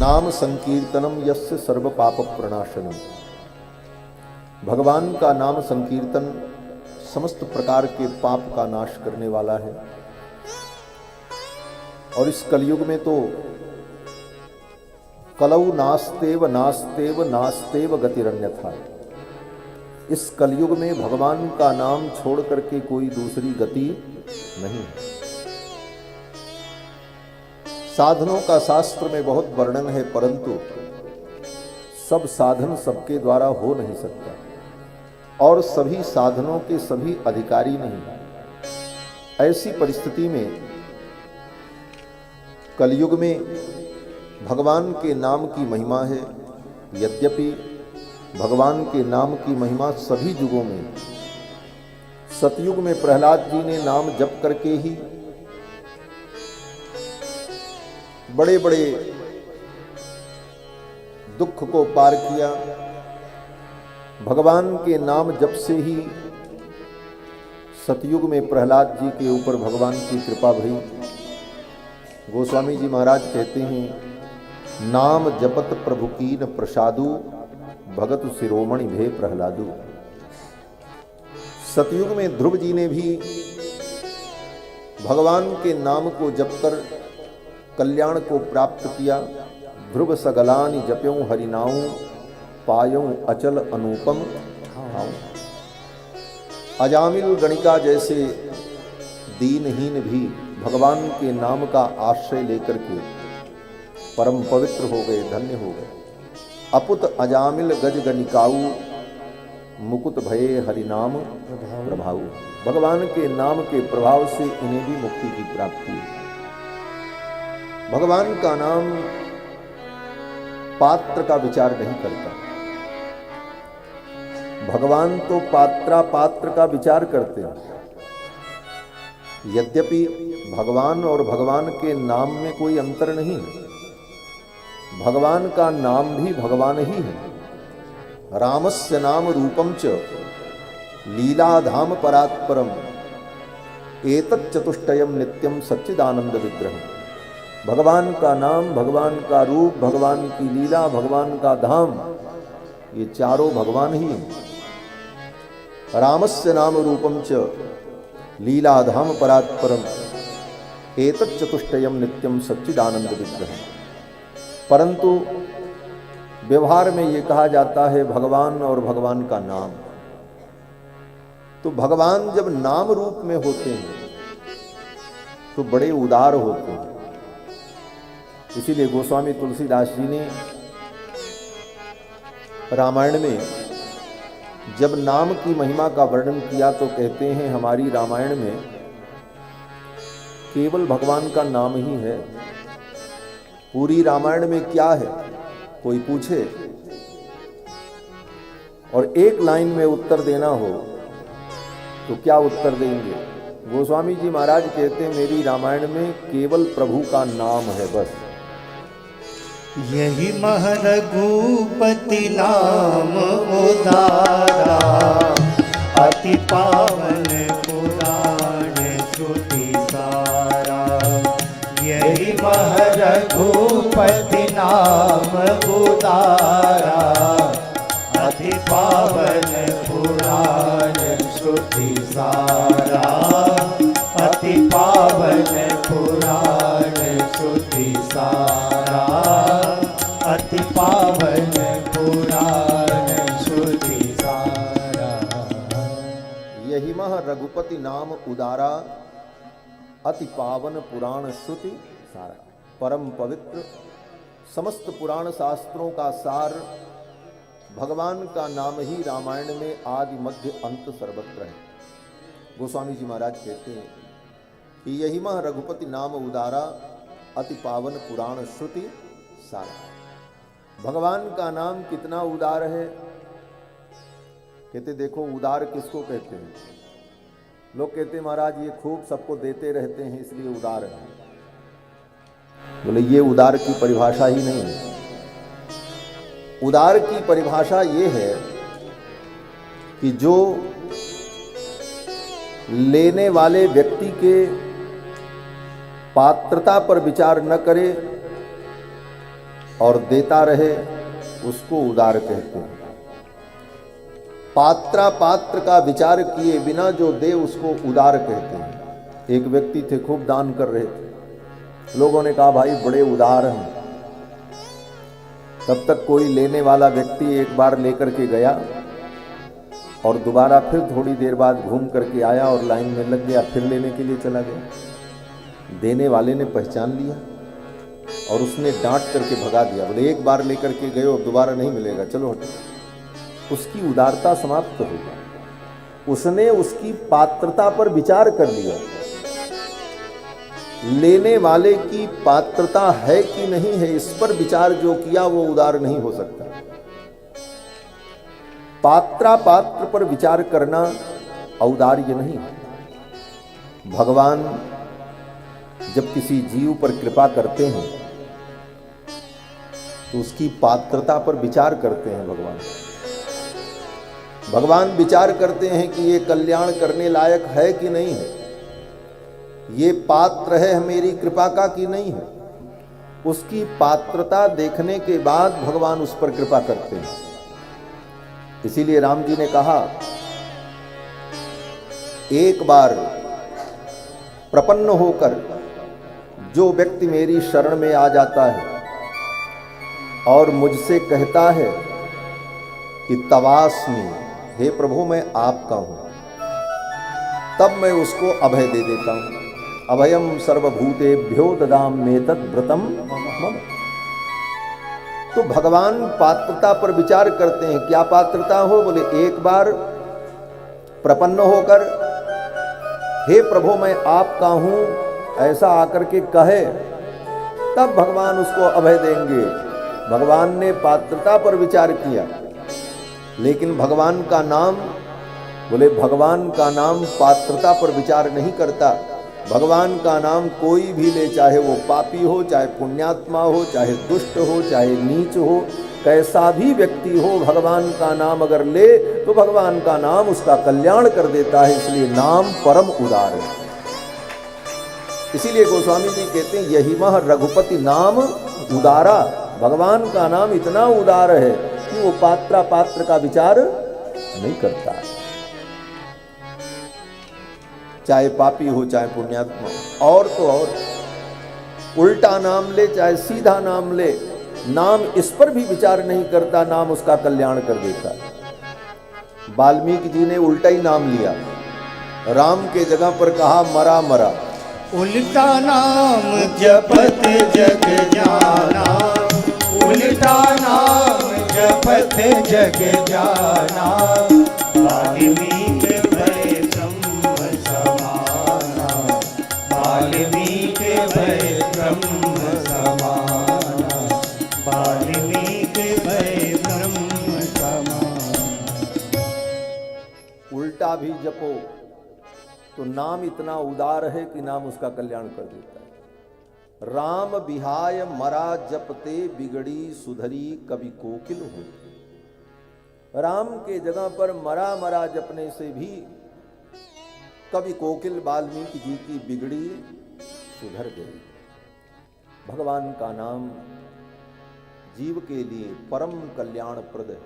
नाम संकीर्तनम यस्य सर्व पाप प्रणाशनम। भगवान का नाम संकीर्तन समस्त प्रकार के पाप का नाश करने वाला है। और इस कलयुग में तो कलौ नास्तेव नास्तेव नास्तेव गतिरन्यथा। इस कलयुग में भगवान का नाम छोड़ करके कोई दूसरी गति नहीं। साधनों का शास्त्र में बहुत वर्णन है, परंतु सब साधन सबके द्वारा हो नहीं सकता और सभी साधनों के सभी अधिकारी नहीं। ऐसी परिस्थिति में कलयुग में भगवान के नाम की महिमा है। यद्यपि भगवान के नाम की महिमा सभी युगों में, सतयुग में प्रहलाद जी ने नाम जप करके ही बड़े बड़े दुख को पार किया। भगवान के नाम जप से ही सतयुग में प्रहलाद जी के ऊपर भगवान की कृपा भई। गोस्वामी जी महाराज कहते हैं, नाम जपत प्रभु कीन प्रसादु, भगत शिरोमणि भे प्रहलादु। सतयुग में ध्रुव जी ने भी भगवान के नाम को जपकर कल्याण को प्राप्त किया। ध्रुव सगलानि जप्यों हरिनाऊ, पायों अचल अनुपम ठाऊं। अजामिल गणिका जैसे दीनहीन भी भगवान के नाम का आश्रय लेकर के परम पवित्र हो गए, धन्य हो गए। अपुत अजामिल गज गणिकाऊ, मुकुट भये हरिनाम प्रभाऊ। भगवान के नाम के प्रभाव से इन्हें भी मुक्ति की प्राप्ति हुई। भगवान का नाम पात्र का विचार नहीं करता। भगवान तो पात्र का विचार करते हैं। यद्यपि भगवान और भगवान के नाम में कोई अंतर नहीं है। भगवान का नाम भी भगवान ही है। रामस्य नाम रूपम च लीलाधाम परात्परम, एतत् चतुष्टयम नित्यम सच्चिदानंद विग्रहम। भगवान का नाम, भगवान का रूप, भगवान की लीला, भगवान का धाम, ये चारों भगवान ही हैं। रामस्य नाम रूपम च लीलाधाम परात्परम, एतत् चतुष्टयम नित्यम सच्चिदानंद विग्रहम। परंतु व्यवहार में ये कहा जाता है भगवान और भगवान का नाम। तो भगवान जब नाम रूप में होते हैं तो बड़े उदार होते हैं। इसीलिए गोस्वामी तुलसीदास जी ने रामायण में जब नाम की महिमा का वर्णन किया तो कहते हैं, हमारी रामायण में केवल भगवान का नाम ही है। पूरी रामायण में क्या है कोई पूछे और एक लाइन में उत्तर देना हो तो क्या उत्तर देंगे? गोस्वामी जी महाराज कहते हैं, मेरी रामायण में केवल प्रभु का नाम है, बस। यही महरघुपति नाम उदारा, अति पावन पुराण श्रुति सारा। यही महरघुपति नाम उदारा, अति पावन पुराण श्रुति सारा। अति पावन पुराण श्रुति सारा, अति पावन पुराण श्रुति सारा। यही मह रघुपति नाम उदारा, अति पावन पुराण श्रुति सारा। परम पवित्र समस्त पुराण शास्त्रों का सार भगवान का नाम ही रामायण में आदि मध्य अंत सर्वत्र है। गोस्वामी जी महाराज कहते हैं कि यही मह रघुपति नाम उदारा, अति पावन पुराण श्रुति सारा। भगवान का नाम कितना उदार है। कहते देखो उदार किसको कहते हैं। लोग कहते महाराज ये खूब सबको देते रहते हैं इसलिए उदार है। बोले ये उदार की परिभाषा ही नहीं है। उदार की परिभाषा ये है कि जो लेने वाले व्यक्ति के पात्रता पर विचार न करे और देता रहे उसको उदार कहते हैं। पात्रा पात्र का विचार किए बिना जो दे उसको उदार कहते हैं। एक व्यक्ति थे, खूब दान कर रहे थे। लोगों ने कहा भाई बड़े उदार हैं। तब तक कोई लेने वाला व्यक्ति एक बार लेकर के गया और दोबारा फिर थोड़ी देर बाद घूम करके आया और लाइन में लग गया, फिर लेने के लिए चला गया। देने वाले ने पहचान लिया और उसने डांट करके भगा दिया। बोले एक बार लेकर के गए और दोबारा नहीं मिलेगा, चलो हटो। उसकी उदारता समाप्त हो गई। उसने उसकी पात्रता पर विचार कर लिया। लेने वाले की पात्रता है कि नहीं है, इस पर विचार जो किया वो उदार नहीं हो सकता। पात्रा पात्र पर विचार करना औदार्य नहीं है। भगवान जब किसी जीव पर कृपा करते हैं तो उसकी पात्रता पर विचार करते हैं। भगवान विचार करते हैं कि ये कल्याण करने लायक है कि नहीं है, ये पात्र है मेरी कृपा का कि नहीं है। उसकी पात्रता देखने के बाद भगवान उस पर कृपा करते हैं। इसीलिए राम जी ने कहा, एक बार प्रपन्न होकर जो व्यक्ति मेरी शरण में आ जाता है और मुझसे कहता है कि तवास्मि, हे प्रभु मैं आपका हूं, तब मैं उसको अभय दे देता हूं। अभयम सर्वभूतेभ्यो ददाम्येतत् व्रतम मम। तो भगवान पात्रता पर विचार करते हैं। क्या पात्रता हो? बोले एक बार प्रपन्न होकर हे प्रभु मैं आपका हूं ऐसा आकर के कहे, तब भगवान उसको अभय देंगे। भगवान ने पात्रता पर विचार किया, लेकिन भगवान का नाम, बोले भगवान का नाम पात्रता पर विचार नहीं करता। भगवान का नाम कोई भी ले, चाहे वो पापी हो, चाहे पुण्यात्मा हो, चाहे दुष्ट हो, चाहे नीच हो, कैसा भी व्यक्ति हो, भगवान का नाम अगर ले तो भगवान का नाम उसका कल्याण कर देता है। इसलिए नाम परम उदार है। इसीलिए गोस्वामी जी कहते हैं, यही मह रघुपति नाम उदारा। भगवान का नाम इतना उदार है कि वो पात्रा पात्र का विचार नहीं करता, चाहे पापी हो चाहे पुण्यात्मा हो। और तो और उल्टा नाम ले चाहे सीधा नाम ले, नाम इस पर भी विचार नहीं करता, नाम उसका कल्याण कर देता। वाल्मीकि जी ने उल्टा ही नाम लिया, राम के जगह पर कहा मरा मरा। उल्टा नाम जपत जग जाना, उल्टा नाम जपत जग जाना। वाल्मीकि भय ब्रह्म समाना, वाल्मीकि भय ब्रह्म समाना, वाल्मीकि भय ब्रह्म समाना। उल्टा भी जपो तो नाम इतना उदार है कि नाम उसका कल्याण कर देता है। राम बिहाय मरा जपते बिगड़ी सुधरी कवि कोकिल हो। राम के जगह पर मरा मरा जपने से भी कवि कोकिल वाल्मीकि जी की बिगड़ी सुधर गई। भगवान का नाम जीव के लिए परम कल्याणप्रद है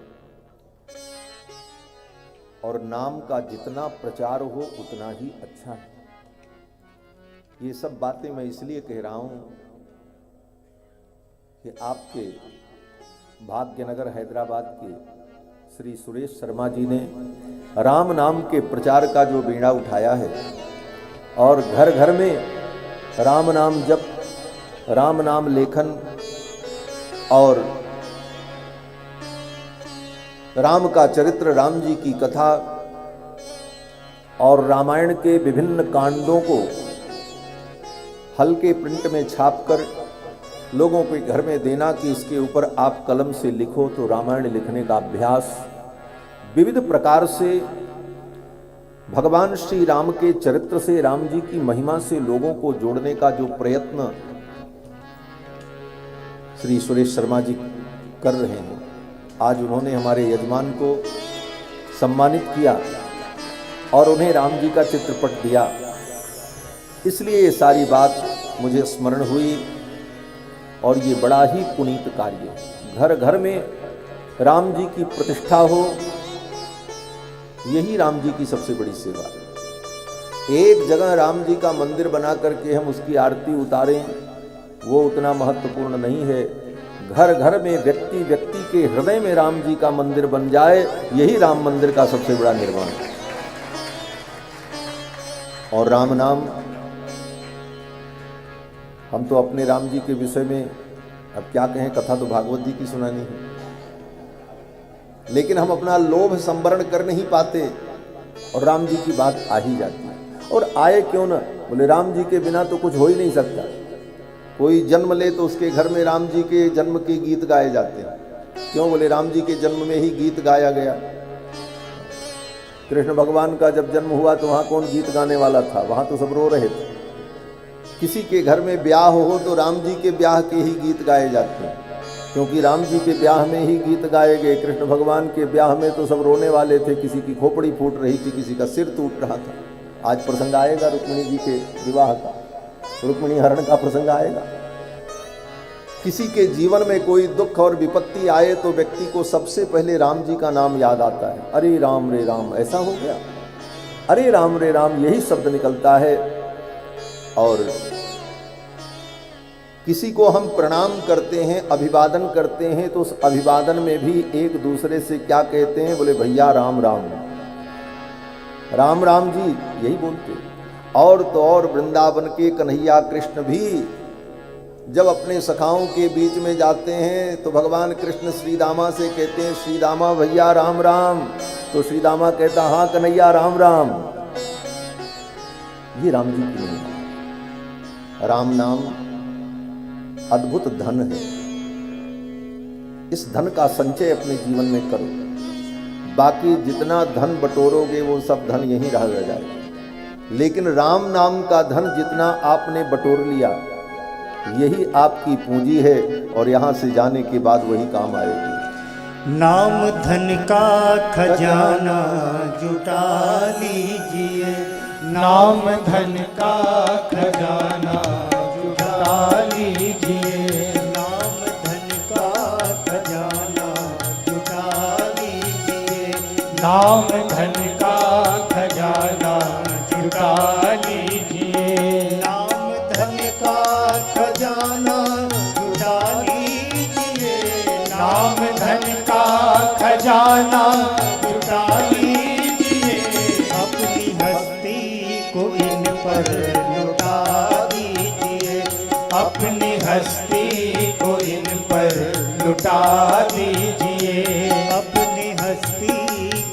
और नाम का जितना प्रचार हो उतना ही अच्छा है। ये सब बातें मैं इसलिए कह रहा हूं कि आपके भाग्यनगर हैदराबाद के श्री सुरेश शर्मा जी ने राम नाम के प्रचार का जो बीड़ा उठाया है और घर घर में राम नाम जप, राम नाम लेखन और राम का चरित्र, राम जी की कथा और रामायण के विभिन्न कांडों को हल्के प्रिंट में छापकर लोगों के घर में देना कि इसके ऊपर आप कलम से लिखो, तो रामायण लिखने का अभ्यास विविध प्रकार से भगवान श्री राम के चरित्र से, राम जी की महिमा से लोगों को जोड़ने का जो प्रयत्न श्री सुरेश शर्मा जी कर रहे हैं, आज उन्होंने हमारे यजमान को सम्मानित किया और उन्हें राम जी का चित्रपट दिया। इसलिए ये सारी बात मुझे स्मरण हुई और ये बड़ा ही पुनीत कार्य है। घर घर में राम जी की प्रतिष्ठा हो, यही राम जी की सबसे बड़ी सेवा है। एक जगह राम जी का मंदिर बना करके हम उसकी आरती उतारें, वो उतना महत्वपूर्ण नहीं है। घर घर में व्यक्ति व्यक्ति के हृदय में राम जी का मंदिर बन जाए, यही राम मंदिर का सबसे बड़ा निर्माण है। और राम नाम, हम तो अपने राम जी के विषय में अब क्या कहें, कथा तो भागवत जी की सुनानी है, लेकिन हम अपना लोभ संवरण कर नहीं पाते और राम जी की बात आ ही जाती है। और आए क्यों ना, बोले राम जी के बिना तो कुछ हो ही नहीं सकता। कोई जन्म ले तो उसके घर में राम जी के जन्म के गीत गाए जाते हैं। क्यों? बोले राम जी के जन्म में ही गीत गाया गया। कृष्ण भगवान का जब जन्म हुआ तो वहाँ कौन गीत गाने वाला था? वहाँ तो सब रो रहे थे। किसी के घर में ब्याह हो तो राम जी के ब्याह के ही गीत गाए जाते हैं, क्योंकि राम जी के ब्याह में ही गीत गाए गए। कृष्ण भगवान के ब्याह में तो सब रोने वाले थे, किसी की खोपड़ी फूट रही थी, किसी का सिर टूट रहा था। आज प्रसंग आएगा रुक्मिणी जी के विवाह का, रुक्मिणी हरण का प्रसंग आएगा। किसी के जीवन में कोई दुख और विपत्ति आए तो व्यक्ति को सबसे पहले राम जी का नाम याद आता है। अरे राम रे राम, ऐसा हो गया, अरे राम रे राम, यही शब्द निकलता है। और किसी को हम प्रणाम करते हैं, अभिवादन करते हैं, तो उस अभिवादन में भी एक दूसरे से क्या कहते हैं? बोले भैया राम राम, राम राम जी, यही बोलते। और तो और वृंदावन के कन्हैया कृष्ण भी जब अपने सखाओं के बीच में जाते हैं तो भगवान कृष्ण श्री दामा से कहते हैं, श्री दामा भैया राम राम। तो श्री दामा कहता, हाँ कन्हैया राम राम। ये राम जी की महिमा। राम नाम अद्भुत धन है। इस धन का संचय अपने जीवन में करो, बाकी जितना धन बटोरोगे वो सब धन यहीं रह जाएगा। लेकिन राम नाम का धन जितना आपने बटोर लिया, यही आपकी पूंजी है और यहां से जाने के बाद वही काम आएगी। नाम धन का खजाना जुटा लीजिए, नाम धन का खजाना जुटा लीजिए, नाम धन का खजाना जुटा लीजिए, नाम धन का खजाना जुटा लीजिए, नाम धन का खजाना जुटा लीजिए, नाम धन का खजाना जुटा लीजिए, अपनी हस्ती को इन पर लुटा दीजिए, अपनी हस्ती को इन पर लुटा दीजिए, अपनी हस्ती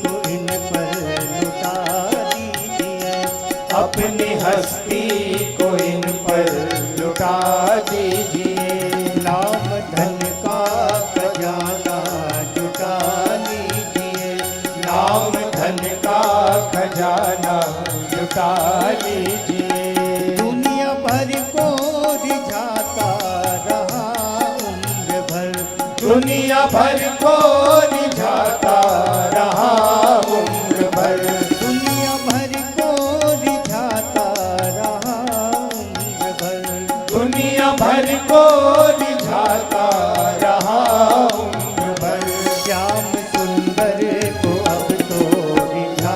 को इन पर लुटा दीजिए, अपनी हस्ती को इन पर लुटा दीजिए, नाम धन का खजाना जुटा लीजिए, नाम धन का खजाना जुटा लीजिए। दुनिया भर को रिझाता रहा उम्र भर, दुनिया भर को रिझाता रहा उम्र भर, दुनिया भर को रिझाता रहा उम्र भर, दुनिया भर को रिझाता रहा उम्र भर, श्याम सुंदर को अब तो रिझा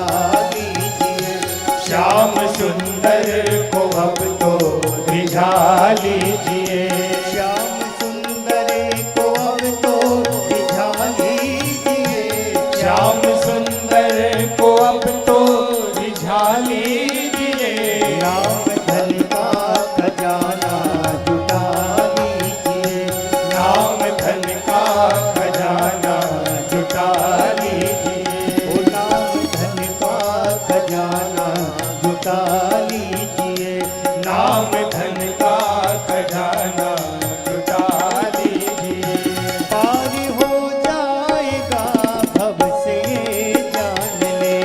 लीजिए, श्याम सुंदर को अब तो रिझा लीजिए, श्याम सुंदर को अब तो रिझा लीजिए, श्याम सुंदर को अब तो रिझा लीजिए, नाम धन का खजाना जुटा लीजिए, नाम धन का खजाना जुटा लीजिए, ओ नाम धन का खजाना जुटा लीजिए, नाम धन का खजाना जुटा लीजिए, पार हो जाएगा भव से ये जान ले,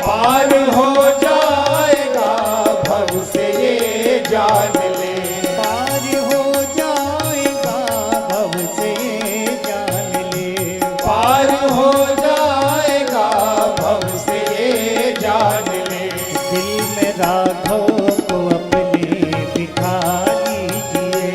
पार हो जाएगा भव से ये जान ले, पार हो जाएगा भव से ये जान ले, पार हो जाएगा भव से ये जान ले, दिल में राघव को अपने बिठा लीजिए,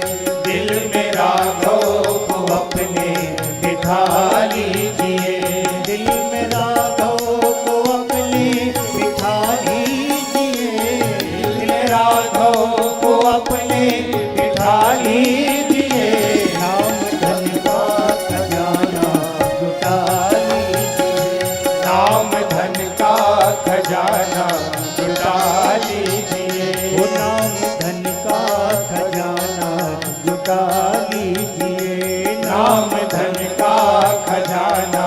जुटा लीजिए, नाम धन का खजाना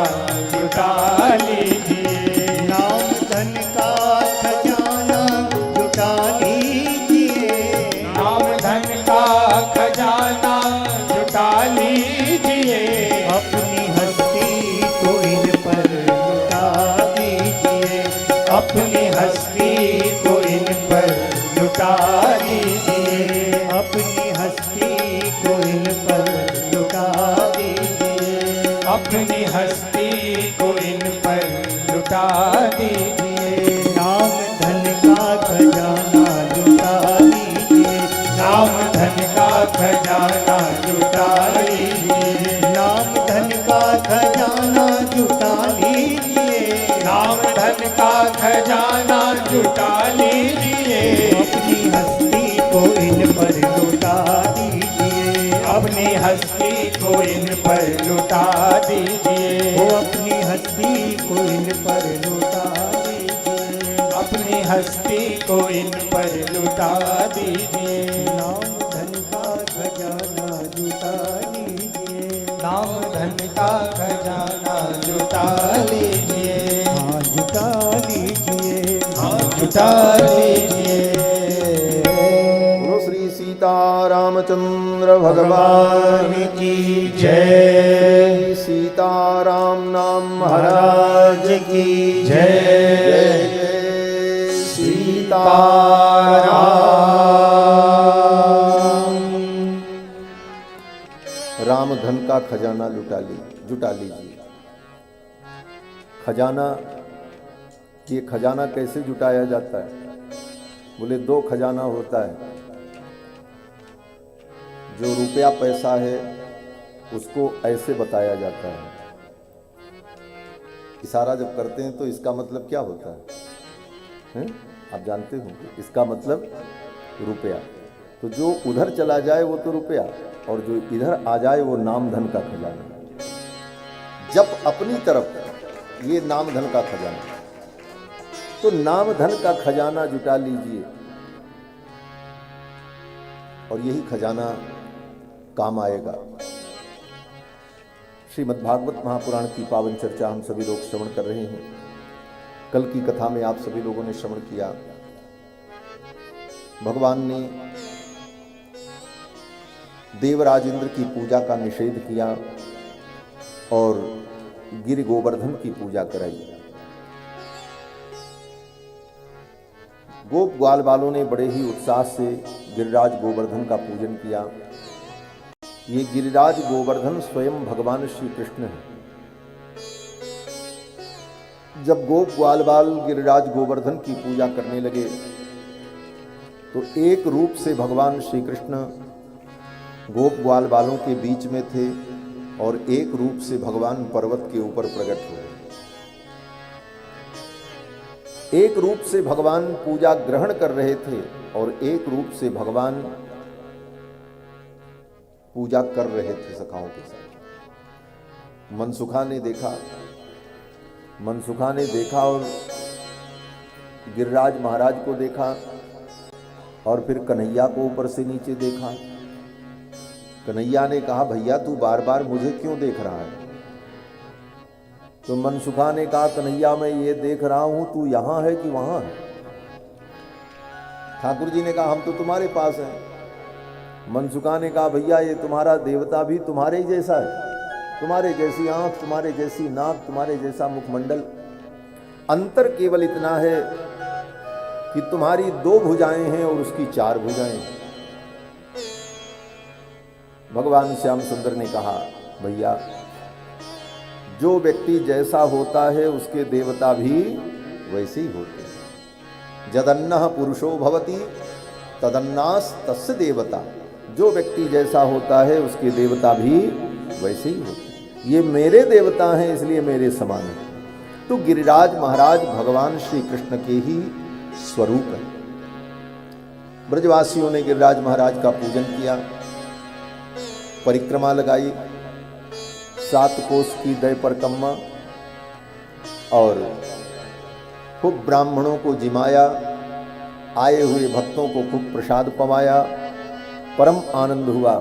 जुटा लीजिए, नाम धन का खजाना जुटा लीजिए, नाम धन का खजाना जुटा लीजिए, अपनी हस्ती को इन पर लुटा दीजिए, अपनी हस्ती को इन पर लुटा दीजिए, अपनी हस्ती को इन पर लुटा दीजिए, अपनी हस्ती को इन पर लुटा दीजिए, नाम धन का खजाना जुटा लीजिए, नाम धन का खजाना जुटा लीजिए, नाम धन का खजाना जुटा लीजिए, नाम धन का खजाना जुटा लीजिए, अपनी हस्ती को इन पर लुटा दीजिए, अपनी हस्ती को इन पर लुटा दीजिए, वो अपनी हस्ती को इन पर लुटा दीजिए, अपनी हस्ती को इन पर लुटा दीजिए, नाम धन का खजाना जुटा लीजिए, नाम धन का खजाना जुटा लीजिए, हाँ जुटा लीजिए, हाँ जुटा लीजिए। बोलो श्री सीतारामचंद्र भगवान की जय। सीताराम नाम महाराज की जय। जय जय सीताराम। राम धन का खजाना जुटा लीजिए। खजाना, ये खजाना कैसे जुटाया जाता है? बोले दो खजाना होता है। जो रुपया पैसा है उसको ऐसे बताया जाता है। इशारा जब करते हैं तो इसका मतलब क्या होता है? आप जानते होंगे, इसका मतलब रुपया। तो जो उधर चला जाए वो तो रुपया, और जो इधर आ जाए वो नाम धन का खजाना। जब अपनी तरफ ये नाम धन का खजाना, तो नाम धन का खजाना जुटा लीजिए और यही खजाना काम आएगा। श्रीमद् भागवत महापुराण की पावन चर्चा हम सभी लोग श्रवण कर रहे हैं। कल की कथा में आप सभी लोगों ने श्रवण किया, भगवान ने देवराज इंद्र की पूजा का निषेध किया और गिरि गोवर्धन की पूजा कराई। गोप ग्वाल बालों ने बड़े ही उत्साह से गिरिराज गोवर्धन का पूजन किया। ये गिरिराज गोवर्धन स्वयं भगवान श्री कृष्ण है। जब गोप ग्वाल बाल गिरिराज गोवर्धन की पूजा करने लगे तो एक रूप से भगवान श्री कृष्ण गोप ग्वाल बालों के बीच में थे और एक रूप से भगवान पर्वत के ऊपर प्रकट हुए। एक रूप से भगवान पूजा ग्रहण कर रहे थे और एक रूप से भगवान पूजा कर रहे थे सखाओं के साथ। मनसुखा ने देखा और गिरिराज महाराज को देखा और फिर कन्हैया को ऊपर से नीचे देखा। कन्हैया ने कहा, भैया तू बार बार मुझे क्यों देख रहा है? तो मनसुखा ने कहा, कन्हैया मैं ये देख रहा हूं, तू यहां है कि वहां है? ठाकुर जी ने कहा, हम तो तुम्हारे पास हैं। मनसुखा ने कहा, भैया ये तुम्हारा देवता भी तुम्हारे ही जैसा है, तुम्हारे जैसी आंख, तुम्हारे जैसी नाक, तुम्हारे जैसा मुखमंडल। अंतर केवल इतना है कि तुम्हारी 2 भुजाएं हैं और उसकी 4 भुजाएं हैं। भगवान श्याम सुंदर ने कहा, भैया जो व्यक्ति जैसा होता है उसके देवता भी वैसे ही होते हैं। जदन्नः पुरुषो भवति तदन्नास तस्य देवता। जो व्यक्ति जैसा होता है उसके देवता भी वैसे ही होते हैं। ये मेरे देवता हैं इसलिए मेरे समान है। तो गिरिराज महाराज भगवान श्री कृष्ण के ही स्वरूप है। ब्रजवासियों ने गिरिराज महाराज का पूजन किया, परिक्रमा लगाई, 7 कोस की दय परिक्रमा, और खूब ब्राह्मणों को जिमाया, आए हुए भक्तों को खूब प्रसाद पवाया। परम आनंद हुआ।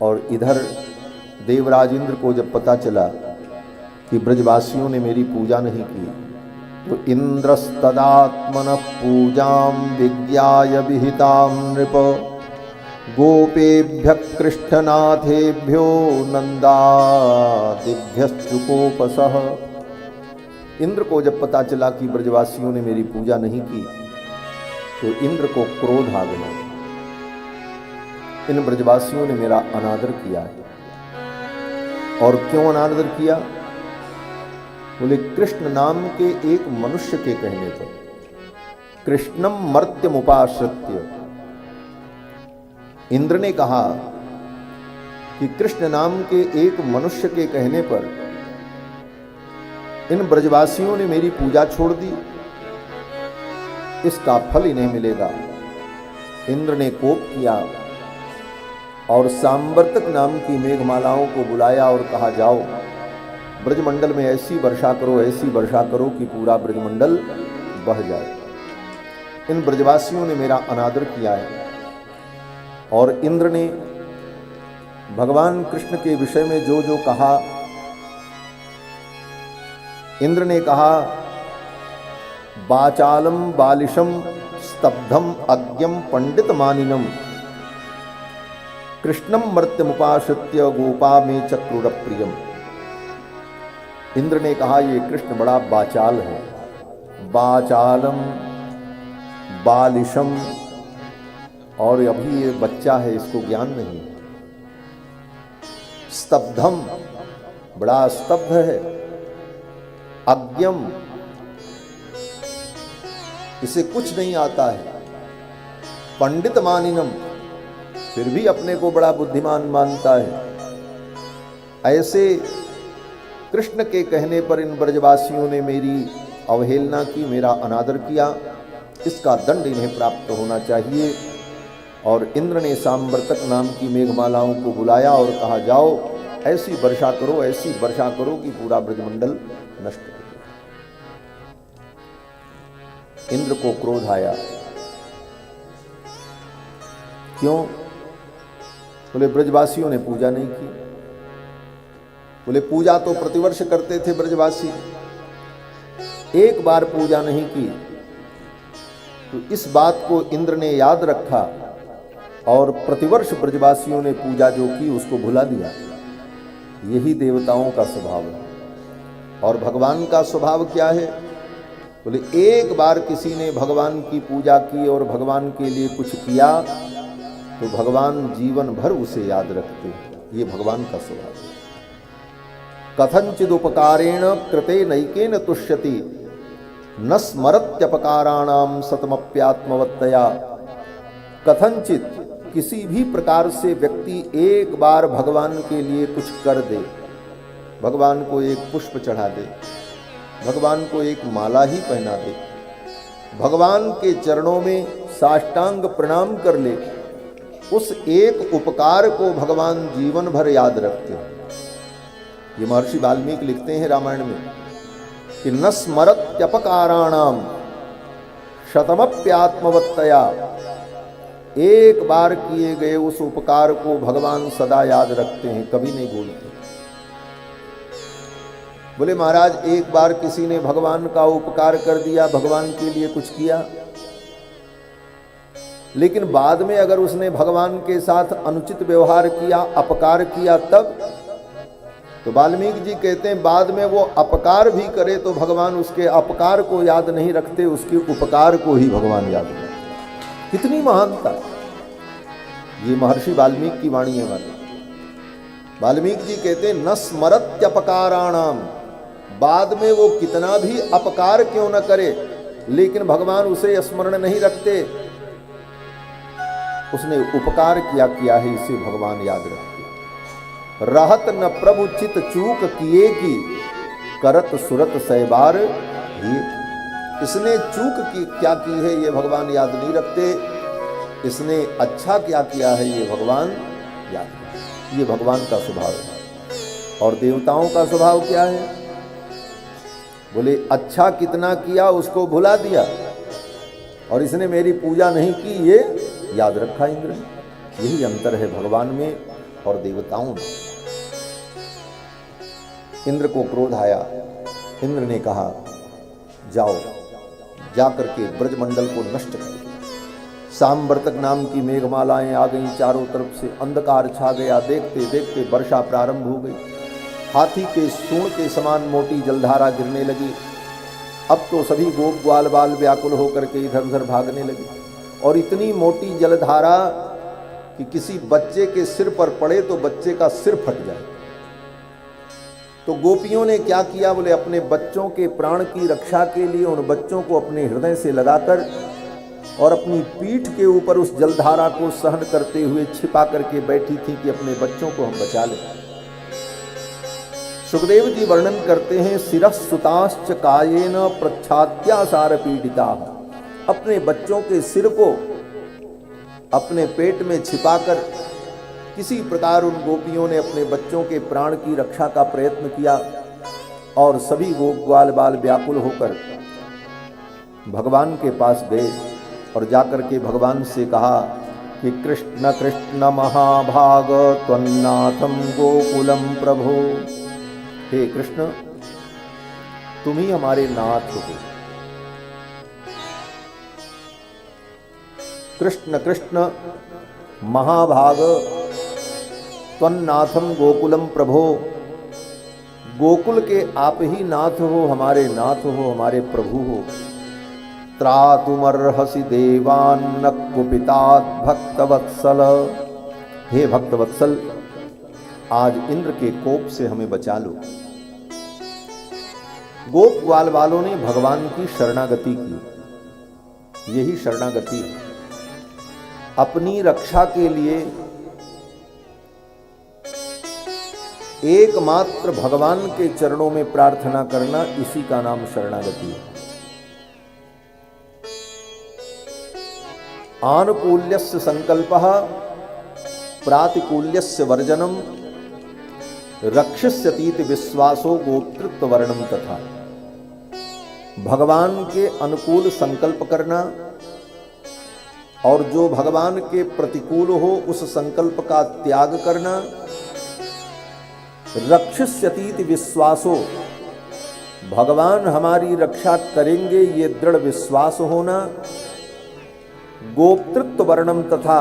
और इधर देवराज इंद्र को जब पता चला कि ब्रजवासियों ने मेरी पूजा नहीं की, तो इंद्रस्तदात्मनः पूजां विज्ञाय विहितां नृप गोपेभ्यः कृष्णनाथेभ्यो नंदादिभ्यश्चुकोपसः। इंद्र को जब पता चला कि ब्रजवासियों ने मेरी पूजा नहीं की, तो इंद्र को क्रोध आ गया। इन ब्रजवासियों ने मेरा अनादर किया है। और क्यों अनादर किया? बोले कृष्ण नाम के एक मनुष्य के कहने पर, कृष्णम मर्त्यमुपाश्रित्य। इंद्र ने कहा कि कृष्ण नाम के एक मनुष्य के कहने पर इन ब्रजवासियों ने मेरी पूजा छोड़ दी, इसका फल इन्हें मिलेगा। इंद्र ने कोप किया और सांवर्तक नाम की मेघमालाओं को बुलाया और कहा, जाओ ब्रजमंडल में ऐसी वर्षा करो कि पूरा ब्रजमंडल बह जाए। इन ब्रजवासियों ने मेरा अनादर किया है। और इंद्र ने भगवान कृष्ण के विषय में जो जो कहा, इंद्र ने कहा, बाचालम बालिशम स्तब्धम अज्ञम पंडित मानिनम कृष्णम मर्त्यमुपाश्रित्य गोपा में चक्रुर प्रियम। इंद्र ने कहा, ये कृष्ण बड़ा बाचाल है। बाचालम बालिशम, और अभी ये बच्चा है, इसको ज्ञान नहीं। स्तब्धम, बड़ा स्तब्ध है। अज्ञम, इसे कुछ नहीं आता है। पंडित मानिनम, फिर भी अपने को बड़ा बुद्धिमान मानता है। ऐसे कृष्ण के कहने पर इन ब्रजवासियों ने मेरी अवहेलना की, मेरा अनादर किया। इसका दंड इन्हें प्राप्त होना चाहिए। और इंद्र ने सांवर्तक नाम की मेघमालाओं को बुलाया और कहा, जाओ ऐसी वर्षा करो कि पूरा ब्रजमंडल नष्ट हो जाए। इंद्र को क्रोध आया। क्यों? बोले ब्रजवासियों ने पूजा नहीं की। बोले पूजा तो प्रतिवर्ष करते थे ब्रजवासी, एक बार पूजा नहीं की। तो इस बात को इंद्र ने याद रखा और प्रतिवर्ष ब्रजवासियों ने पूजा जो की उसको भुला दिया। यही देवताओं का स्वभाव है। और भगवान का स्वभाव क्या है? बोले एक बार किसी ने भगवान की पूजा की और भगवान के लिए कुछ किया तो भगवान जीवन भर उसे याद रखते हैं। ये भगवान का स्वभाव है। कथंचिदुपकारेण कृते नैकेन तुष्यति न स्मरत्यपकाराणाम सतमप्यात्मवत्तया। कथंचित, किसी भी प्रकार से व्यक्ति एक बार भगवान के लिए कुछ कर दे, भगवान को एक पुष्प चढ़ा दे, भगवान को एक माला ही पहना दे, भगवान के चरणों में साष्टांग प्रणाम कर ले, उस एक उपकार को भगवान जीवन भर याद रखते हैं। ये महर्षि वाल्मीकि लिखते हैं रामायण में कि न स्मरत्यपकाराणाम शतमप्यात्मवत्तया। एक बार किए गए उस उपकार को भगवान सदा याद रखते हैं, कभी नहीं भूलते। बोले महाराज एक बार किसी ने भगवान का उपकार कर दिया, भगवान के लिए कुछ किया, लेकिन बाद में अगर उसने भगवान के साथ अनुचित व्यवहार किया, अपकार किया, तब तो वाल्मीकि जी कहते हैं बाद में वो अपकार भी करे तो भगवान उसके अपकार को याद नहीं रखते, उसके उपकार को ही भगवान याद रखते। कितनी महानता! ये महर्षि वाल्मीकि की वाणी है। वाल्मीकि जी कहते हैं न स्मरत्यपकाराणाम, बाद में वो कितना भी अपकार क्यों न करे लेकिन भगवान उसे स्मरण नहीं रखते। उसने उपकार किया है, इसे भगवान याद रखते। रहत न प्रभु चित चूक किए की करत सुरत सैबार ही। इसने चूक क्या की है ये भगवान याद नहीं रखते, इसने अच्छा क्या किया है ये भगवान याद रखते। ये भगवान का स्वभाव है। और देवताओं का स्वभाव क्या है? बोले अच्छा कितना किया उसको भुला दिया, और इसने मेरी पूजा नहीं की ये याद रखा इंद्र ने। यही अंतर है भगवान में और देवताओं ने। इंद्र को क्रोध आया। इंद्र ने कहा, जाओ जाकर के ब्रजमंडल को नष्ट करो। साम्वर्तक नाम की मेघमालाएं आ गईं, चारों तरफ से अंधकार छा गया। देखते देखते वर्षा प्रारंभ हो गई। हाथी के सूंड के समान मोटी जलधारा गिरने लगी। अब तो सभी गोप ग्वाल बाल व्याकुल होकर के इधर उधर भागने लगे, और इतनी मोटी जलधारा कि किसी बच्चे के सिर पर पड़े तो बच्चे का सिर फट जाए। तो गोपियों ने क्या किया, बोले अपने बच्चों के प्राण की रक्षा के लिए उन बच्चों को अपने हृदय से लगाकर और अपनी पीठ के ऊपर उस जलधारा को सहन करते हुए छिपा करके बैठी थी कि अपने बच्चों को हम बचा लें। सुखदेव जी वर्णन करते हैं, शिरः सुताश्च कायेन प्रच्छाद्यासार पीड़िता। अपने बच्चों के सिर को अपने पेट में छिपाकर किसी प्रकार उन गोपियों ने अपने बच्चों के प्राण की रक्षा का प्रयत्न किया, और सभी गोप ग्वाल बाल व्याकुल होकर भगवान के पास गए और जाकर के भगवान से कहा कि कृष्ण कृष्ण महाभाग त्वन्नाथम गोकुलम प्रभो। हे कृष्ण, तुम ही हमारे नाथ हो। कृष्ण कृष्ण महाभाग त्वन्नाथम गोकुलम प्रभो। गोकुल के आप ही नाथ हो, हमारे नाथ हो, हमारे प्रभु हो। त्रातुमर्हसि देवान्न कुपितात् भक्तवत्सल। हे भक्तवत्सल, आज इंद्र के कोप से हमें बचा लो। गोप ग्वाल वालों ने भगवान की शरणागति की। यही शरणागति है, अपनी रक्षा के लिए एकमात्र भगवान के चरणों में प्रार्थना करना, इसी का नाम शरणागति है। आनुकूल्यस्य संकल्पः प्रातिकूल्यस्य वर्जनम रक्षिष्यतीति विश्वासो गोप्तृत्व वर्णम तथा। भगवान के अनुकूल संकल्प करना और जो भगवान के प्रतिकूल हो उस संकल्प का त्याग करना। रक्षिष्यतीति विश्वासो, भगवान हमारी रक्षा करेंगे ये दृढ़ विश्वास होना। गोप्तृत्व वर्णम तथा,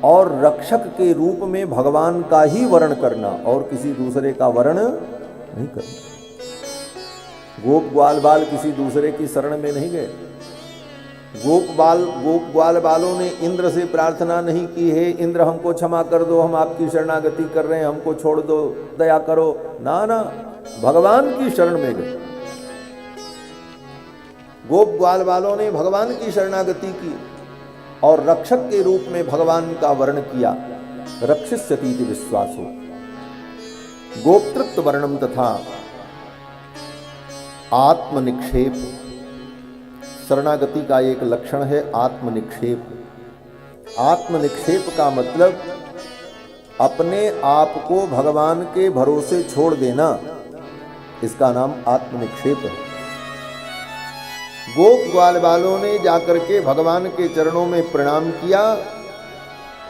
और रक्षक के रूप में भगवान का ही वर्ण करना और किसी दूसरे का वर्ण नहीं करना। गोप ग्वाल बाल किसी दूसरे की शरण में नहीं गए। गोप ग्वाल बालों ने इंद्र से प्रार्थना नहीं की, है इंद्र हमको क्षमा कर दो, हम आपकी शरणागति कर रहे हैं, हमको छोड़ दो, दया करो। ना ना, भगवान की शरण में गए। गोप ग्वाल बालों ने भगवान की शरणागति की और रक्षक के रूप में भगवान का वर्ण किया। रक्षिष्यतीति विश्वासो गोप्तृत्व वर्णम तथा आत्मनिक्षेप। शरणागति का एक लक्षण है आत्मनिक्षेप। आत्मनिक्षेप का मतलब अपने आप को भगवान के भरोसे छोड़ देना, इसका नाम आत्मनिक्षेप है। गोप ग्वाल बालों ने जाकर के भगवान के चरणों में प्रणाम किया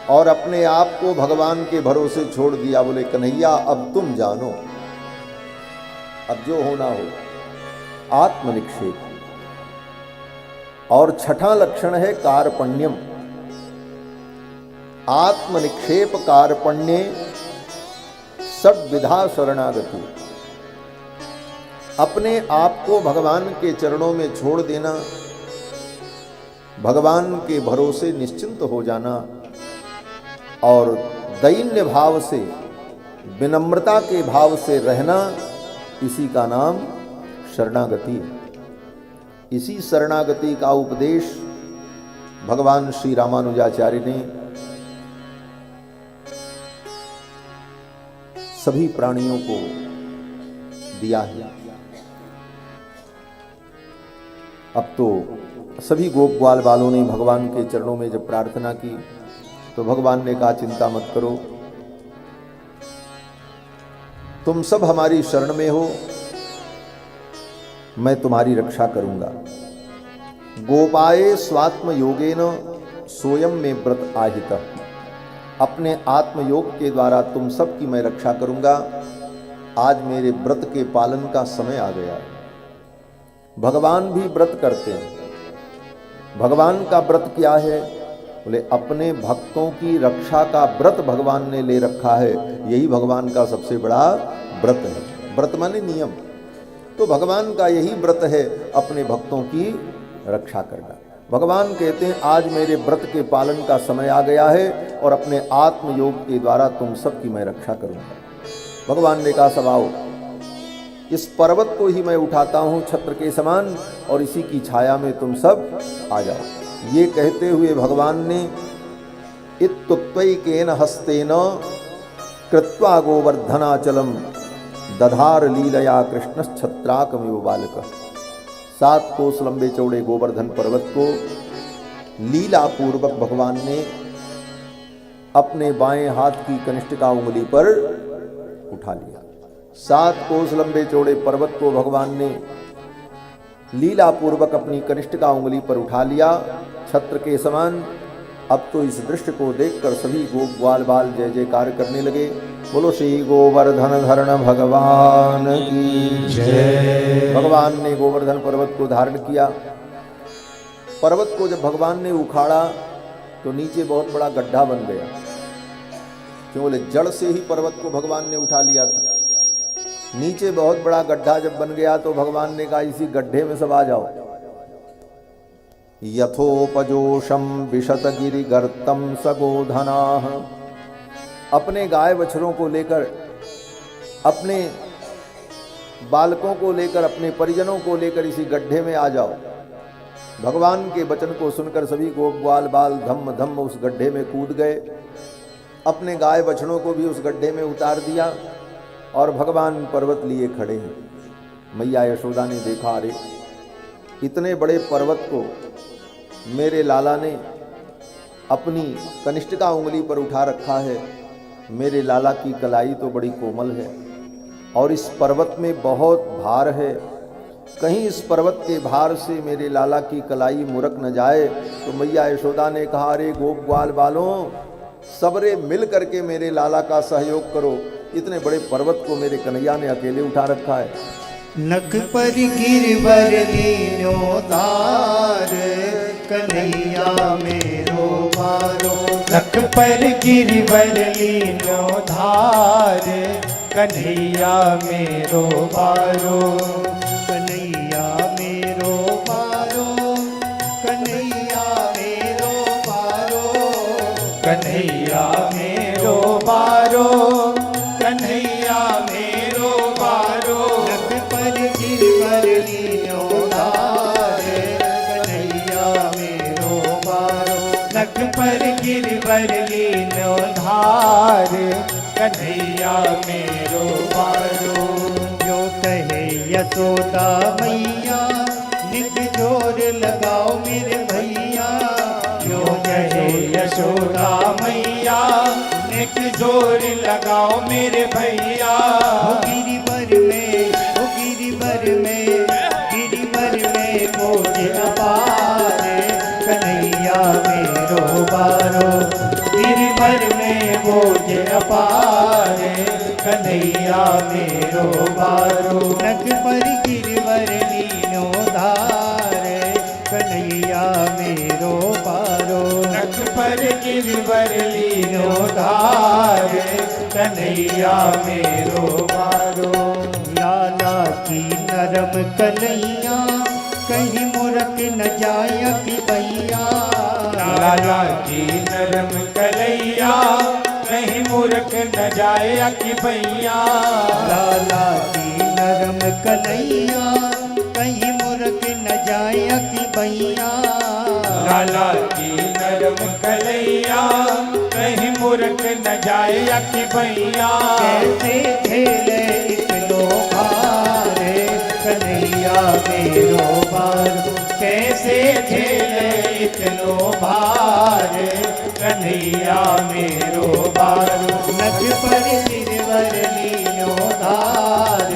और अपने आप को भगवान के भरोसे छोड़ दिया। बोले कन्हैया अब तुम जानो, अब जो होना हो। आत्मनिक्षेप। और छठा लक्षण है कार्पण्यम। आत्मनिक्षेप कार्पण्ये षड्विधा शरणागति। अपने आप को भगवान के चरणों में छोड़ देना, भगवान के भरोसे निश्चिंत हो जाना और दैन्य भाव से, विनम्रता के भाव से रहना, इसी का नाम शरणागति है। इसी शरणागति का उपदेश भगवान श्री रामानुजाचार्य ने सभी प्राणियों को दिया है। अब तो सभी गोप ग्वाल बालों ने भगवान के चरणों में जब प्रार्थना की तो भगवान ने कहा चिंता मत करो, तुम सब हमारी शरण में हो, मैं तुम्हारी रक्षा करूंगा। गोपाये स्वात्म योगेन सोयम में व्रत आहित। अपने आत्मयोग के द्वारा तुम सब की मैं रक्षा करूंगा। आज मेरे व्रत के पालन का समय आ गया। भगवान भी व्रत करते हैं। भगवान का व्रत क्या है? बोले अपने भक्तों की रक्षा का व्रत भगवान ने ले रखा है। यही भगवान का सबसे बड़ा व्रत है। व्रत माने नियम। तो भगवान का यही व्रत है, अपने भक्तों की रक्षा करना। भगवान कहते हैं आज मेरे व्रत के पालन का समय आ गया है और अपने आत्मयोग के द्वारा तुम सब की मैं रक्षा करूंगा। भगवान ने कहा सब आओ, इस पर्वत को ही मैं उठाता हूं छत्र के समान और इसी की छाया में तुम सब आ जाओ। ये कहते हुए भगवान ने इत्तुत्वैकेन हस्तेन कृत्वा गोवर्धनाचलम दधार लीलया कृष्णश्छत्राकमिव बालक। 7 कोस लंबे चौड़े गोवर्धन पर्वत को लीला पूर्वक भगवान ने अपने बाएं हाथ की कनिष्ठिका उंगली पर उठा लिया। 7 कोस लंबे चौड़े पर्वत को भगवान ने लीला पूर्वक अपनी कनिष्ठिका उंगली पर उठा लिया, छत्र के समान। अब तो इस दृश्य को देखकर सभी गोप ग्वाल बाल जय जयकार करने लगे। बोलो श्री गोवर्धन धरण भगवान की जय। भगवान ने गोवर्धन पर्वत को धारण किया। पर्वत को जब भगवान ने उखाड़ा तो नीचे बहुत बड़ा गड्ढा बन गया। क्यों? बोले जड़ से ही पर्वत को भगवान ने उठा लिया था। नीचे बहुत बड़ा गड्ढा जब बन गया तो भगवान ने कहा इसी गड्ढे में सब आ जाओ। यथोपजोषम विशतगिरि गर्तम सगोधनाः। अपने गाय बछड़ों को लेकर, अपने बालकों को लेकर, अपने परिजनों को लेकर इसी गड्ढे में आ जाओ। भगवान के वचन को सुनकर सभी गोप ग्वाल बाल धम्म धम्म उस गड्ढे में कूद गए। अपने गाय बछड़ों को भी उस गड्ढे में उतार दिया और भगवान पर्वत लिए खड़े हैं। मैया यशोदा ने देखा, अरे इतने बड़े पर्वत को मेरे लाला ने अपनी कनिष्ठिका उंगली पर उठा रखा है। मेरे लाला की कलाई तो बड़ी कोमल है और इस पर्वत में बहुत भार है। कहीं इस पर्वत के भार से मेरे लाला की कलाई मुरक न जाए। तो मैया यशोदा ने कहा, अरे गोप ग्वाल बालों, सबरे मिल करके मेरे लाला का सहयोग करो। इतने बड़े पर्वत को मेरे कन्हैया ने अकेले उठा रखा है। नख पर गिरवर लीनो धार कन्हैया मेरो बारो। नख पर गिरवर लीनो धार कन्हैया मेरो बारो। कन्हैया मेरो बारो, कन्हैया मेरो बारो, कन्हैया मेरो बारो, कन्हैया मेरो बारो। नख पर गिरवर लीनो धार कन्हैया मेरो बारो। नख पर गिरवर लीनो धार कन्हैया मेरो बारो। जो कहे यशोदा मैया नित जोर लगाओ मेरे भैया। जो कहे यशोदा मैया नित जोर लगाओ मेरे भैया। गिरिवर में, गिरिवर में, गिरिवर में बोझ अपार कन्हैया मेरो बारो। गिरवर में बोझ अपार कन्हैया मेरो बारो। नख पर गिरवर लीनो धार कन्हैया मेरो बारो। नख पर गिरवर लीनो धार कन्हैया मेरो बारो। लाला की नरम कन्हैया कहीं मुरक न जाय कि भैया। लाला की नरम कलैया कहीं मुरक न जाए कि भैया। लाला की नरम कन्हैया कहीं मुरक न जाय कि भैया। लाला की नरम कलैया कहीं मुरक न जाए कि भैया। कैसे झेले इतनो भार कन्हैया मेरो बारो। कैसे झेले इतनो भार कन्हैया मेरो बारो। नख पर गिरवर लीनो धार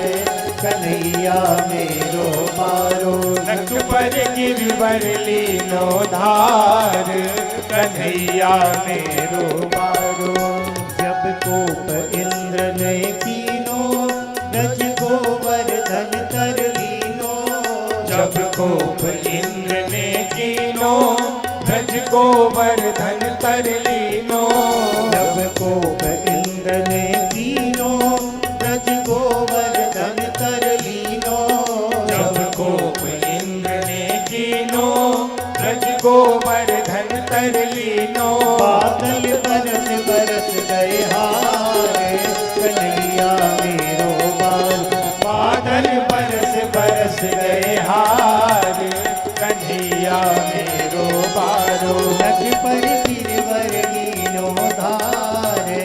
कन्हैया मेरो बारो। नख पर गिरवर लीनो धार कन्हैया मेरो बारो। बारो। जब कोप इंद्र ने कीनो रज गोवर्धन कर लीनो। जब कोप इंद्र ने कीनो ब्रज गोवर्धन तर लीनो। जब कोप इंद्र ने कीनो रज गोवर्धन कर लीनो। जब कोप इंद्र ने कीनो ब्रज गोवर्धन तर लीनो। बादल बरस बरस गए हारे कन्हैया मेरो बाल। बादल बरस बरस गए हार कन्हैया मेरो बारो। नख पर गिरवर लीनो धारे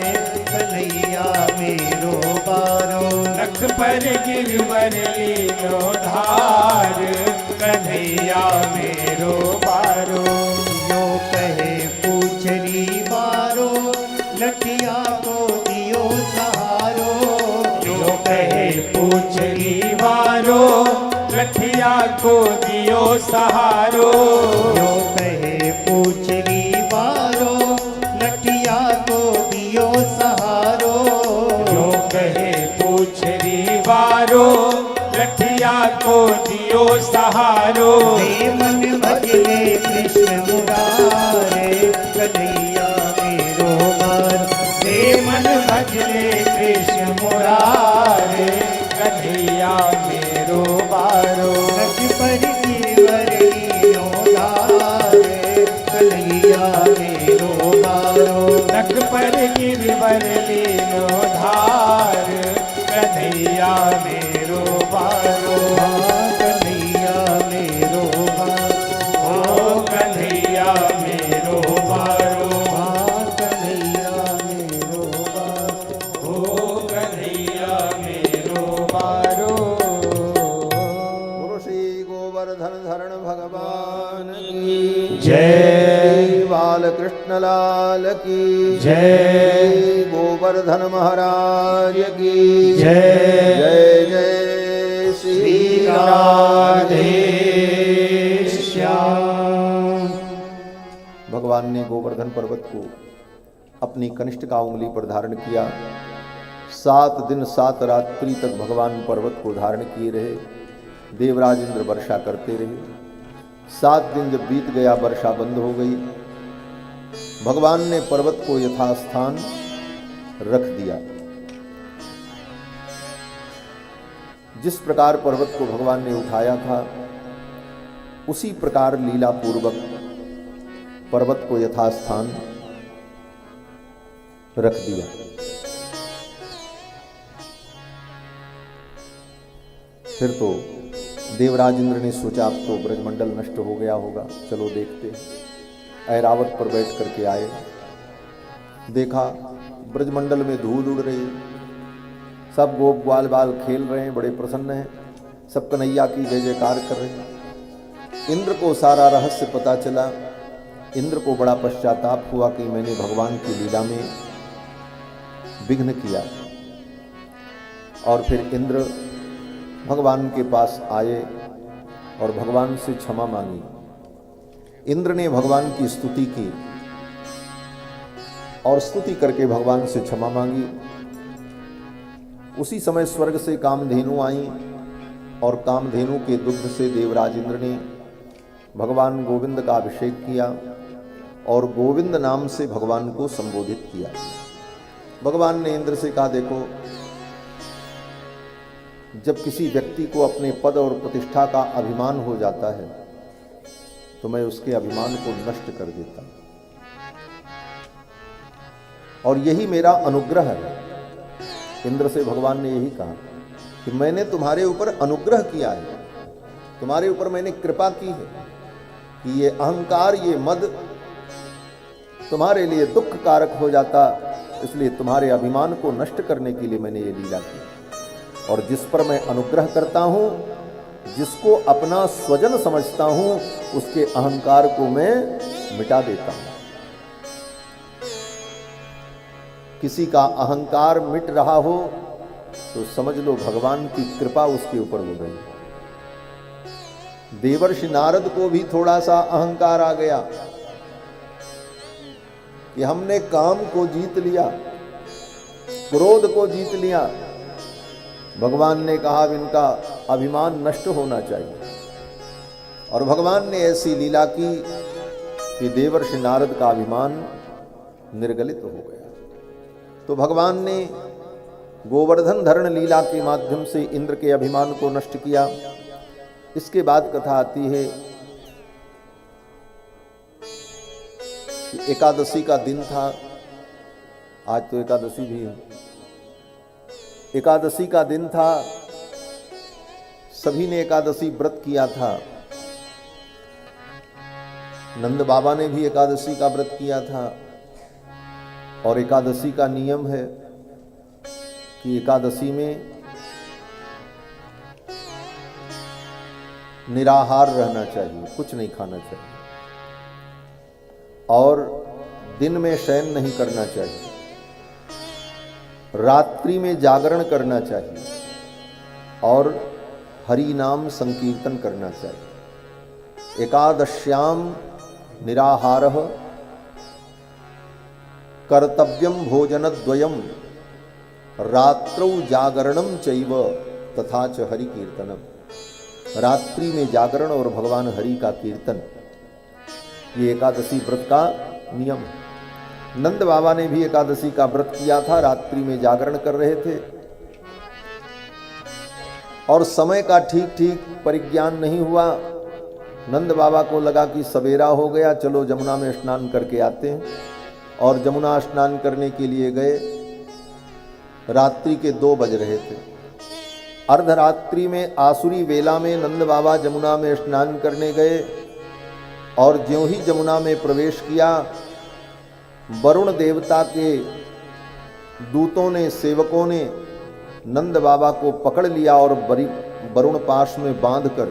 कन्हैया मेरो बारो। नख पर गिरवर लीनो धार कन्हैया मेरो बारो। यो कहे पूछरी बारो लठिया को दियो सहारो। जो कहे पूछरी वारो लठिया को दियो सहारो। यो कहे पूछरी बारो लठिया को दियो सहारो। जो कहे पूछरी वारो लठिया को दियो सहारो। हे मन भजले कृष्ण मुरारे कन्हैया मेरो बार। हे मन भजले कृष्ण मुरारे कन्हैया मेरो बारो। नख पर गिरवर लीनो धारे कन्हैया मेरो बारो। नख पर गिरवर लीनो धार कन्हैया मेरो बारो। कन्हैया मेरो बारो। ओ कन्हैया मेरो बारो। कन्हैया मेरो बारो। ओ कन्हैया मेरो बारो। गुरु श्री गोवर्धन धरण भगवान की जय। बालकृष्ण लाल की जय। गोवर्धन महाराज की जय। जय जय श्री राधे राधे श्याम। भगवान ने गोवर्धन पर्वत को अपनी कनिष्ठिका उंगली पर धारण किया। 7 दिन 7 रात्रि तक भगवान पर्वत को धारण किए रहे। देवराज इंद्र वर्षा करते रहे। 7 दिन जब बीत गया, वर्षा बंद हो गई। भगवान ने पर्वत को यथास्थान रख दिया। जिस प्रकार पर्वत को भगवान ने उठाया था, उसी प्रकार लीला पूर्वक पर्वत को यथास्थान रख दिया। फिर तो देवराज इंद्र ने सोचा अब तो ब्रजमंडल नष्ट हो गया होगा, चलो देखते। ऐरावत पर बैठ करके आए, देखा ब्रजमंडल में धूल उड़ रही है। सब गोप ग्वाल बाल खेल रहे हैं, बड़े प्रसन्न हैं, सब कन्हैया की जय जयकार कर रहे हैं। इंद्र को सारा रहस्य पता चला। इंद्र को बड़ा पश्चाताप हुआ कि मैंने भगवान की लीला में विघ्न किया। और फिर इंद्र भगवान के पास आए और भगवान से क्षमा मांगी। इंद्र ने भगवान की स्तुति की और स्तुति करके भगवान से क्षमा मांगी। उसी समय स्वर्ग से कामधेनु आई और कामधेनु के दुग्ध से देवराज इंद्र ने भगवान गोविंद का अभिषेक किया और गोविंद नाम से भगवान को संबोधित किया। भगवान ने इंद्र से कहा, देखो, जब किसी व्यक्ति को अपने पद और प्रतिष्ठा का अभिमान हो जाता है तो मैं उसके अभिमान को नष्ट कर देता हूं, और यही मेरा अनुग्रह है। इंद्र से भगवान ने यही कहा कि मैंने तुम्हारे ऊपर अनुग्रह किया है, तुम्हारे ऊपर मैंने कृपा की है कि ये अहंकार, ये मद तुम्हारे लिए दुख कारक हो जाता, इसलिए तुम्हारे अभिमान को नष्ट करने के लिए मैंने ये लीला की। और जिस पर मैं अनुग्रह करता हूं, जिसको अपना स्वजन समझता हूं, उसके अहंकार को मैं मिटा देता हूं। किसी का अहंकार मिट रहा हो तो समझ लो भगवान की कृपा उसके ऊपर हो गई। देवर्षि नारद को भी थोड़ा सा अहंकार आ गया कि हमने काम को जीत लिया, क्रोध को जीत लिया। भगवान ने कहा इनका अभिमान नष्ट होना चाहिए, और भगवान ने ऐसी लीला की कि देवर्षि नारद का अभिमान निर्गलित हो गया। तो भगवान ने गोवर्धन धरण लीला के माध्यम से इंद्र के अभिमान को नष्ट किया। इसके बाद कथा आती है कि एकादशी का दिन था। आज तो एकादशी भी है। एकादशी का दिन था, सभी ने एकादशी व्रत किया था। नंद बाबा ने भी एकादशी का व्रत किया था, और एकादशी का नियम है कि एकादशी में निराहार रहना चाहिए, कुछ नहीं खाना चाहिए, और दिन में शयन नहीं करना चाहिए, रात्रि में जागरण करना चाहिए, और हरि नाम संकीर्तन करना चाहिए। एकादश्याम निराहारः कर्तव्यम भोजनद्वयम् रात्रौ जागरणम चैव तथा च हरि कीर्तनम। रात्रि में जागरण और भगवान हरि का कीर्तन, ये एकादशी व्रत का नियम है। नंद बाबा ने भी एकादशी का व्रत किया था, रात्रि में जागरण कर रहे थे, और समय का ठीक ठीक परिज्ञान नहीं हुआ। नंद बाबा को लगा कि सवेरा हो गया, चलो जमुना में स्नान करके आते हैं, और जमुना स्नान करने के लिए गए। रात्रि के 2 बज रहे थे। अर्धरात्रि में आसुरी वेला में नंद बाबा जमुना में स्नान करने गए, और ज्यों ही जमुना में प्रवेश किया, वरुण देवता के दूतों ने, सेवकों ने नंद बाबा को पकड़ लिया और वरुण पाश में बांधकर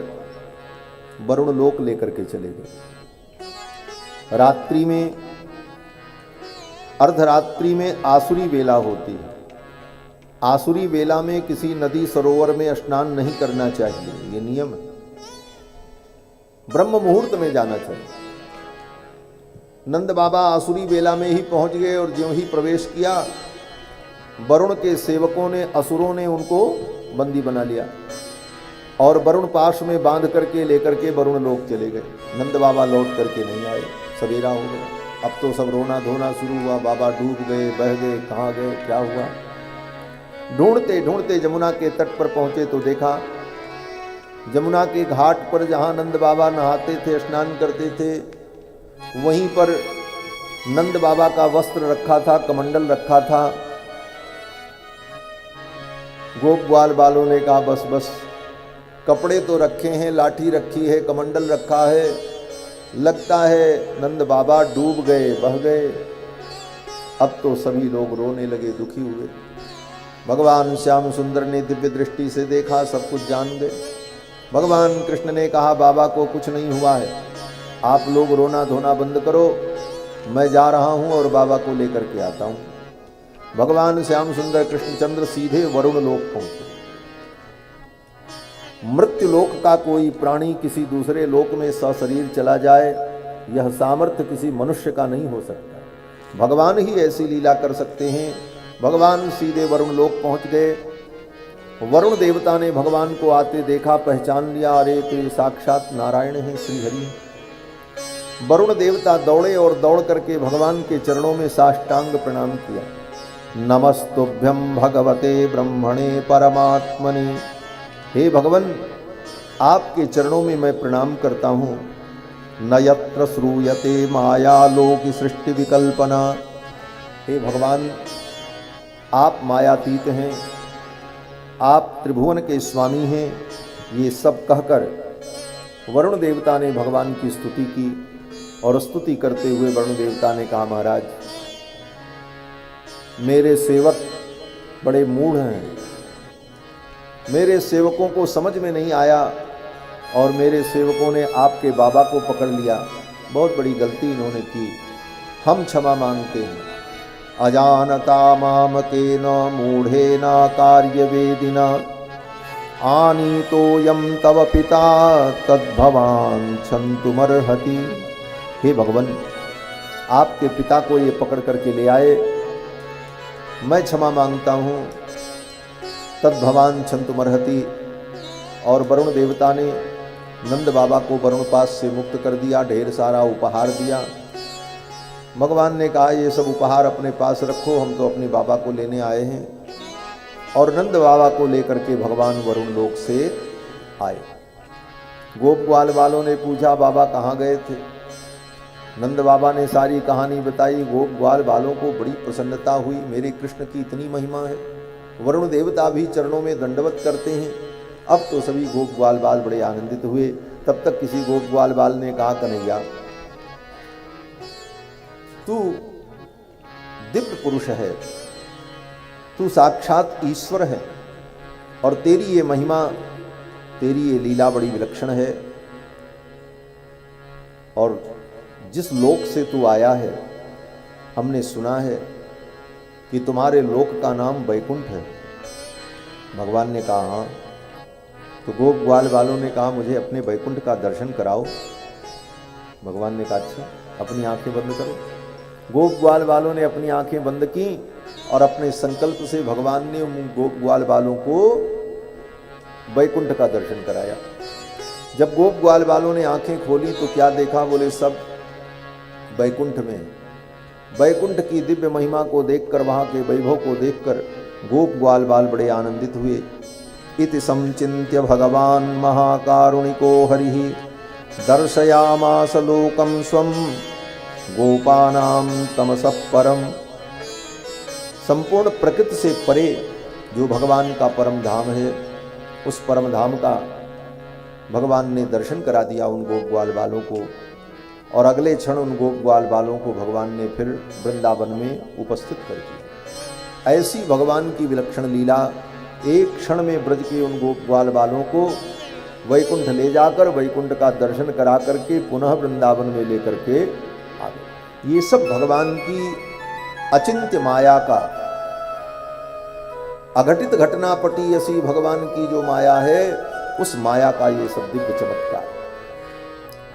वरुण लोक लेकर के चले गए। रात्रि में, अर्धरात्रि में आसुरी वेला होती है। आसुरी वेला में किसी नदी सरोवर में स्नान नहीं करना चाहिए, ये नियम है। ब्रह्म मुहूर्त में जाना चाहिए। नंद बाबा आसुरी वेला में ही पहुंच गए, और ज्यों ही प्रवेश किया, वरुण के सेवकों ने, असुरों ने उनको बंदी बना लिया, और वरुण पाश में बांध करके लेकर के वरुण लोक चले गए। नंद बाबा लौट करके नहीं आए, सवेरा हो गया। अब तो सब रोना धोना शुरू हुआ, बाबा डूब गए, बह गए, कहाँ गए, क्या हुआ। ढूंढते ढूंढते जमुना के तट पर पहुंचे तो देखा जमुना के घाट पर जहाँ नंद बाबा नहाते थे, स्नान करते थे, वहीं पर नंद बाबा का वस्त्र रखा था, कमंडल रखा था। गोप ग्वाल बालों ने कहा बस बस, कपड़े तो रखे हैं, लाठी रखी है, कमंडल रखा है, लगता है नंद बाबा डूब गए, बह गए। अब तो सभी लोग रोने लगे, दुखी हुए। भगवान श्याम सुंदर ने दिव्य दृष्टि से देखा, सब कुछ जान गए। भगवान कृष्ण ने कहा बाबा को कुछ नहीं हुआ है, आप लोग रोना धोना बंद करो, मैं जा रहा हूं और बाबा को लेकर के आता हूं। भगवान श्याम सुंदर कृष्णचंद्र सीधे वरुण लोक पहुंचे। मृत्यु लोक का कोई प्राणी किसी दूसरे लोक में सशरीर चला जाए, यह सामर्थ्य किसी मनुष्य का नहीं हो सकता। भगवान ही ऐसी लीला कर सकते हैं। भगवान सीधे वरुण लोक पहुंच गए। वरुण देवता ने भगवान को आते देखा, पहचान लिया, अरे तो ये साक्षात नारायण हैं, श्री हरि हैं। वरुण देवता दौड़े और दौड़ करके भगवान के चरणों में साष्टांग प्रणाम किया। नमस्तुभ्यं भगवते ब्रह्मणे परमात्मने। हे भगवान, आपके चरणों में मैं प्रणाम करता हूँ। न यत्र श्रूयते माया लोक सृष्टि विकल्पना। हे भगवान, आप मायातीत हैं, आप त्रिभुवन के स्वामी हैं। ये सब कहकर वरुण देवता ने भगवान की स्तुति की, और स्तुति करते हुए वरुण देवता ने कहा, महाराज मेरे सेवक बड़े मूढ़ हैं, मेरे सेवकों को समझ में नहीं आया, और मेरे सेवकों ने आपके बाबा को पकड़ लिया। बहुत बड़ी गलती इन्होंने की, हम क्षमा मांगते हैं। अजानता मामकेन मूढ़ेन कार्यवेदिना आनीतोऽयं तव पिता तद्भवान् क्षन्तुमर्हति। हे भगवान, आपके पिता को ये पकड़ करके ले आए, मैं क्षमा मांगता हूँ। तद भगवान क्षन्तुमर्हति। और वरुण देवता ने नंद बाबा को वरुणपाश से मुक्त कर दिया, ढेर सारा उपहार दिया। भगवान ने कहा ये सब उपहार अपने पास रखो, हम तो अपने बाबा को लेने आए हैं। और नंद बाबा को लेकर के भगवान वरुण लोक से आए। गोप ग्वाल वालों ने पूछा बाबा कहाँ गए थे। नंद बाबा ने सारी कहानी बताई। गोप ग्वाल वालों को बड़ी प्रसन्नता हुई, मेरे कृष्ण की इतनी महिमा है। वरुण देवता भी चरणों में दंडवत करते हैं। अब तो सभी गोप ग्वाल बाल बड़े आनंदित हुए। तब तक किसी गोप ग्वाल बाल ने कहा कन्हैया तू दिव्य पुरुष है, तू साक्षात ईश्वर है और तेरी ये महिमा, तेरी ये लीला बड़ी विलक्षण है। और जिस लोक से तू आया है हमने सुना है कि तुम्हारे लोक का नाम वैकुंठ है। भगवान ने कहा हाँ। तो गोप ग्वाल वालों ने कहा मुझे अपने वैकुंठ का दर्शन कराओ। भगवान ने कहा अच्छा, अपनी आंखें बंद करो। गोप ग्वाल वालों ने अपनी आंखें बंद की और अपने संकल्प से भगवान ने उन गोप ग्वाल वालों को वैकुंठ का दर्शन कराया। जब गोप ग्वाल वालों ने आंखें खोली तो क्या देखा, बोले सब वैकुंठ में। वैकुंठ की दिव्य महिमा को देखकर, वहां के वैभव को देखकर गोप ग्वाल बाल बड़े आनंदित हुए। इति समचिन्त्य भगवान महाकारुणिको हरिः दर्शयामास लोकं स्वं गोपानां तमसः परम। संपूर्ण प्रकृति से परे जो भगवान का परम धाम है, उस परम धाम का भगवान ने दर्शन करा दिया उन गोप ग्वाल बालों को। और अगले क्षण उन गोप ग्वाल बालों को भगवान ने फिर वृंदावन में उपस्थित कर दिया। ऐसी भगवान की विलक्षण लीला, एक क्षण में ब्रज के उन गोप ग्वाल बालों को वैकुंठ ले जाकर वैकुंठ का दर्शन करा करके पुनः वृंदावन में लेकर के आ गए। ये सब भगवान की अचिंत्य माया का, अघटित घटनापटी ऐसी भगवान की जो माया है, उस माया का ये सब दिव्य चमत्कार।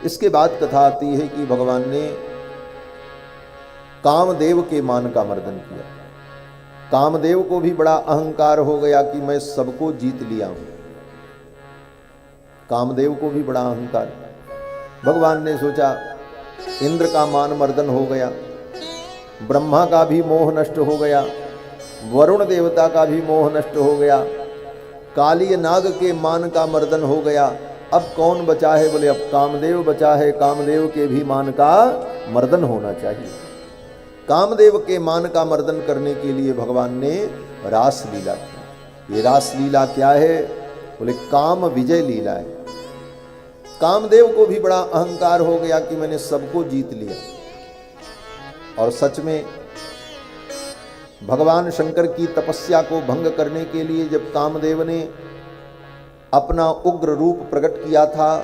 इसके बाद कथा आती है कि भगवान ने कामदेव के मान का मर्दन किया। कामदेव को भी बड़ा अहंकार हो गया कि मैं सबको जीत लिया हूं। कामदेव को भी बड़ा अहंकार। भगवान ने सोचा इंद्र का मान मर्दन हो गया, ब्रह्मा का भी मोह नष्ट हो गया, वरुण देवता का भी मोह नष्ट हो गया, काली नाग के मान का मर्दन हो गया। अब कौन बचा है, बोले अब कामदेव बचा है। कामदेव के भी मान का मर्दन होना चाहिए। कामदेव के मान का मर्दन करने के लिए भगवान ने रास लीला की। ये रास लीला क्या है, बोले काम विजय लीला है। कामदेव को भी बड़ा अहंकार हो गया कि मैंने सबको जीत लिया। और सच में भगवान शंकर की तपस्या को भंग करने के लिए जब कामदेव ने अपना उग्र रूप प्रकट किया था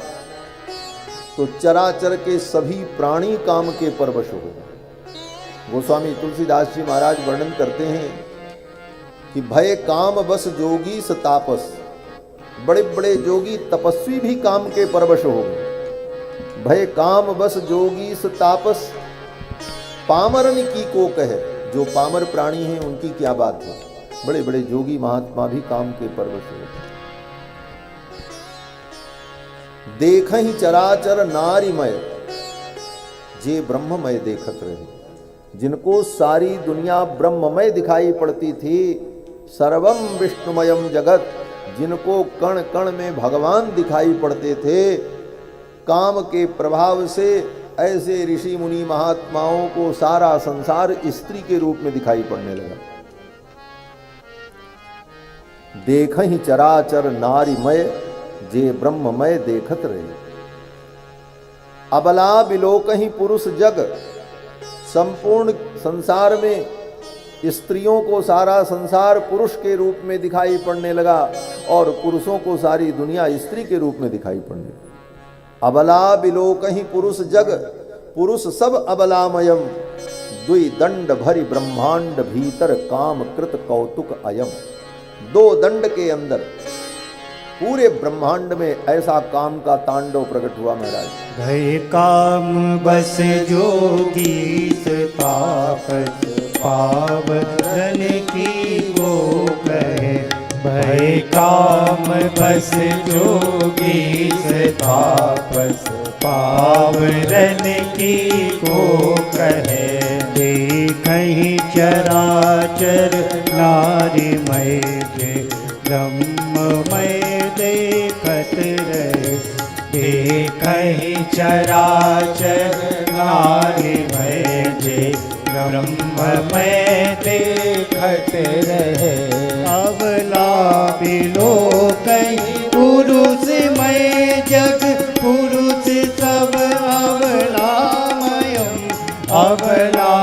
तो चराचर के सभी प्राणी काम के परवश हो गए। गोस्वामी तुलसीदास जी महाराज वर्णन करते हैं कि भय काम बस जोगी सतापस, बड़े बड़े जोगी तपस्वी भी काम के परवश हो गए। भय काम बस जोगी सतापस, पामरन की को कहे। जो पामर प्राणी हैं उनकी क्या बात है, बड़े बड़े जोगी महात्मा भी काम के परवश हो गए। देख ही चराचर नारीमय, जे ब्रह्ममय देखत रहे। जिनको सारी दुनिया ब्रह्ममय दिखाई पड़ती थी, सर्वम विष्णुमयम जगत, जिनको कण कण में भगवान दिखाई पड़ते थे, काम के प्रभाव से ऐसे ऋषि मुनि महात्माओं को सारा संसार स्त्री के रूप में दिखाई पड़ने लगा। देख ही चराचर नारीमय, जे ब्रह्ममय देखत रहे। अबला बिलोक ही पुरुष जग, संपूर्ण संसार में स्त्रियों को सारा संसार पुरुष के रूप में दिखाई पड़ने लगा और पुरुषों को सारी दुनिया स्त्री के रूप में दिखाई पड़ने लगी। अबला बिलोक ही पुरुष जग, पुरुष सब अबलामयम, दुई दंड भरी ब्रह्मांड भीतर काम कृत कौतुक अयम। दो दंड के अंदर पूरे ब्रह्मांड में ऐसा काम का तांडव प्रकट हुआ महाराज। भय काम बस जोगी तापस पावन की वो कहे। भय काम बस जोगी तापस पावरन की को कहे। देखहि चराचर नारी मय जे ब्रह्ममय देखत रहे। देखहि चराचर नारी मय जे ब्रह्ममय देखत रहे। अवला बिलोकहि पुरुषमय जग पुरुष सब अवलामयम्। अबला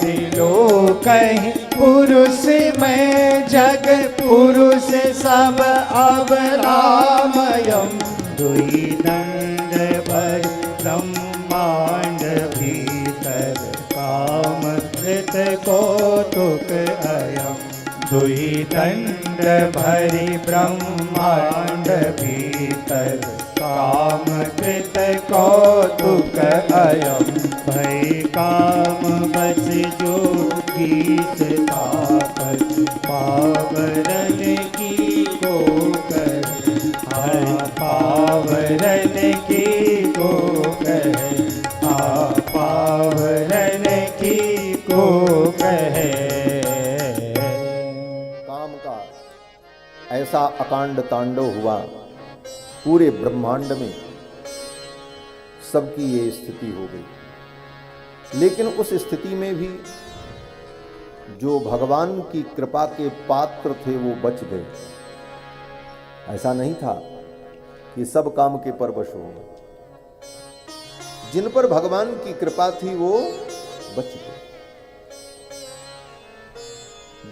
विलोकहि पुरुष में जग पुरुष सब अबलामयम्। दुई दंड भर ब्रह्मांड भीतर काम कृत कौतुक अयम्। दुई दंड भरि ब्रह्मांड भीतर काम कृत कौतुक अयम्। भय काम बस जोगी तापस पावरन की को कहे। पावरन की को कहे। पावरन की को कहे। काम का ऐसा अकांड तांडव हुआ पूरे ब्रह्मांड में, सबकी ये स्थिति हो गई। लेकिन उस स्थिति में भी जो भगवान की कृपा के पात्र थे वो बच गए। ऐसा नहीं था कि सब काम के परवश हो गए। जिन पर भगवान की कृपा थी वो बच गए।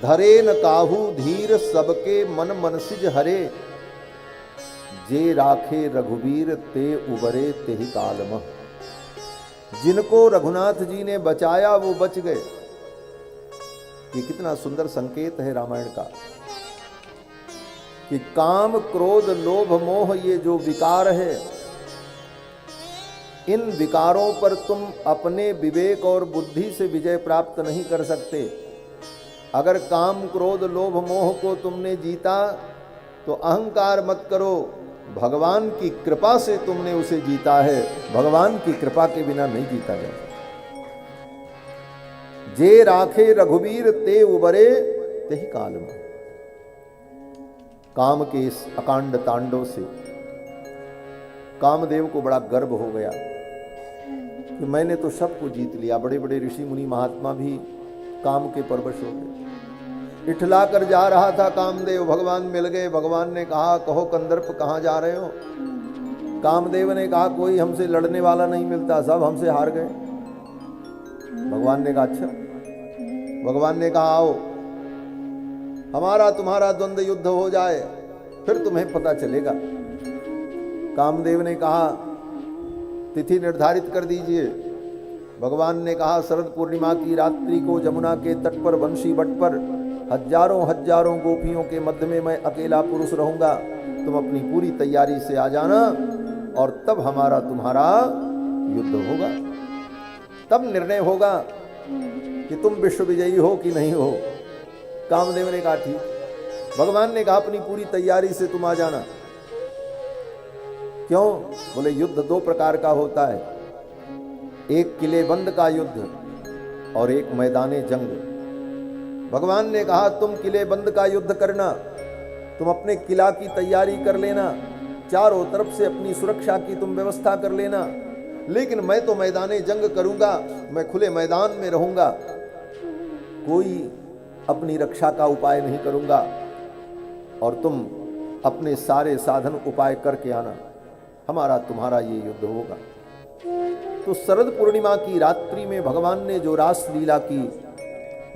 धरे न काहू धीर सबके मन मनसिज हरे। जे राखे रघुवीर ते उबरे तेहि कालम। जिनको रघुनाथ जी ने बचाया वो बच गए। ये कितना सुंदर संकेत है रामायण का कि काम क्रोध लोभ मोह ये जो विकार है, इन विकारों पर तुम अपने विवेक और बुद्धि से विजय प्राप्त नहीं कर सकते। अगर काम क्रोध लोभ मोह को तुमने जीता तो अहंकार मत करो, भगवान की कृपा से तुमने उसे जीता है। भगवान की कृपा के बिना नहीं जीता जा सकता। जे राखे रघुवीर ते उबरे तेहि काल में। काम के इस अकांड तांडव से कामदेव को बड़ा गर्व हो गया कि मैंने तो सबको जीत लिया। बड़े बड़े ऋषि मुनि महात्मा भी काम के परवश हो गए। इठला कर जा रहा था कामदेव, भगवान मिल गए। भगवान ने कहा, कहो कंदर्प कहाँ जा रहे हो? कामदेव ने कहा, कोई हमसे लड़ने वाला नहीं मिलता, सब हमसे हार गए। भगवान ने कहा, अच्छा। भगवान ने कहा, आओ हमारा तुम्हारा द्वंद्व युद्ध हो जाए, फिर तुम्हें पता चलेगा। कामदेव ने कहा, तिथि निर्धारित कर दीजिए। भगवान ने कहा, शरद पूर्णिमा की रात्रि को जमुना के तट पर वंशी बट पर हजारों हजारों गोपियों के मध्य में मैं अकेला पुरुष रहूंगा। तुम अपनी पूरी तैयारी से आ जाना और तब हमारा तुम्हारा युद्ध होगा। तब निर्णय होगा कि तुम विश्व विजयी हो कि नहीं हो। कामदेव ने कहा, ठीक। भगवान ने कहा, अपनी पूरी तैयारी से तुम आ जाना। क्यों? बोले, युद्ध दो प्रकार का होता है, एक किलेबंद का युद्ध और एक मैदाने जंग। भगवान ने कहा, तुम किलेबंद का युद्ध करना, तुम अपने किला की तैयारी कर लेना, चारों तरफ से अपनी सुरक्षा की तुम व्यवस्था कर लेना। लेकिन मैं तो मैदाने जंग करूंगा, मैं खुले मैदान में रहूंगा, कोई अपनी रक्षा का उपाय नहीं करूंगा और तुम अपने सारे साधन उपाय करके आना, हमारा तुम्हारा ये युद्ध होगा। तो शरद पूर्णिमा की रात्रि में भगवान ने जो रास लीला की,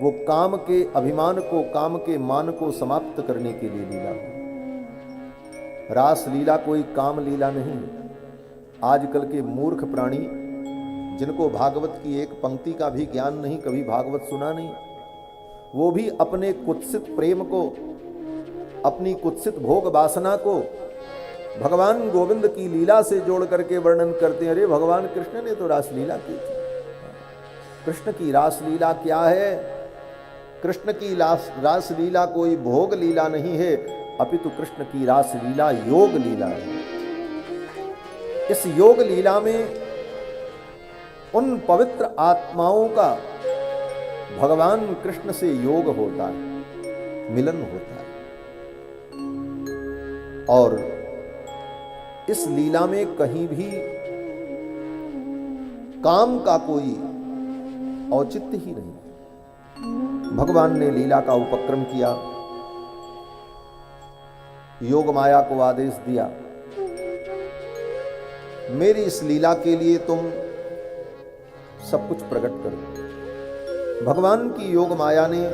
वो काम के अभिमान को, काम के मान को समाप्त करने के लिए लीला की। रास लीला कोई काम लीला नहीं। आजकल के मूर्ख प्राणी जिनको भागवत की एक पंक्ति का भी ज्ञान नहीं, कभी भागवत सुना नहीं, वो भी अपने कुत्सित प्रेम को, अपनी कुत्सित भोग वासना को भगवान गोविंद की लीला से जोड़ करके वर्णन करते हैं। अरे भगवान कृष्ण ने तो रासलीला की थी। कृष्ण की रासलीला क्या है? कृष्ण की रासलीला कोई भोग लीला नहीं है, अपितु कृष्ण की रासलीला योग लीला है। इस योग लीला में उन पवित्र आत्माओं का भगवान कृष्ण से योग होता है, मिलन होता है। और इस लीला में कहीं भी काम का कोई औचित्य ही नहीं। भगवान ने लीला का उपक्रम किया, योग माया को आदेश दिया, मेरी इस लीला के लिए तुम सब कुछ प्रकट करो। भगवान की योग माया ने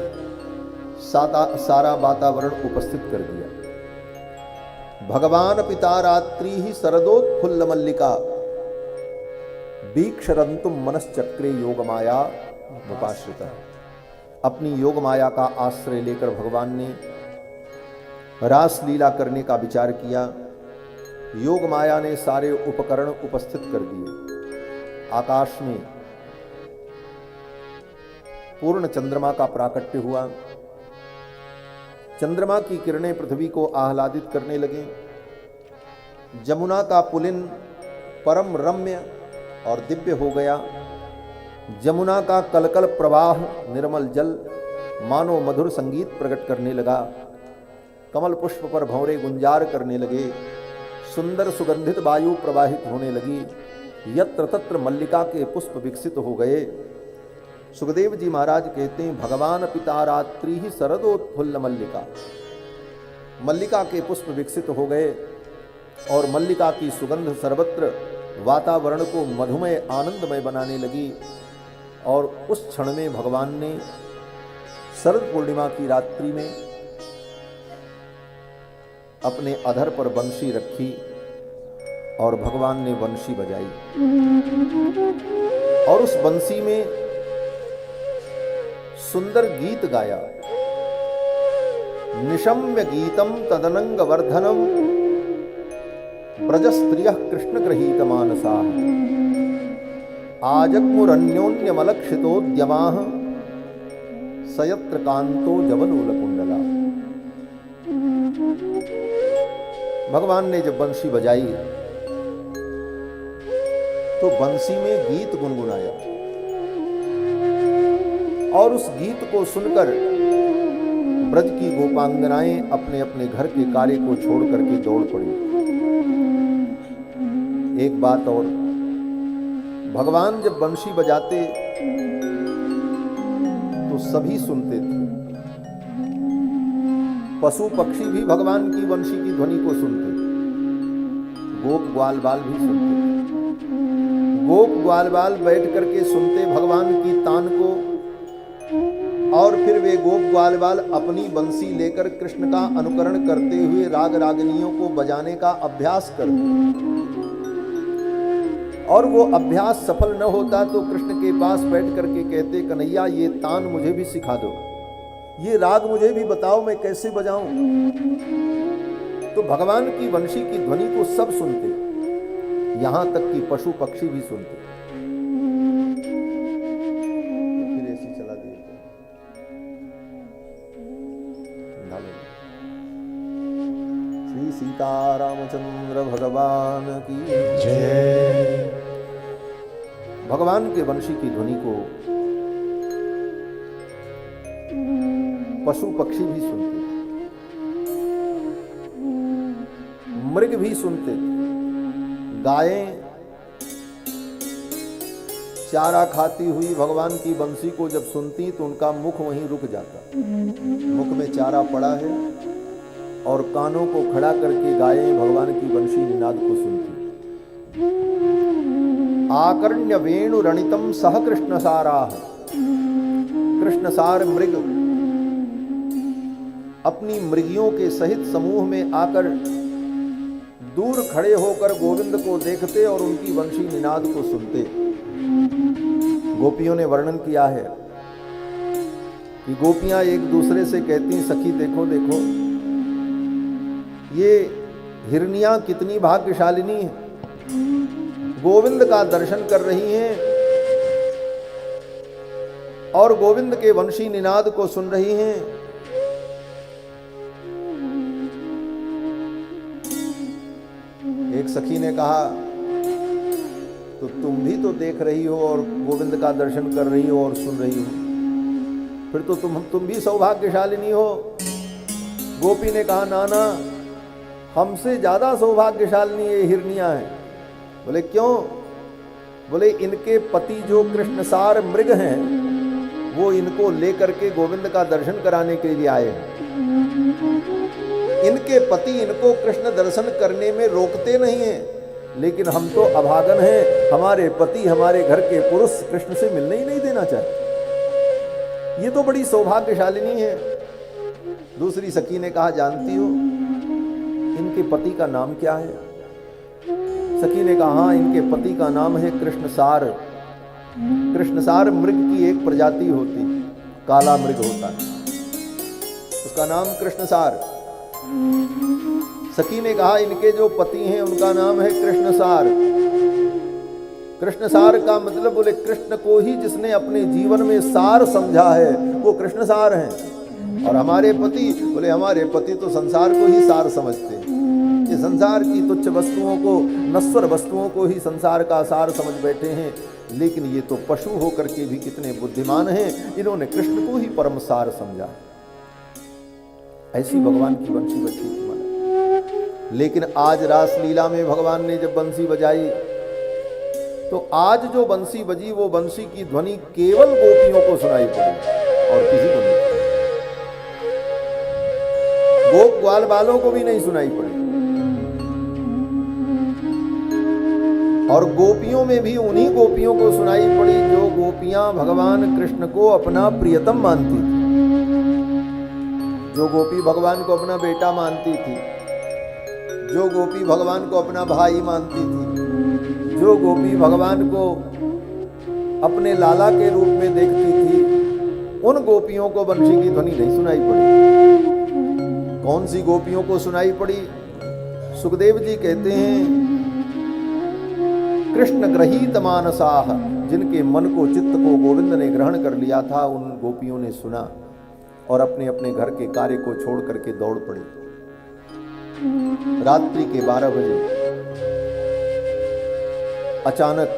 सारा वातावरण उपस्थित कर दिया। भगवान पिता रात्रि ही शरदोत्फुल्ल मल्लिका वीक्षरंतुम मनश्चक्रे योग माया उपाश्रिता। अपनी योग माया का आश्रय लेकर भगवान ने रासलीला करने का विचार किया। योग माया ने सारे उपकरण उपस्थित कर दिए। आकाश में पूर्ण चंद्रमा का प्राकट्य हुआ। चंद्रमा की किरणें पृथ्वी को आह्लादित करने लगे। जमुना का पुलिन परम रम्य और दिव्य हो गया। जमुना का कलकल प्रवाह निर्मल जल मानो मधुर संगीत प्रकट करने लगा। कमल पुष्प पर भंवरे गुंजार करने लगे। सुंदर सुगंधित वायु प्रवाहित होने लगी। यत्र तत्र मल्लिका के पुष्प विकसित हो गए। सुखदेव जी महाराज कहते हैं, भगवान पिता रात्रि ही शरदोत्फुल्ल मल्लिका। मल्लिका के पुष्प विकसित हो गए और मल्लिका की सुगंध सर्वत्र वातावरण को मधुमय आनंदमय बनाने लगी। और उस क्षण में भगवान ने शरद पूर्णिमा की रात्रि में अपने अधर पर बंशी रखी और भगवान ने बंशी बजाई। और उस बंशी में सुंदर गीत गाया। निशम्य गीतम तदनंग वर्धनम ब्रज स्त्रियः कृष्ण गृहीत मानसा आजग्मुरन्योन्यमलक्षितोद्यमाः सयत्र कांतो जवनूलकुंडला। भगवान ने जब बंशी बजाई तो बंशी में गीत गुनगुनाया और उस गीत को सुनकर ब्रज की गोपांगनाएं अपने अपने घर के कार्य को छोड़ करके दौड़ पड़ी। एक बात और, भगवान जब बंशी बजाते तो सभी सुनते थे। पशु पक्षी भी भगवान की बंशी की ध्वनि को सुनते, गोप ग्वाल बाल भी सुनते। गोप ग्वाल बाल बैठ करके सुनते भगवान की तान को, और फिर वे गोप ग्वाल बाल अपनी बंसी लेकर कृष्ण का अनुकरण करते हुए राग रागिनियों को बजाने का अभ्यास करते। और वो अभ्यास सफल न होता तो कृष्ण के पास बैठ करके कहते, कन्हैया ये तान मुझे भी सिखा दो, ये राग मुझे भी बताओ, मैं कैसे बजाऊं। तो भगवान की वंशी की ध्वनि को सब सुनते, यहां तक कि पशु पक्षी भी सुनते। फिर ऐसी चला दिए श्री सीतारामचंद्र भगवान की जय। भगवान के वंशी की ध्वनि को पशु पक्षी भी सुनते, मृग भी सुनते। गायें चारा खाती हुई भगवान की बंसी को जब सुनती तो उनका मुख वहीं रुक जाता। मुख में चारा पड़ा है और कानों को खड़ा करके गायें भगवान की बंशी निनाद को सुनती। आकर्ण्य वेणु रणितम सह कृष्ण साराह। कृष्ण सार मृग अपनी मृगियों के सहित समूह में आकर दूर खड़े होकर गोविंद को देखते और उनकी वंशी निनाद को सुनते। गोपियों ने वर्णन किया है कि गोपियां एक दूसरे से कहती, सखी देखो देखो, ये हिरनियां कितनी भाग्यशालिनी हैं, गोविंद का दर्शन कर रही हैं और गोविंद के वंशी निनाद को सुन रही हैं। एक सखी ने कहा, तो तुम भी तो देख रही हो और गोविंद का दर्शन कर रही हो और सुन रही हो, फिर तो तुम भी सौभाग्यशालिनी हो। गोपी ने कहा, नाना, हमसे ज्यादा सौभाग्यशालिनी ये हिरनियां हैं। बोले क्यों? बोले इनके पति जो कृष्णसार मृग हैं, वो इनको लेकर के गोविंद का दर्शन कराने के लिए आए हैं। इनके पति इनको कृष्ण दर्शन करने में रोकते नहीं हैं, लेकिन हम तो अभागन हैं, हमारे पति हमारे घर के पुरुष कृष्ण से मिलने ही नहीं देना चाहते। ये तो बड़ी सौभाग्यशालिनी है। दूसरी सखी ने कहा, जानती हो इनके पति का नाम क्या है? सखी ने कहा, हाँ, इनके पति का नाम है कृष्णसार। कृष्णसार मृग की एक प्रजाति होती, काला मृग होता है, उसका नाम कृष्णसार। सखी ने कहा, इनके जो पति हैं उनका नाम है कृष्णसार। कृष्णसार का मतलब, बोले कृष्ण को ही जिसने अपने जीवन में सार समझा है वो कृष्णसार हैं। और हमारे पति, बोले हमारे पति तो संसार को ही सार समझते हैं। ये संसार की तुच्छ वस्तुओं को, नश्वर वस्तुओं को ही संसार का सार समझ बैठे हैं, लेकिन ये तो पशु होकर के भी कितने बुद्धिमान हैं, इन्होंने कृष्ण को ही परम सार समझा। ऐसी भगवान की बंसी बजी थी माना। लेकिन आज रासलीला में भगवान ने जब बंसी बजाई, तो आज जो बंसी बजी वो बंसी की ध्वनि केवल गोपियों को सुनाई पड़ी और किसी को नहीं। गोप ग्वाल बालों को भी नहीं सुनाई पड़ी। और गोपियों में भी उन्हीं गोपियों को सुनाई पड़ी जो गोपियां भगवान कृष्ण को अपना प्रियतम मानती थी, जो गोपी भगवान को अपना बेटा मानती थी, जो गोपी भगवान को अपना भाई मानती थी, जो गोपी भगवान को अपने लाला के रूप में देखती थी, उन गोपियों को बंशी की ध्वनि नहीं सुनाई पड़ी। कौन सी गोपियों को सुनाई पड़ी? सुखदेव जी कहते हैं, कृष्ण ग्रहीत मानसाह, जिनके मन को, चित्त को गोविंद ने ग्रहण कर लिया था, उन गोपियों ने सुना और अपने अपने घर के कार्य को छोड़ करके दौड़ पड़ी। रात्रि के 12 बजे अचानक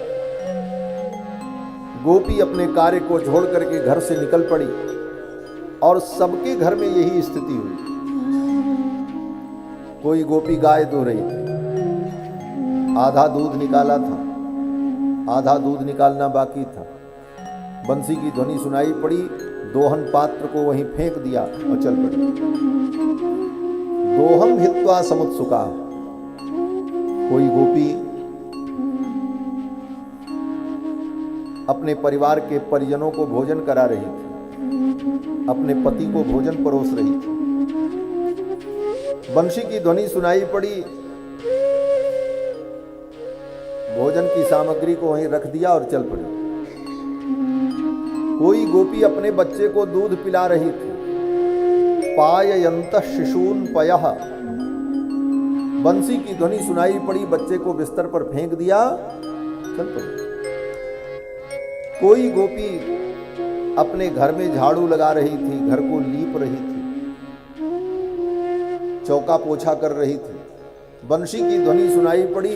गोपी अपने कार्य को छोड़ करके घर से निकल पड़ी और सबके घर में यही स्थिति हुई। कोई गोपी गाय धो रही थी, आधा दूध निकाला था, आधा दूध निकालना बाकी था। बंसी की ध्वनि सुनाई पड़ी, दोहन पात्र को वहीं फेंक दिया और चल पड़ी। दोहम हित्वा समुत्सुका। कोई गोपी अपने परिवार के परिजनों को भोजन करा रही थी, अपने पति को भोजन परोस रही थी। बंशी की ध्वनि सुनाई पड़ी, भोजन की सामग्री को वहीं रख दिया और चल पड़ी। कोई गोपी अपने बच्चे को दूध पिला रही थी, पाययंत शिशून पयः। बंसी की ध्वनि सुनाई पड़ी, बच्चे को बिस्तर पर फेंक दिया, चल पड़ी। कोई गोपी अपने घर में झाड़ू लगा रही थी, घर को लीप रही थी, चौका पोछा कर रही थी। बंशी की ध्वनि सुनाई पड़ी,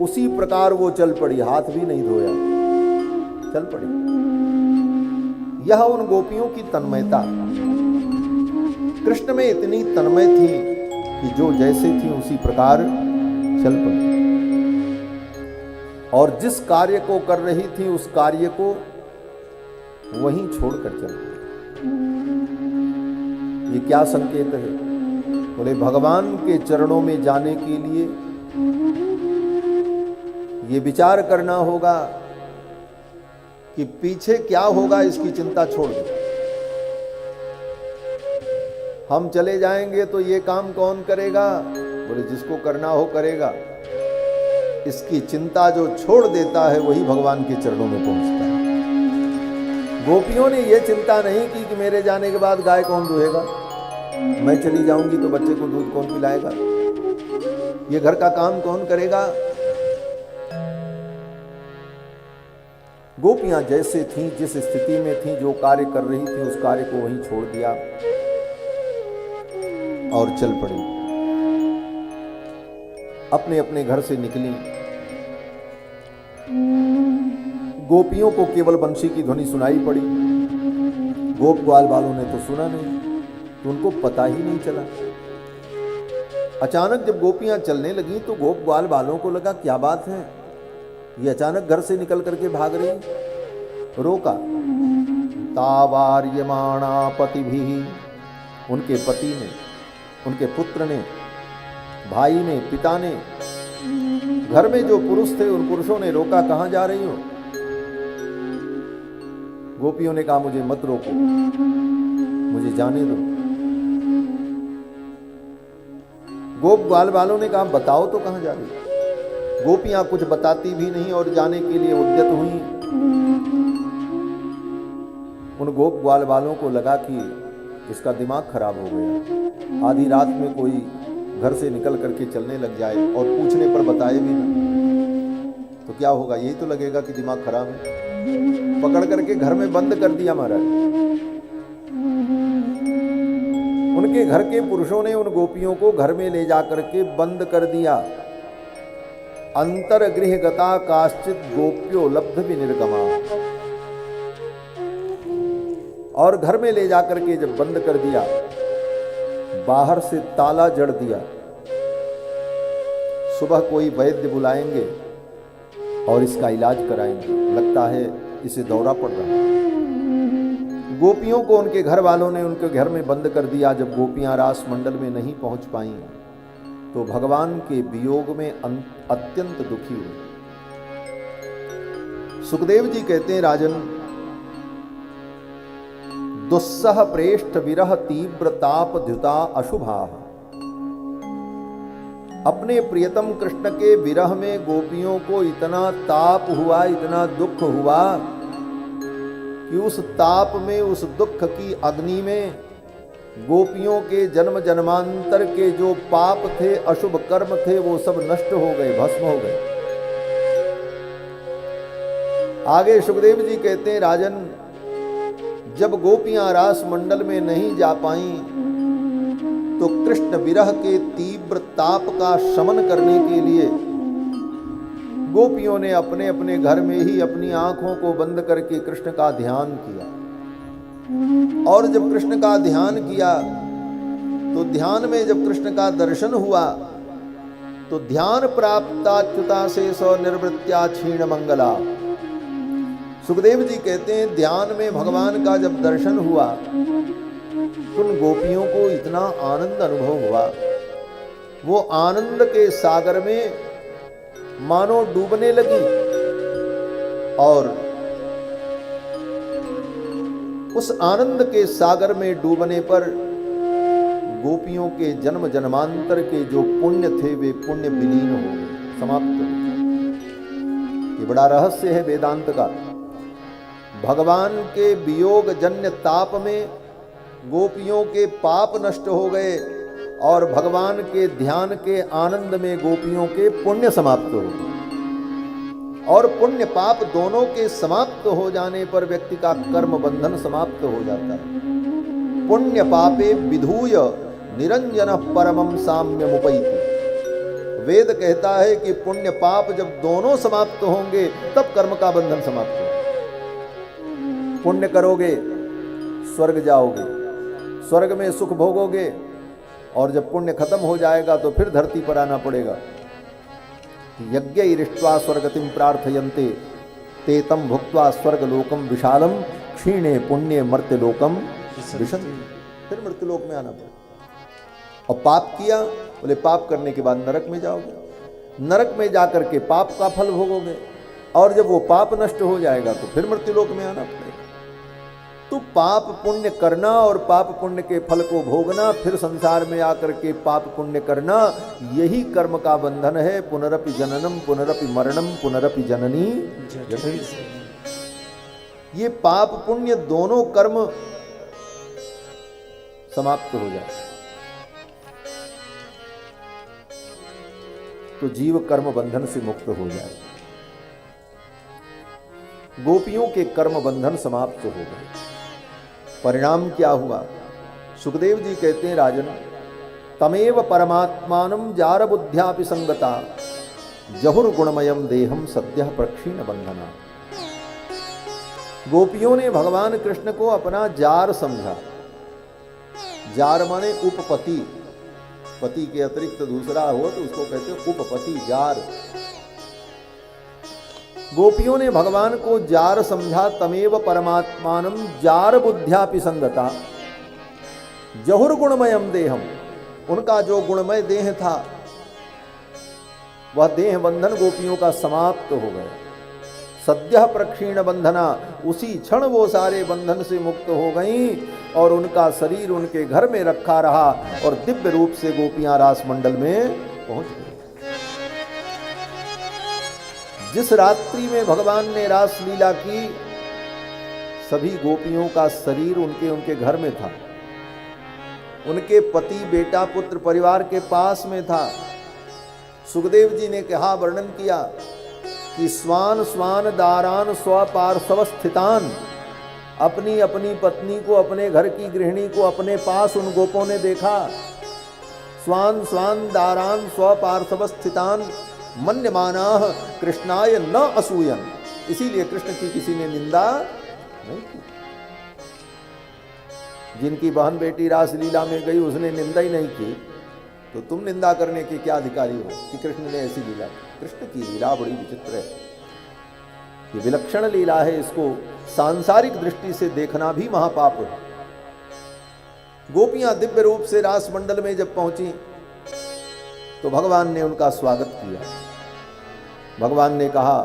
उसी प्रकार वो चल पड़ी, हाथ भी नहीं धोया, चल पड़ी। यह उन गोपियों की तन्मयता। कृष्ण में इतनी तन्मय थी कि जो जैसे थी उसी प्रकार चल पड़ी और जिस कार्य को कर रही थी उस कार्य को वहीं छोड़कर चल पड़ी। ये क्या संकेत है? बोले भगवान के चरणों में जाने के लिए ये विचार करना होगा कि पीछे क्या होगा, इसकी चिंता छोड़ दो। हम चले जाएंगे तो ये काम कौन करेगा? बोले जिसको करना हो करेगा। इसकी चिंता जो छोड़ देता है वही भगवान के चरणों में पहुंचता है। गोपियों ने ये चिंता नहीं की कि मेरे जाने के बाद गाय कौन दुहेगा, मैं चली जाऊंगी तो बच्चे को दूध कौन पिलाएगा। ये घर का काम कौन करेगा? गोपियां जैसे थीं, जिस स्थिति में थीं, जो कार्य कर रही थी, उस कार्य को वहीं छोड़ दिया और चल पड़ी। अपने अपने घर से निकली। गोपियों को केवल बंशी की ध्वनि सुनाई पड़ी। गोप ग्वाल वालों ने तो सुना नहीं, तो उनको पता ही नहीं चला। अचानक जब गोपियां चलने लगी तो गोप ग्वाल वालों को लगा क्या बात है, ये अचानक घर से निकल करके भाग रही। रोका। तावार्यमाणा पति भी, उनके पति ने, उनके पुत्र ने, भाई ने, पिता ने, घर में जो पुरुष थे उन पुरुषों ने रोका, कहां जा रही हो? गोपियों ने कहा मुझे मत रोको, मुझे जाने दो। गोप ग्वाल वालों ने कहा बताओ तो कहां जा रही? गोपियां कुछ बताती भी नहीं और जाने के लिए उद्यत हुई। उन गोप ग्वाल वालों को लगा कि इसका दिमाग खराब हो गया, आधी रात में कोई घर से निकल करके चलने लग जाए और पूछने पर बताए भी ना तो क्या होगा, यही तो लगेगा कि दिमाग खराब है। पकड़ करके घर में बंद कर दिया महाराज। उनके घर के पुरुषों ने उन गोपियों को घर में ले जाकर के बंद कर दिया। अंतर गृह गता काश्चित गोप्यो लब्ध विनिर्गमा, और घर में ले जाकर के जब बंद कर दिया, बाहर से ताला जड़ दिया। सुबह कोई वैद्य बुलाएंगे और इसका इलाज कराएंगे, लगता है इसे दौरा पड़ रहा है। गोपियों को उनके घर वालों ने उनके घर में बंद कर दिया। जब गोपियां रास मंडल में नहीं पहुंच पाईं तो भगवान के वियोग में अत्यंत दुखी हुए। सुखदेव जी कहते हैं राजन, दुस्सह प्रेष्ठ विरह तीव्र ताप द्युता अशुभा। अपने प्रियतम कृष्ण के विरह में गोपियों को इतना ताप हुआ, इतना दुख हुआ कि उस ताप में, उस दुख की अग्नि में गोपियों के जन्म जन्मांतर के जो पाप थे, अशुभ कर्म थे, वो सब नष्ट हो गए, भस्म हो गए। आगे सुखदेव जी कहते हैं राजन, जब गोपियां रास मंडल में नहीं जा पाईं तो कृष्ण विरह के तीव्र ताप का शमन करने के लिए गोपियों ने अपने अपने घर में ही अपनी आंखों को बंद करके कृष्ण का ध्यान किया। और जब कृष्ण का ध्यान किया तो ध्यान में जब कृष्ण का दर्शन हुआ तो ध्यान प्राप्ताच्युता से स्वनिर्वृत्त्या क्षीण मंगला। सुखदेव जी कहते हैं ध्यान में भगवान का जब दर्शन हुआ तो उन गोपियों को इतना आनंद अनुभव हुआ, वो आनंद के सागर में मानो डूबने लगी। और उस आनंद के सागर में डूबने पर गोपियों के जन्म जन्मांतर के जो पुण्य थे वे पुण्य विलीन हो गए, समाप्त हो गए। ये बड़ा रहस्य है वेदांत का। भगवान के वियोग जन्य ताप में गोपियों के पाप नष्ट हो गए और भगवान के ध्यान के आनंद में गोपियों के पुण्य समाप्त हो गए। और पुण्य पाप दोनों के समाप्त हो जाने पर व्यक्ति का कर्म बंधन समाप्त हो जाता है। पुण्य पापे विधूय निरंजन परमम साम्यमुपैति। वेद कहता है कि पुण्य पाप जब दोनों समाप्त होंगे तब कर्म का बंधन समाप्त होगा। पुण्य करोगे स्वर्ग जाओगे, स्वर्ग में सुख भोगोगे, और जब पुण्य खत्म हो जाएगा तो फिर धरती पर आना पड़ेगा। यज्ञ इरिष्ट्वा स्वर्गतिम प्रार्थयन्ते ते तम भुक्त्वा स्वर्गलोकम विशालम क्षीणे पुण्य मर्त्यलोकम विशन्ति। फिर मृत्युलोक में आना पड़ेगा। और पाप किया, बोले पाप करने के बाद नरक में जाओगे, नरक में जाकर के पाप का फल भोगोगे, और जब वो पाप नष्ट हो जाएगा तो फिर मृत्युलोक में आना पड़ेगा। तो पाप पुण्य करना और पाप पुण्य के फल को भोगना, फिर संसार में आकर के पाप पुण्य करना, यही कर्म का बंधन है। पुनरपि जननम पुनरपि मरणम पुनरपि जननी जठरी। ये पाप पुण्य दोनों कर्म समाप्त हो जाए। तो जीव कर्म बंधन से मुक्त हो जाए। गोपियों के कर्म बंधन समाप्त हो गए। परिणाम क्या हुआ? सुखदेव जी कहते हैं, राजन, तमेव परमात्मानं जार बुद्ध्यापि संगता जहुर्गुणमयम देहम सद्यः प्रक्षीण बंधना। गोपियों ने भगवान कृष्ण को अपना जार समझा। जार माने उपपति, पति के अतिरिक्त दूसरा हो तो उसको कहते हैं उपपति, जार। गोपियों ने भगवान को जार समझा। तमेव परमात्मानं जार बुद्ध्यापि संगता जहुर्गुणमयम देहम। उनका जो गुणमय देह था वह देह बंधन गोपियों का समाप्त हो गया। सद्यः प्रक्षीण बंधना, उसी क्षण वो सारे बंधन से मुक्त हो गईं और उनका शरीर उनके घर में रखा रहा और दिव्य रूप से गोपियां रास मंडल में पहुंच गई। जिस रात्रि में भगवान ने रास लीला की, सभी गोपियों का शरीर उनके घर में था, उनके पति, बेटा, पुत्र, परिवार के पास में था। सुखदेव जी ने कहा, वर्णन किया कि स्वान स्वान दारान स्वपार्श्व स्थितान, अपनी अपनी पत्नी को, अपने घर की गृहिणी को अपने पास उन गोपों ने देखा। स्वान स्वान दारान स्वपार्श्व स्थितान मन्यमानाः कृष्णाय न असूयन। इसीलिए कृष्ण की किसी ने निंदा नहीं की। जिनकी बहन बेटी रास लीला में गई उसने निंदा ही नहीं की, तो तुम निंदा करने के क्या अधिकारी हो कि कृष्ण ने ऐसी लीला की? कृष्ण की लीला बड़ी विचित्र है, ये विलक्षण लीला है। इसको सांसारिक दृष्टि से देखना भी महापाप है। गोपियां दिव्य रूप से रास मंडल में जब पहुंची तो भगवान ने उनका स्वागत किया। भगवान ने कहा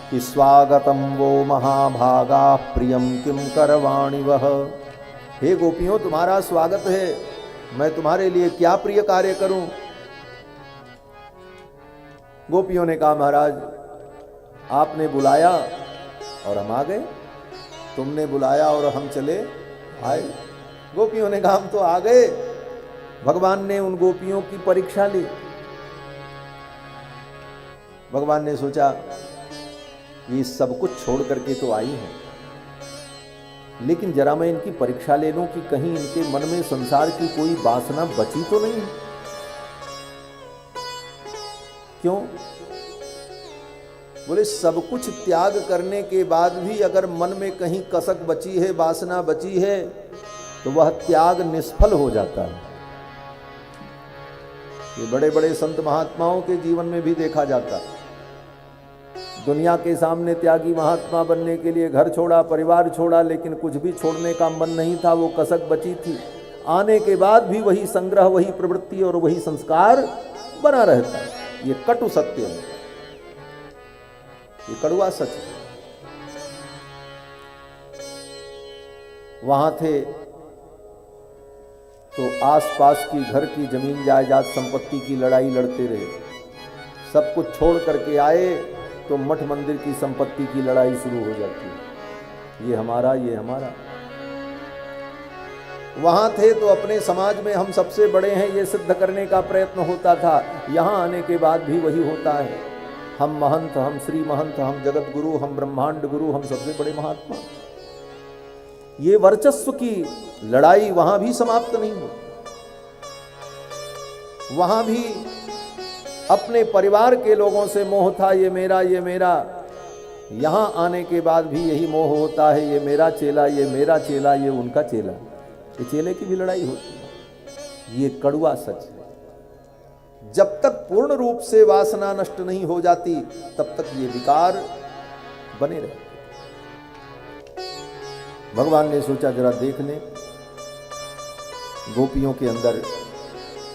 कि स्वागतम वो महाभागा प्रियम किम करवाणि वह। हे गोपियों, तुम्हारा स्वागत है, मैं तुम्हारे लिए क्या प्रिय कार्य करूं? गोपियों ने कहा, महाराज आपने बुलाया और हम आ गए, तुमने बुलाया और हम चले आए। गोपियों ने कहा, हम तो आ गए। भगवान ने उन गोपियों की परीक्षा ली। भगवान ने सोचा ये सब कुछ छोड़ करके तो आई हैं, लेकिन जरा मैं इनकी परीक्षा ले लूं कि कहीं इनके मन में संसार की कोई वासना बची तो नहीं है। क्यों? बोले सब कुछ त्याग करने के बाद भी अगर मन में कहीं कसक बची है, वासना बची है, तो वह त्याग निष्फल हो जाता है। ये बड़े बड़े संत महात्माओं के जीवन में भी देखा जाता है। दुनिया के सामने त्यागी महात्मा बनने के लिए घर छोड़ा, परिवार छोड़ा, लेकिन कुछ भी छोड़ने का मन नहीं था, वो कसक बची थी। आने के बाद भी वही संग्रह, वही प्रवृत्ति और वही संस्कार बना रहता है। ये कटु सत्य है, ये कड़वा सच है। वहां थे तो आसपास की घर की जमीन जायदाद संपत्ति की लड़ाई लड़ते रहे। सब कुछ छोड़ करके आए तो मठ मंदिर की संपत्ति की लड़ाई शुरू हो जाती है, ये हमारा, ये हमारा। वहां थे तो अपने समाज में हम सबसे बड़े हैं ये सिद्ध करने का प्रयत्न होता था। यहां आने के बाद भी वही होता है। हम महंत, हम श्री महंत, हम जगत गुरु, हम ब्रह्मांड गुरु, हम सबसे बड़े महात्मा। ये वर्चस्व की लड़ाई वहां भी समाप्त नहीं हो। वहां भी अपने परिवार के लोगों से मोह था, ये मेरा, ये मेरा। यहां आने के बाद भी यही मोह होता है, ये मेरा चेला, ये मेरा चेला, ये उनका चेला। ये चेले की भी लड़ाई होती है। ये कड़वा सच है। जब तक पूर्ण रूप से वासना नष्ट नहीं हो जाती तब तक ये विकार बने रहते। भगवान ने सोचा जरा देख ले गोपियों के अंदर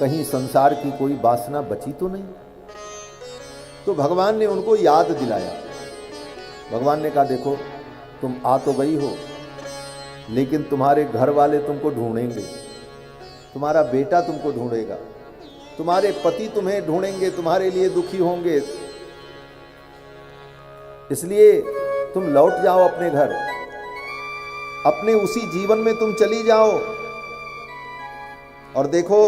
कहीं संसार की कोई वासना बची तो नहीं। तो भगवान ने उनको याद दिलाया। भगवान ने कहा देखो तुम आ तो गई हो, लेकिन तुम्हारे घर वाले तुमको ढूंढेंगे, तुम्हारा बेटा तुमको ढूंढेगा, तुम्हारे पति तुम्हें ढूंढेंगे, तुम्हारे लिए दुखी होंगे। इसलिए तुम लौट जाओ अपने घर, अपने उसी जीवन में तुम चली जाओ। और देखो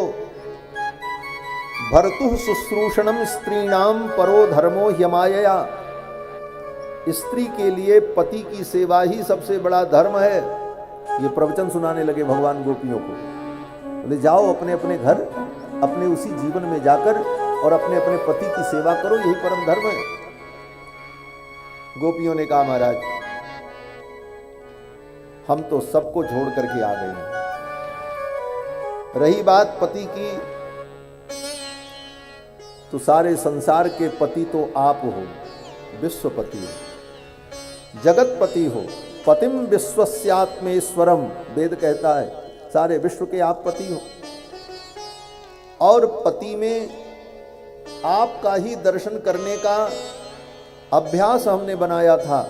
भर्तुः शुश्रूषणम स्त्रीणाम परो धर्मो ह्यमायया। स्त्री के लिए पति की सेवा ही सबसे बड़ा धर्म है। ये प्रवचन सुनाने लगे भगवान गोपियों को। बोले जाओ अपने अपने घर, अपने उसी जीवन में जाकर और अपने अपने पति की सेवा करो, यही परम धर्म है। गोपियों ने कहा महाराज हम तो सबको छोड़ करके आ गए हैं। रही बात पति की, तो सारे संसार के पति तो आप हो, विश्वपति हो, जगतपति हो। पतिम विश्वस्यात्मेश्वरम, वेद कहता है सारे विश्व के आप पति हो। और पति में आपका ही दर्शन करने का अभ्यास हमने बनाया था,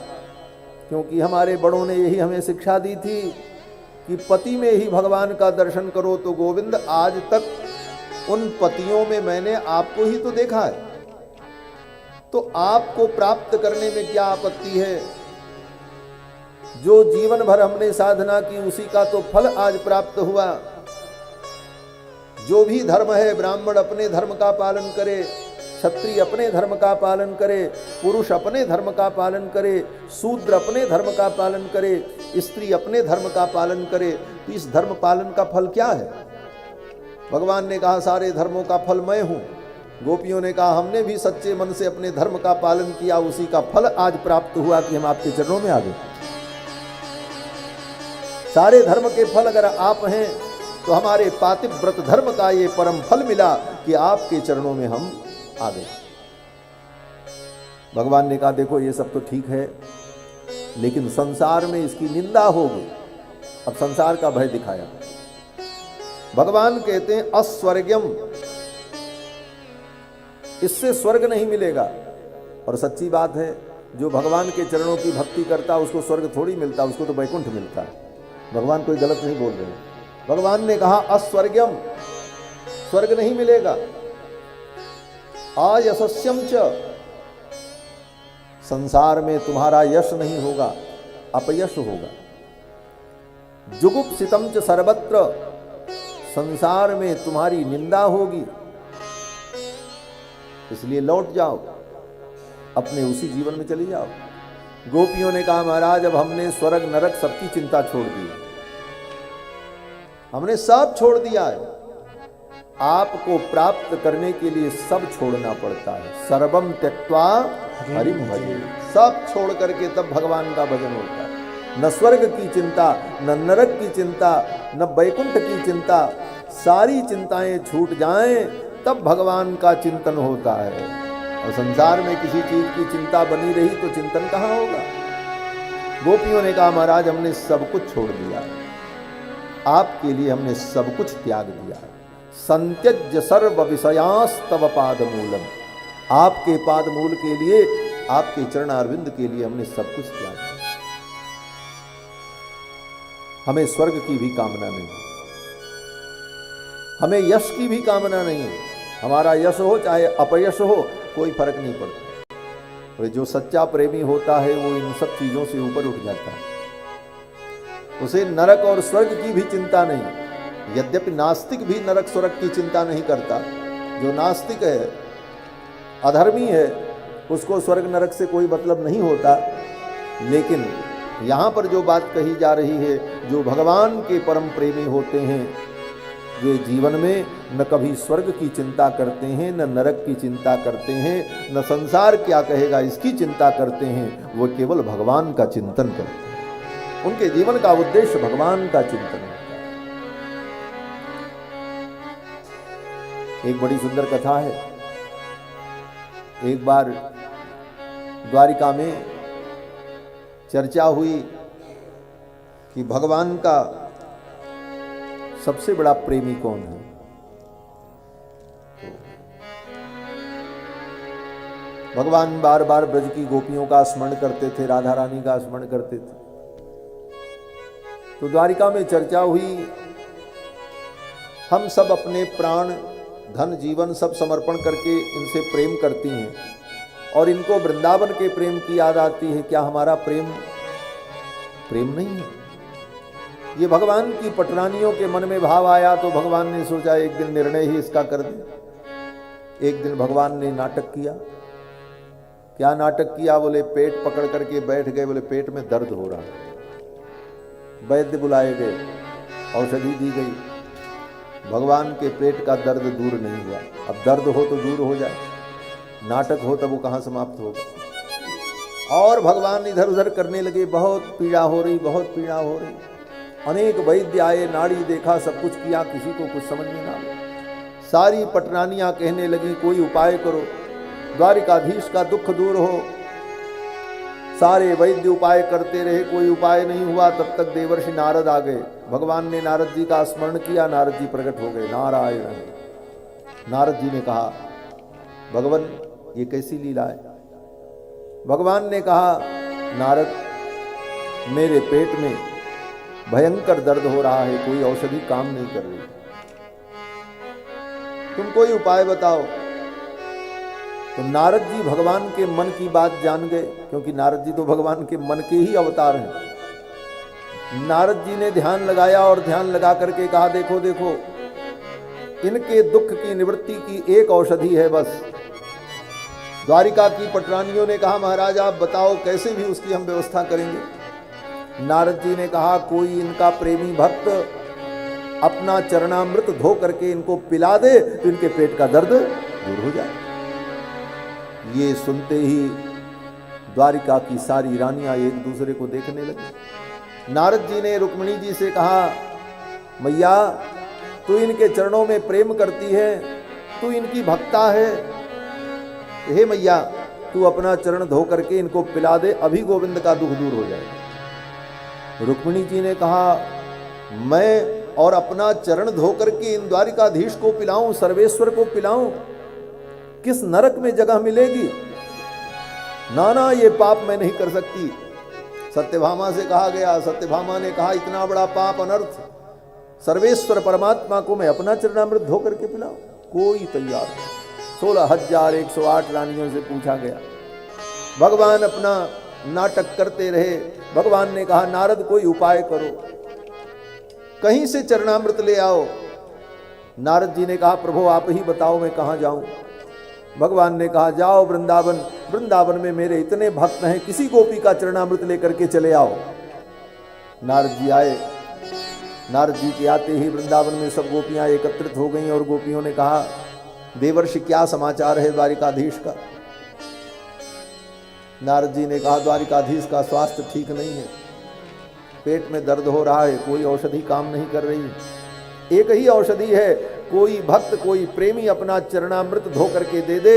क्योंकि हमारे बड़ों ने यही हमें शिक्षा दी थी कि पति में ही भगवान का दर्शन करो। तो गोविंद आज तक उन पतियों में मैंने आपको ही तो देखा है, तो आपको प्राप्त करने में क्या आपत्ति है। जो जीवन भर हमने साधना की उसी का तो फल आज प्राप्त हुआ। जो भी धर्म है, ब्राह्मण अपने धर्म का पालन करे, क्षत्रिय अपने धर्म का पालन करे, पुरुष अपने धर्म का पालन करे, शूद्र अपने धर्म का पालन करे, स्त्री अपने धर्म का पालन करे। तो इस धर्म पालन का फल क्या है? भगवान ने कहा सारे धर्मों का फल मैं हूं। गोपियों ने कहा हमने भी सच्चे मन से अपने धर्म का पालन किया, उसी का फल आज प्राप्त हुआ कि हम आपके चरणों में आ गए। सारे धर्म के फल अगर आप हैं तो हमारे पातिव्रत धर्म का ये परम फल मिला कि आपके चरणों में हम आ गए। भगवान ने कहा देखो ये सब तो ठीक है, लेकिन संसार में इसकी निंदा होगी। अब संसार का भय दिखाया। भगवान कहते हैं अस्वर्गम, इससे स्वर्ग नहीं मिलेगा। और सच्ची बात है, जो भगवान के चरणों की भक्ति करता उसको स्वर्ग थोड़ी मिलता, उसको तो वैकुंठ मिलता है। भगवान कोई गलत नहीं बोल रहे। भगवान ने कहा अस्वर्गम, स्वर्ग नहीं मिलेगा। अयशस्यम च, संसार में तुम्हारा यश नहीं होगा, अपयश होगा। जुगुप्सितम च सर्वत्र, संसार में तुम्हारी निंदा होगी। इसलिए लौट जाओ, अपने उसी जीवन में चली जाओ। गोपियों ने कहा महाराज अब हमने स्वर्ग नरक सबकी चिंता छोड़ दी, हमने सब छोड़ दिया है। आपको प्राप्त करने के लिए सब छोड़ना पड़ता है। सर्वम त्यक्त्वा हरिम भजे, सब छोड़ करके तब भगवान का भजन होता है। न स्वर्ग की चिंता, न नरक की चिंता, न वैकुंठ की चिंता, सारी चिंताएं छूट जाएं तब भगवान का चिंतन होता है। और संसार में किसी चीज की चिंता बनी रही तो चिंतन कहां होगा। गोपियों ने कहा महाराज हमने सब कुछ छोड़ दिया, आपके लिए हमने सब कुछ त्याग दिया। संत्यज्य सर्व विषयांस्तव पादमूलम, आपके पादमूल के लिए, आपके चरणारविंद के लिए हमने सब कुछ त्याग दिया। हमें स्वर्ग की भी कामना नहीं, हमें यश की भी कामना नहीं है। हमारा यश हो चाहे अपयश हो कोई फर्क नहीं पड़ता। और जो सच्चा प्रेमी होता है वो इन सब चीजों से ऊपर उठ जाता है। उसे नरक और स्वर्ग की भी चिंता नहीं। यद्यपि नास्तिक भी नरक स्वर्ग की चिंता नहीं करता। जो नास्तिक है, अधर्मी है, उसको स्वर्ग नरक से कोई मतलब नहीं होता। लेकिन यहाँ पर जो बात कही जा रही है, जो भगवान के परम प्रेमी होते हैं, वे जीवन में न कभी स्वर्ग की चिंता करते हैं, न नरक की चिंता करते हैं, न संसार क्या कहेगा इसकी चिंता करते हैं। वो केवल भगवान का चिंतन करते हैं। उनके जीवन का उद्देश्य भगवान का चिंतन है। एक बड़ी सुंदर कथा है। एक बार द्वारिका में चर्चा हुई कि भगवान का सबसे बड़ा प्रेमी कौन है। भगवान बार बार ब्रज की गोपियों का स्मरण करते थे, राधा रानी का स्मरण करते थे। तो द्वारिका में चर्चा हुई, हम सब अपने प्राण धन जीवन सब समर्पण करके इनसे प्रेम करती हैं और इनको वृंदावन के प्रेम की याद आती है। क्या हमारा प्रेम प्रेम नहीं है? ये भगवान की पटरानियों के मन में भाव आया तो भगवान ने सोचा एक दिन निर्णय ही इसका कर दे। एक दिन भगवान ने नाटक किया। क्या नाटक किया? बोले पेट पकड़ करके बैठ गए, बोले पेट में दर्द हो रहा है। वैद्य बुलाए गए, औषधि दी गई, भगवान के पेट का दर्द दूर नहीं हुआ। अब दर्द हो तो दूर हो जाए, नाटक हो तब वो कहाँ समाप्त होगा। और भगवान इधर उधर करने लगे, बहुत पीड़ा हो रही, बहुत पीड़ा हो रही। अनेक वैद्य आए, नाड़ी देखा, सब कुछ किया, किसी को कुछ समझ में ना आया। सारी पटरानियां कहने लगी कोई उपाय करो, द्वारिकाधीश का दुख दूर हो। सारे वैद्य उपाय करते रहे, कोई उपाय नहीं हुआ। तब तक देवर्षि नारद आ गए। भगवान ने नारद जी का स्मरण किया, नारद जी प्रकट हो गए। नारायण। नारद जी ने कहा भगवान ये कैसी लीला है? भगवान ने कहा नारद मेरे पेट में भयंकर दर्द हो रहा है, कोई औषधि काम नहीं कर रही, तुम कोई उपाय बताओ। तो नारद जी भगवान के मन की बात जान गए, क्योंकि नारद जी तो भगवान के मन के ही अवतार हैं। नारद जी ने ध्यान लगाया और ध्यान लगा करके कहा देखो देखो, इनके दुख की निवृत्ति की एक औषधि है बस। द्वारिका की पटरानियों ने कहा महाराज आप बताओ कैसे भी उसकी हम व्यवस्था करेंगे। नारद जी ने कहा कोई इनका प्रेमी भक्त अपना चरणामृत धो करके इनको पिला दे तो इनके पेट का दर्द दूर हो जाए। ये सुनते ही द्वारिका की सारी रानियां एक दूसरे को देखने लगी। नारद जी ने रुक्मिणी जी से कहा मैया तू इनके चरणों में प्रेम करती है, तू इनकी भक्ता है, हे मैया तू अपना चरण धो करके इनको पिला दे, अभी गोविंद का दुख दूर हो जाएगा। रुक्मिणी जी ने कहा मैं और अपना चरण धो करके इन द्वारिकाधीश को पिलाऊं, सर्वेश्वर को पिलाऊं, किस नरक में जगह मिलेगी? ना ना ये पाप मैं नहीं कर सकती। सत्यभामा से कहा गया, सत्यभामा ने कहा इतना बड़ा पाप अनर्थ, सर्वेश्वर परमात्मा को मैं अपना चरणामृत धो करके पिलाऊं? कोई तैयार नहीं। 16,108 रानियों से पूछा गया। भगवान अपना नाटक करते रहे। भगवान ने कहा नारद कोई उपाय करो, कहीं से चरणामृत ले आओ। नारद जी ने कहा प्रभु आप ही बताओ मैं कहाँ जाऊं। भगवान ने कहा जाओ वृंदावन, वृंदावन में मेरे इतने भक्त हैं, किसी गोपी का चरणामृत लेकर के चले आओ। नारद जी आए। नारद जी के आते ही वृंदावन में सब गोपियां एकत्रित हो गईं और गोपियों ने कहा देवर्षि क्या समाचार है द्वारिकाधीश का? नारद जी ने कहा द्वारिकाधीश का स्वास्थ्य ठीक नहीं है, पेट में दर्द हो रहा है, कोई औषधि काम नहीं कर रही। एक ही औषधि है, कोई भक्त कोई प्रेमी अपना चरणामृत धो करके दे दे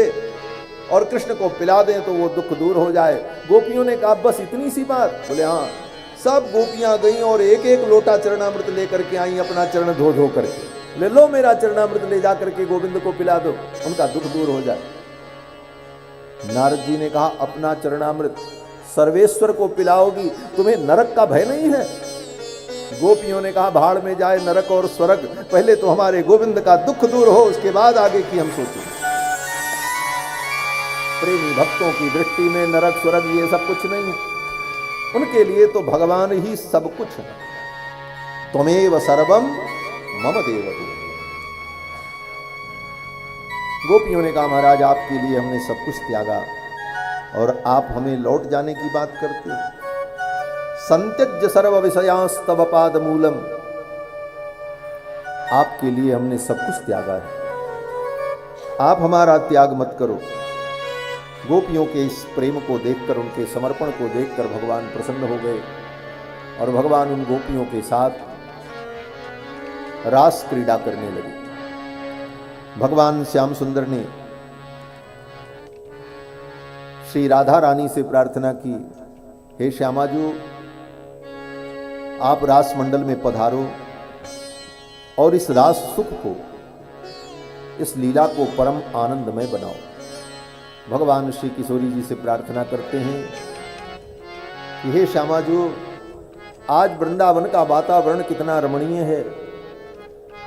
और कृष्ण को पिला दे तो वो दुख दूर हो जाए। गोपियों ने कहा बस इतनी सी बात? बोले हाँ। सब गोपियां गईं और एक एक लोटा चरणामृत लेकर के आई, अपना चरण धो धो करके। ले लो मेरा चरणामृत ले जा करके गोविंद को पिला दो, उनका दुख दूर हो जाए। नारद जी ने कहा अपना चरणामृत सर्वेश्वर को पिलाओगी, तुम्हें नरक का भय नहीं है? गोपियों ने कहा भाड़ में जाए नरक और स्वर्ग, पहले तो हमारे गोविंद का दुख दूर हो, उसके बाद आगे की हम सोचें। प्रेमी भक्तों की दृष्टि में नरक स्वर्ग ये सब कुछ नहीं है, उनके लिए तो भगवान ही सब कुछ है। त्वमेव सर्वम मम देवदेव। गोपियों ने कहा महाराज आपके लिए हमने सब कुछ त्यागा और आप हमें लौट जाने की बात करते हो। संत्यज्य सर्व विषयांस्तव पाद मूलम, आपके लिए हमने सब कुछ त्यागा है, आप हमारा त्याग मत करो। गोपियों के इस प्रेम को देखकर, उनके समर्पण को देखकर भगवान प्रसन्न हो गए और भगवान उन गोपियों के साथ रास क्रीड़ा करने लगे। भगवान श्याम सुंदर ने श्री राधा रानी से प्रार्थना की, हे श्यामाजू आप रास मंडल में पधारो और इस रास सुख को, इस लीला को परम आनंदमय बनाओ। भगवान श्री किशोरी जी से प्रार्थना करते हैं कि हे श्यामाजू आज वृंदावन का वातावरण कितना रमणीय है,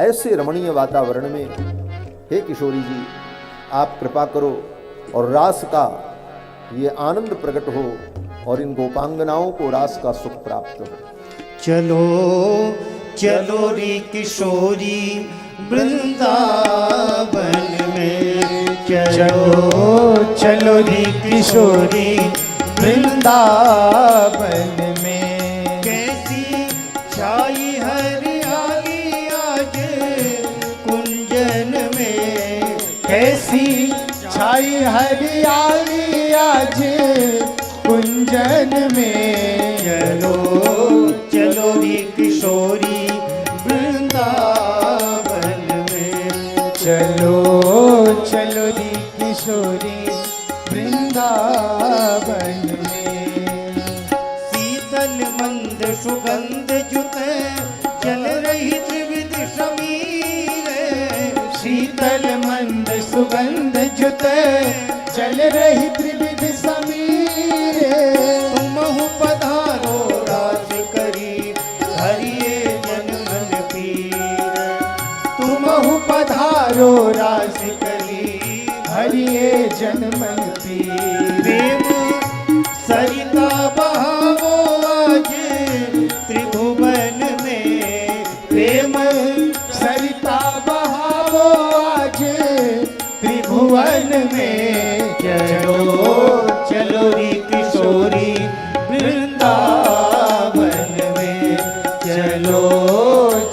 ऐसे रमणीय वातावरण में हे किशोरी जी आप कृपा करो और रास का ये आनंद प्रकट हो और इन गोपांगनाओं को रास का सुख प्राप्त हो। चलो चलो रे किशोरी वृंदावन में, चलो रे किशोरी वृंदावन में। कैसी छाई हरियाली आज कुंजन में, कैसी छाई हरियाली आज कुंजन में। चलो चलो रे किशोरी वृंदावन में। चलो चलो रे किशोरी वृंदावन में। शीतल मंद सुगंध जुत चल रही त्रिविध समीर। शीतल मंद सुगंध जुत चल रही त्रिविध समीर। तुमहु पधारो राज करी हरिये जन मन पीर। तुमहु पधारो रास करी हरिये जन मन पीर। प्रेम सरिता बहावो आज त्रिभुवन में। प्रेम सरिता बहावो आज त्रिभुवन में। चलो चलो रे किशोरी वृंदावन में। चलो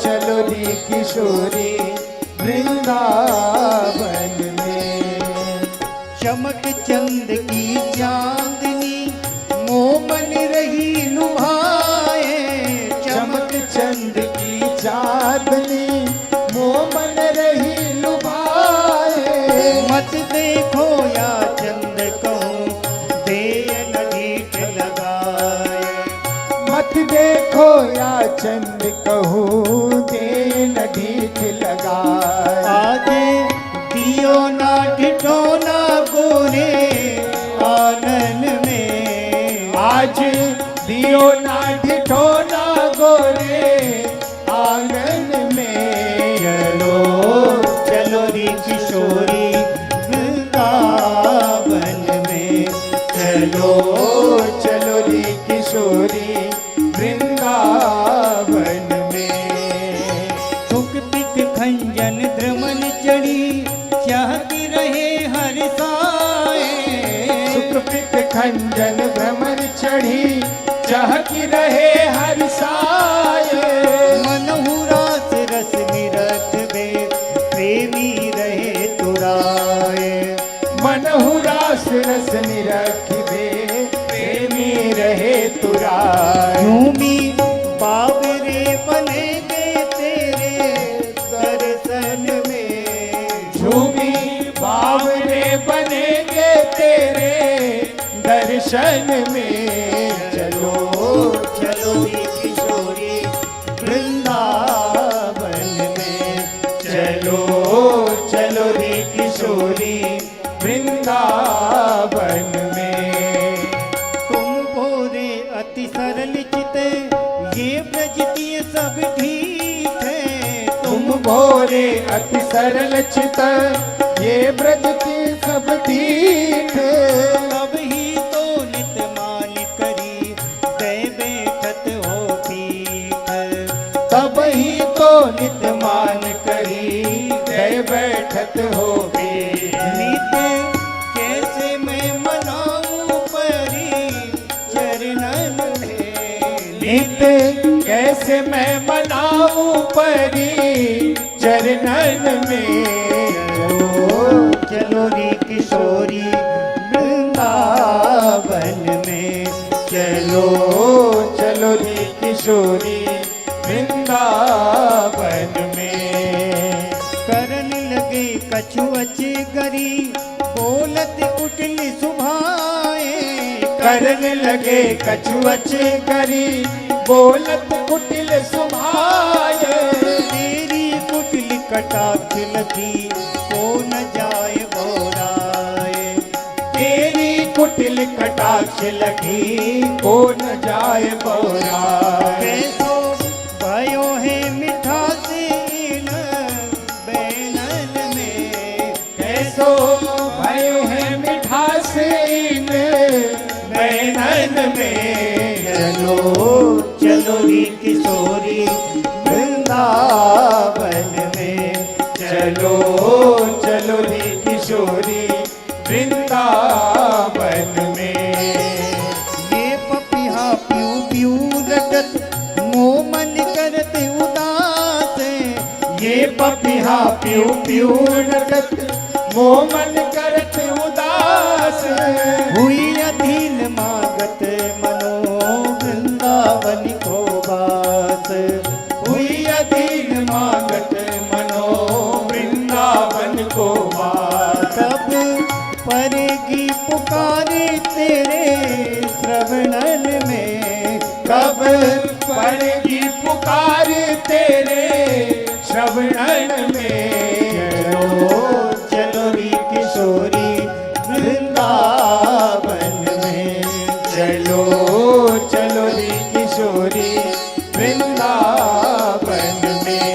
चलो रे किशोरी वृंदावन में। चमक चंद की चांदनी मोमन रही लुभाए। चमक चंद की चांदनी मोमन रही लुभाए। मत देखो या चंद कहूँ दे न ढीठ लगाए। मत देखो या चंद कहूँ दे न ढीठ लगाए। आज दियो ना ठिठोना गोरे आनन में। आज दियो ना ठिठोना गोरे आंगन में। चलो चलो रे किशोरी वृंदावन में। चलो चलो रे किशोरी वृंदावन में। थुक पिक खंजन द्रमन चढ़ी चाहती रहे हर साए। सुख पिक खंजन भ्रमर चढ़ी चहकी रहे हर साये। मनहु रास रस निरत बे प्रेमी रहे तुराए। मनहु रास रस निरखिबे प्रेमी रहे तुराय। झूमी बाबरे बनेगे तेरे दर्शन में। झूमी बावरे बनेंगे तेरे दर्शन में। चलो चलो रे किशोरी वृंदावन में। चलो चलो रे किशोरी वृंदावन में। तुम भोरे अति सरल चित ये ब्रजतीय सब ठीक है। तुम भोरे अति सरल चित ये ब्रज की सब ठीक। तब ही तो नित मान करी दे बैठत हो पीठ। तब ही तो नित मान करी दय बैठत हो भी। नित कैसे मैं मनाऊं परी चरणन में। नित कैसे मैं मनाऊं परी चरणन में। चलो रे किशोरी वृंदावन में। चलो चलो रे किशोरी वृंदावन में। करन लगे कछुअच गरी बोलत कुटिल सुभाए। करन लगे कछुअच करी बोलत कुटिल सुभाय। तेरी कुटिल कटाक्ष लगी को न जाए बोराए। तेरी कुटिल कटाक्ष लगी को न जाए बोराय। कैसो भयो है मिठासीन बैनन में। कैसो भयो है मिठासीन बैनन में। चलो चलो रे किशोरी वृंदावन में। चलो चलो रे किशोरी वृंदावन वृंदावन में। ये पपिहा प्यू प्यू रटत मोह मन करत उदास। ये पपिहा प्यू प्यू रटत मोह मन करत उदास। हुई अधीन मागत मनो वृंदावन को बास। हुई अधीन मागत मनो वृंदावन को बास। तब परेगी पुकारे तेरे श्रवणन में। कब पड़ेगी पुकार तेरे श्रवणन में। चलो चलो री किशोरी वृंदावन में। चलो चलो रे किशोरी वृंदावन में।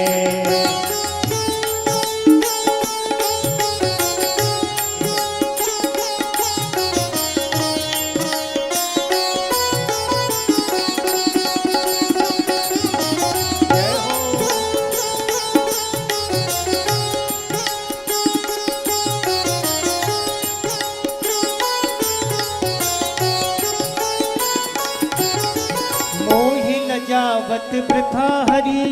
मोहि लजावत वृथा हरि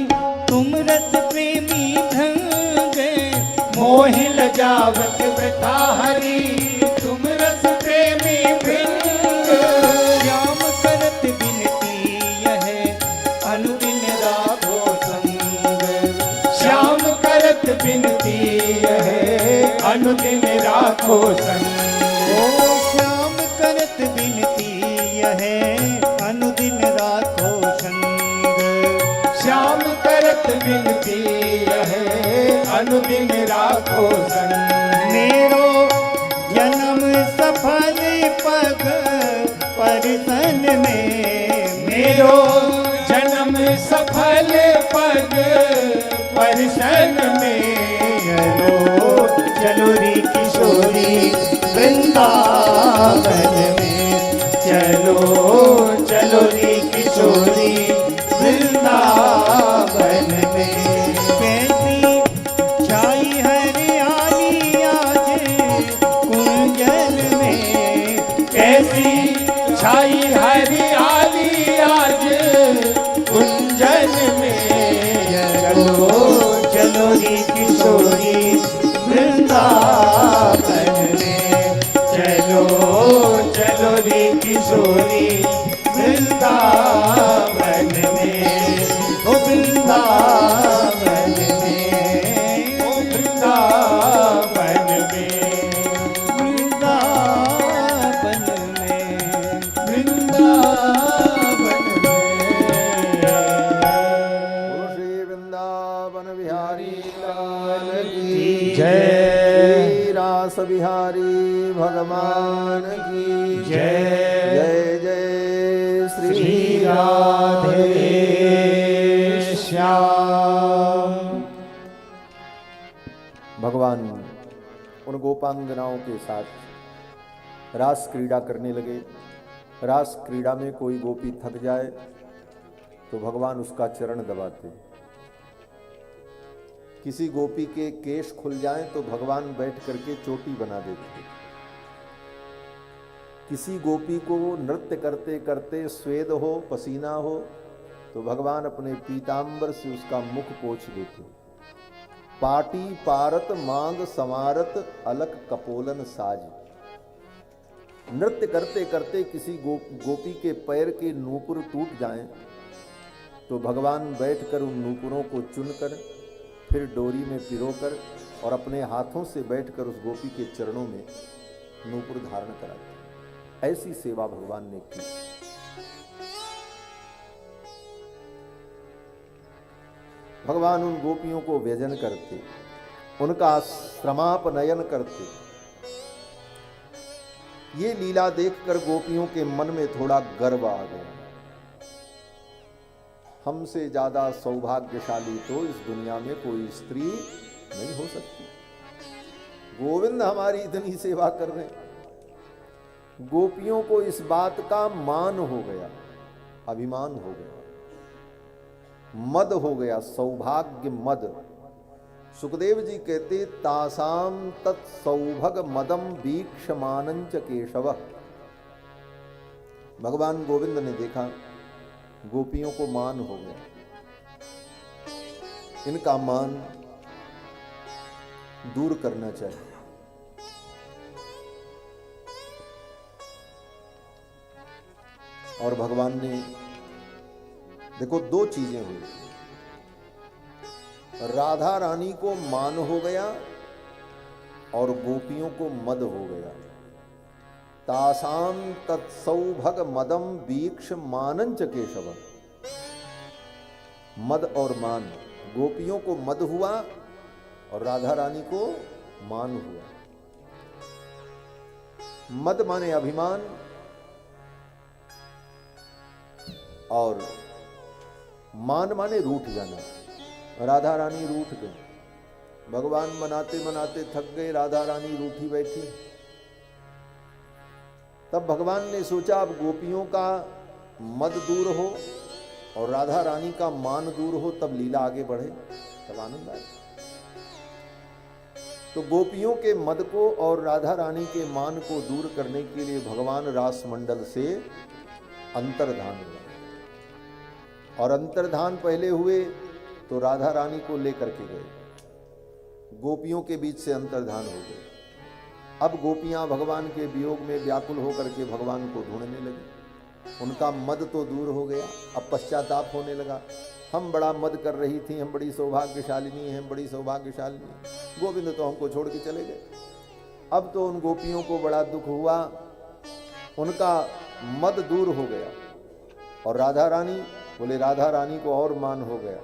तुम रस प्रेमी ढंग। मोहि लजावत वृथा हरि तुम रस प्रेमी भृंग। श्याम करत बिनती यह अनुदिन राघो संग। श्याम करत बिनती है अनुदिन राखो संग। ओ श्याम करत बिनती यह अनुदिन राखो संग। श्याम करत बिनती है अनुदिन राखो संग। मेरो जन्म सफल पग परिसन में। मेरो जन्म सफल पग परसन में। चलो चलो री किशोरी वृंदावन में। चलो चलो रे किशोरी वृंदावन में। कैसी छाई हरियाली आज कुंजन में। कैसी छाई हरियाली आज कुंजन में। चलो चलो री किशोरी वृंदावन में। चलो चलो रे किशोरी वृंदावन में। ओ वृंदावन में। ओ वृंदावन में। वृंदावन में। वृंदावन बोलो श्री वृंदावन बिहारी लाल की जय। श्री रास बिहारी भगवान की जय। जय जय श्री श्री राधे श्याम। भगवान उन गोपांगनाओं के साथ रास क्रीड़ा करने लगे। रास क्रीड़ा में कोई गोपी थक जाए तो भगवान उसका चरण दबाते। किसी गोपी के केश खुल जाएं तो भगवान बैठ करके चोटी बना देते। किसी गोपी को नृत्य करते करते स्वेद हो, पसीना हो तो भगवान अपने पीतांबर से उसका मुख पोंछ देते। पाटी पारत मांग समारत अलक कपोलन साज। नृत्य करते करते किसी गोपी के पैर के नूपुर टूट जाएं तो भगवान बैठकर उन नूपुरों को चुनकर फिर डोरी में पिरोकर और अपने हाथों से बैठकर उस गोपी के चरणों में नूपुर धारण कराते। ऐसी सेवा भगवान ने की। भगवान उन गोपियों को व्यजन करते, उनका श्रमापनयन करते। ये लीला देखकर गोपियों के मन में थोड़ा गर्व आ गया। हमसे ज्यादा सौभाग्यशाली तो इस दुनिया में कोई स्त्री नहीं हो सकती। गोविंद हमारी इतनी सेवा कर रहे हैं। गोपियों को इस बात का मान हो गया, अभिमान हो गया, मद हो गया, सौभाग्य मद। सुखदेव जी कहते तासाम तत्सौभग मदम वीक्षमानंच केशव। भगवान गोविंद ने देखा गोपियों को मान हो गया, इनका मान दूर करना चाहिए। और भगवान ने देखो दो चीजें हुई, राधा रानी को मान हो गया और गोपियों को मद हो गया। तासाम तत्सौभग मदम वीक्ष मानंच केशव, मद और मान, गोपियों को मद हुआ और राधा रानी को मान हुआ। मद माने अभिमान और मान माने रूठ जाना। राधा रानी रूठ गई, भगवान मनाते मनाते थक गए, राधा रानी रूठी बैठी। तब भगवान ने सोचा अब गोपियों का मद दूर हो और राधा रानी का मान दूर हो, तब लीला आगे बढ़े, तब आनंद आए। तो गोपियों के मद को और राधा रानी के मान को दूर करने के लिए भगवान रास मंडल से अंतर्धान हुआ। और अंतर्धान पहले हुए तो राधा रानी को लेकर के गए, गोपियों के बीच से अंतर्धान हो गए। अब गोपियां भगवान के वियोग में व्याकुल होकर के भगवान को ढूंढने लगी। उनका मद तो दूर हो गया, अब पश्चाताप होने लगा। हम बड़ा मद कर रही थी, हम बड़ी सौभाग्यशालिनी हैं, बड़ी सौभाग्यशालिनी, गोविंद तो हमको छोड़ के चले गए। अब तो उन गोपियों को बड़ा दुख हुआ, उनका मद दूर हो गया। और राधा रानी बोले, राधा रानी को और मान हो गया,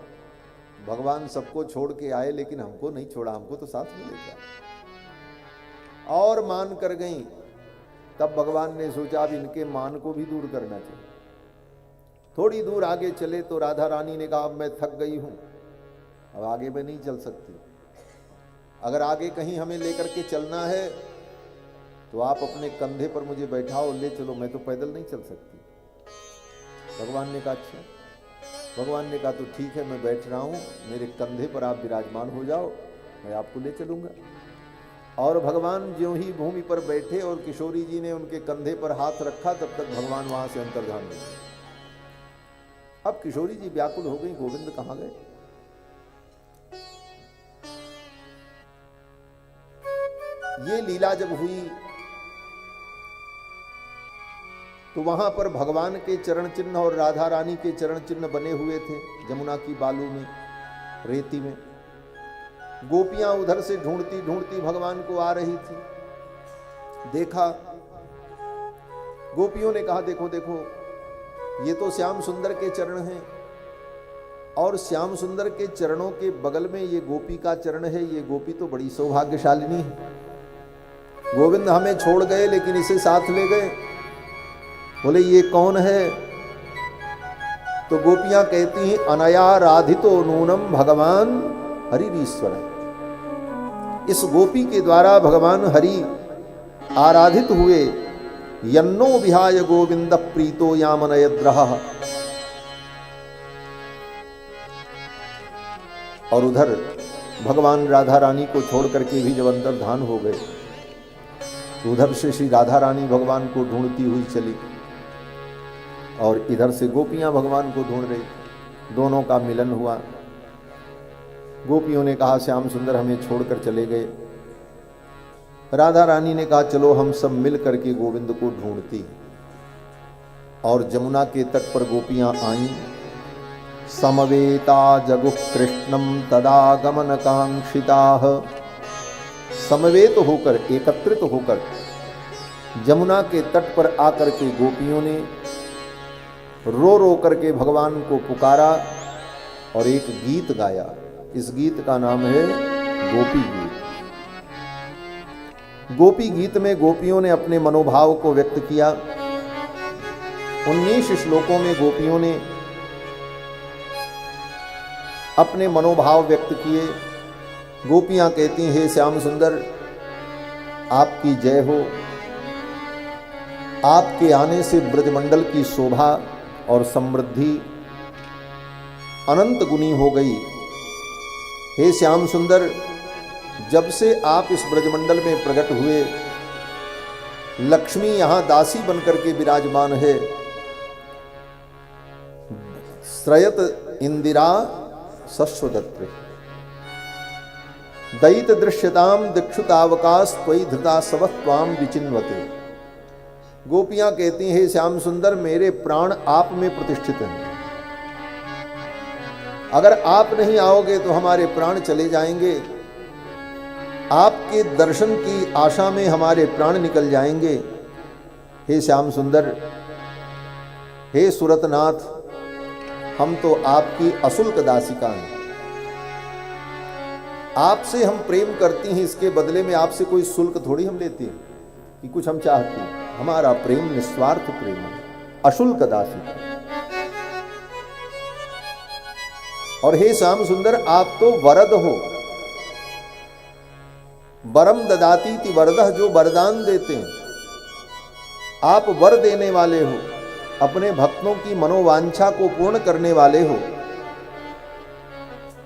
भगवान सबको छोड़ के आए लेकिन हमको नहीं छोड़ा, हमको तो साथ में ले गया, और मान कर गई। तब भगवान ने सोचा अब इनके मान को भी दूर करना चाहिए। थोड़ी दूर आगे चले तो राधा रानी ने कहा अब मैं थक गई हूं, अब आगे मैं नहीं चल सकती, अगर आगे कहीं हमें लेकर के चलना है तो आप अपने कंधे पर मुझे बैठाओ, ले चलो, मैं तो पैदल नहीं चल सकती। भगवान ने कहा अच्छा। भगवान ने कहा तो ठीक है, मैं बैठ रहा हूं, मेरे कंधे पर आप विराजमान हो जाओ, मैं आपको ले चलूंगा। और भगवान ज्यों ही भूमि पर बैठे और किशोरी जी ने उनके कंधे पर हाथ रखा, तब तक भगवान वहां से अंतर्धान हो गए। अब किशोरी जी व्याकुल हो गई, गोविंद कहां गए। ये लीला जब हुई तो वहां पर भगवान के चरण चिन्ह और राधा रानी के चरण चिन्ह बने हुए थे जमुना की बालू में, रेती में। गोपियां उधर से ढूंढती ढूंढती भगवान को आ रही थी, देखा, गोपियों ने कहा देखो देखो, ये तो श्याम सुंदर के चरण हैं, और श्याम सुंदर के चरणों के बगल में ये गोपी का चरण है, ये गोपी तो बड़ी सौभाग्यशालिनी है। गोविंद हमें छोड़ गए लेकिन इसे साथ ले गए। बोले ये कौन है। तो गोपियां कहती हैं अनया राधितो नूनम भगवान हरिरीश्वर। इस गोपी के द्वारा भगवान हरि आराधित हुए। यन्नो विहाय गोविंद प्रीतो यामनयद्रह। और उधर भगवान राधा रानी को छोड़ करके भी जब अंतर्धान हो गए तो उधर से श्री राधा रानी भगवान को ढूंढती हुई चली और इधर से गोपियां भगवान को ढूंढ रही। दोनों का मिलन हुआ। गोपियों ने कहा श्याम सुंदर हमें छोड़कर चले गए। राधा रानी ने कहा चलो हम सब मिल करके गोविंद को ढूंढती। और जमुना के तट पर गोपियां आईं। समवेता जगुः कृष्णम तदागमन कांक्षिताः। समवेत होकर, एकत्रित होकर जमुना के तट पर आकर के गोपियों ने रो रो करके भगवान को पुकारा और एक गीत गाया। इस गीत का नाम है गोपी गीत। गोपी गीत में गोपियों ने अपने मनोभाव को व्यक्त किया। 19 श्लोकों में गोपियों ने अपने मनोभाव व्यक्त किए। गोपियां कहती हैं हे श्याम सुंदर आपकी जय हो, आपके आने से ब्रजमंडल की शोभा और समृद्धि अनंत गुनी हो गई। हे श्याम सुंदर जब से आप इस ब्रजमंडल में प्रकट हुए, लक्ष्मी यहाँ दासी बनकर के विराजमान है। श्रयत इंदिरा सस्वदत्रे दयित दृश्यताम दीक्षुतावकाश त्वयि धृता सवत्वाम विचिन्वते। गोपियां कहती हैं, श्याम सुंदर मेरे प्राण आप में प्रतिष्ठित हैं, अगर आप नहीं आओगे तो हमारे प्राण चले जाएंगे, आपके दर्शन की आशा में हमारे प्राण निकल जाएंगे। हे श्याम सुंदर, हे सुरतनाथ, हम तो आपकी अशुल्क दासिका हैं, आपसे हम प्रेम करती हैं, इसके बदले में आपसे कोई शुल्क थोड़ी हम लेते हैं कि कुछ हम चाहते हैं। हमारा प्रेम निस्वार्थ प्रेम है, अशुल्क दासिका। और हे श्याम सुंदर, आप तो वरद हो, वरम ददाती ति वरदः, जो वरदान देते हैं, आप वर देने वाले हो, अपने भक्तों की मनोवांछा को पूर्ण करने वाले हो।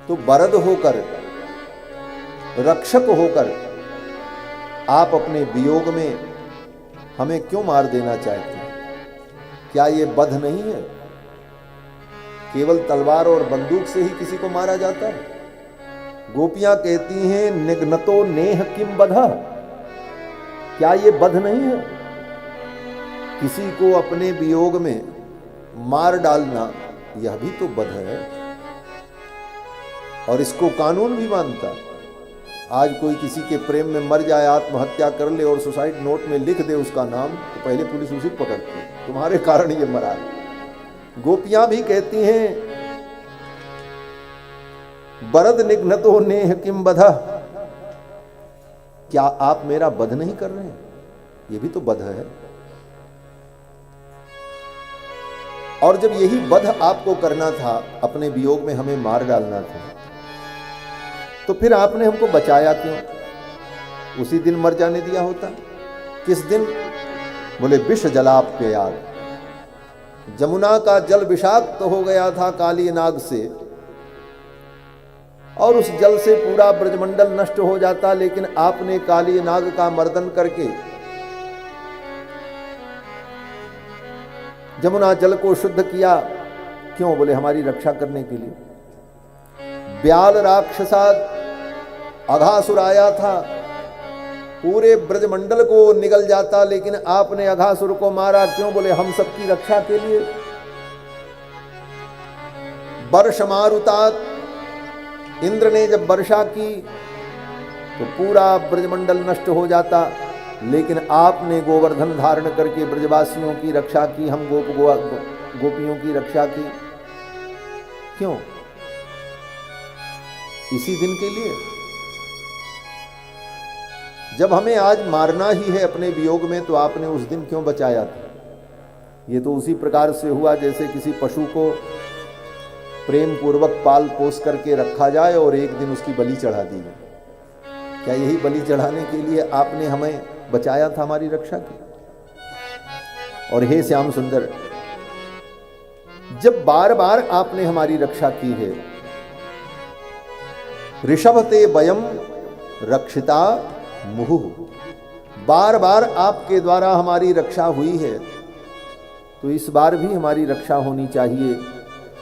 तो वरद होकर, रक्षक होकर आप अपने वियोग में हमें क्यों मार देना चाहते हैं? क्या ये बध नहीं है? केवल तलवार और बंदूक से ही किसी को मारा जाता है? गोपियां कहती हैं, निघ्नतो नेह किम बधा, क्या ये बध नहीं है? किसी को अपने वियोग में मार डालना, यह भी तो बध है, और इसको कानून भी मानता है। आज कोई किसी के प्रेम में मर जाए, आत्महत्या कर ले और सुसाइड नोट में लिख दे उसका नाम, तो पहले पुलिस उसी को पकड़ती है, तुम्हारे कारण ये मरा है। गोपियां भी कहती हैं, बरद निघ्नतो नेह किम बधा, क्या आप मेरा वध नहीं कर रहे हैं? ये भी तो वध है। और जब यही वध आपको करना था, अपने वियोग में हमें मार डालना था, तो फिर आपने हमको बचाया क्यों? उसी दिन मर जाने दिया होता। किस दिन? बोले विष जलाप्ययाद, जमुना का जल विषाक्त हो गया था काली नाग से, और उस जल से पूरा ब्रजमंडल नष्ट हो जाता, लेकिन आपने काली नाग का मर्दन करके जमुना जल को शुद्ध किया। क्यों? बोले हमारी रक्षा करने के लिए। ब्याल राक्षसाद अघासुर आया था, पूरे ब्रजमंडल को निगल जाता, लेकिन आपने अघासुर को मारा। क्यों? बोले हम सबकी रक्षा के लिए। वर्ष मारुतात, इंद्र ने जब वर्षा की तो पूरा ब्रजमंडल नष्ट हो जाता, लेकिन आपने गोवर्धन धारण करके ब्रजवासियों की रक्षा की, हम गोपियों की रक्षा की। क्यों? इसी दिन के लिए। जब हमें आज मारना ही है अपने वियोग में, तो आपने उस दिन क्यों बचाया था? ये तो उसी प्रकार से हुआ जैसे किसी पशु को प्रेम पूर्वक पाल पोस करके रखा जाए और एक दिन उसकी बलि चढ़ा दी जाए। क्या यही बलि चढ़ाने के लिए आपने हमें बचाया था, हमारी रक्षा की? और हे श्याम सुंदर, जब बार बार आपने हमारी रक्षा की है, ऋषभ ते वयम रक्षिता मुहुः, बार बार आपके द्वारा हमारी रक्षा हुई है, तो इस बार भी हमारी रक्षा होनी चाहिए।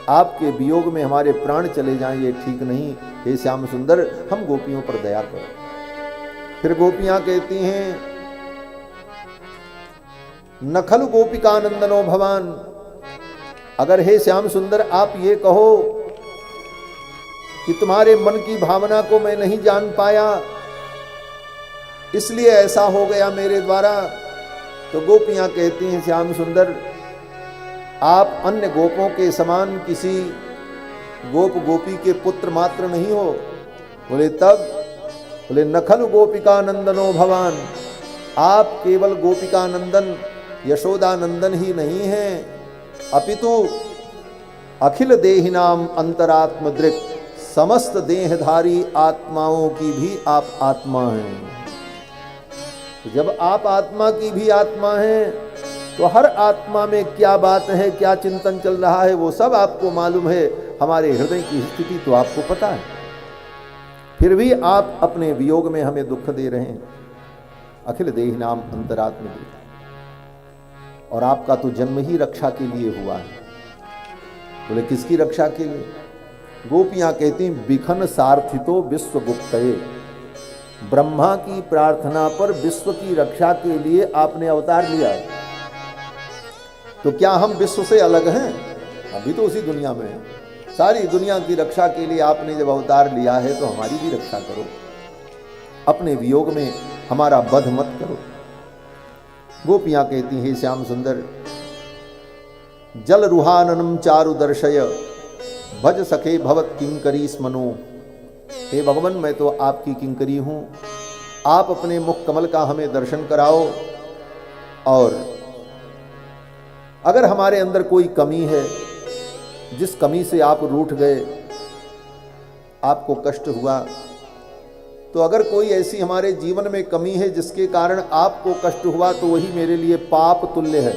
आपके वियोग में हमारे प्राण चले जाएं, ये ठीक नहीं। हे श्याम सुंदर, हम गोपियों पर दया करो। फिर गोपियां कहती हैं, न खलु गोपिका नंदनो भवान, अगर हे श्याम सुंदर आप ये कहो कि तुम्हारे मन की भावना को मैं नहीं जान पाया, इसलिए ऐसा हो गया मेरे द्वारा, तो गोपियां कहती हैं, श्याम सुंदर आप अन्य गोपों के समान किसी गोप गोपी के पुत्र मात्र नहीं हो। बोले तब? बोले न खलु गोपिका नंदनो भवान, आप केवल गोपिका नंदन यशोदा नंदन ही नहीं हैं, अपितु अखिल देहिनाम अंतरात्म दृक्, समस्त देहधारी आत्माओं की भी आप आत्मा हैं। तो जब आप आत्मा की भी आत्मा हैं, तो हर आत्मा में क्या बात है, क्या चिंतन चल रहा है, वो सब आपको मालूम है। हमारे हृदय की स्थिति तो आपको पता है, फिर भी आप अपने वियोग में हमें दुख दे रहे हैं। अखिल देहिनाम अंतरात्म दृक्, और आपका तो जन्म ही रक्षा के लिए हुआ है। बोले किसकी रक्षा के लिए? गोपियां कहती बिखन सार्थितो विश्व गुप्तये, ब्रह्मा की प्रार्थना पर विश्व की रक्षा के लिए आपने अवतार लिया है। तो क्या हम विश्व से अलग हैं? अभी तो उसी दुनिया में हैं। सारी दुनिया की रक्षा के लिए आपने जब अवतार लिया है तो हमारी भी रक्षा करो, अपने वियोग में हमारा वध मत करो। गोपियां कहती हैं श्याम सुंदर जल रुहाननम चारु दर्शय भज सखे भवत किंकरी स्मनो। हे भगवान, मैं तो आपकी किंकरी हूं, आप अपने मुख कमल का हमें दर्शन कराओ, और अगर हमारे अंदर कोई कमी है, जिस कमी से आप रूठ गए, आपको कष्ट हुआ, तो अगर कोई ऐसी हमारे जीवन में कमी है जिसके कारण आपको कष्ट हुआ, तो वही मेरे लिए पाप तुल्य है।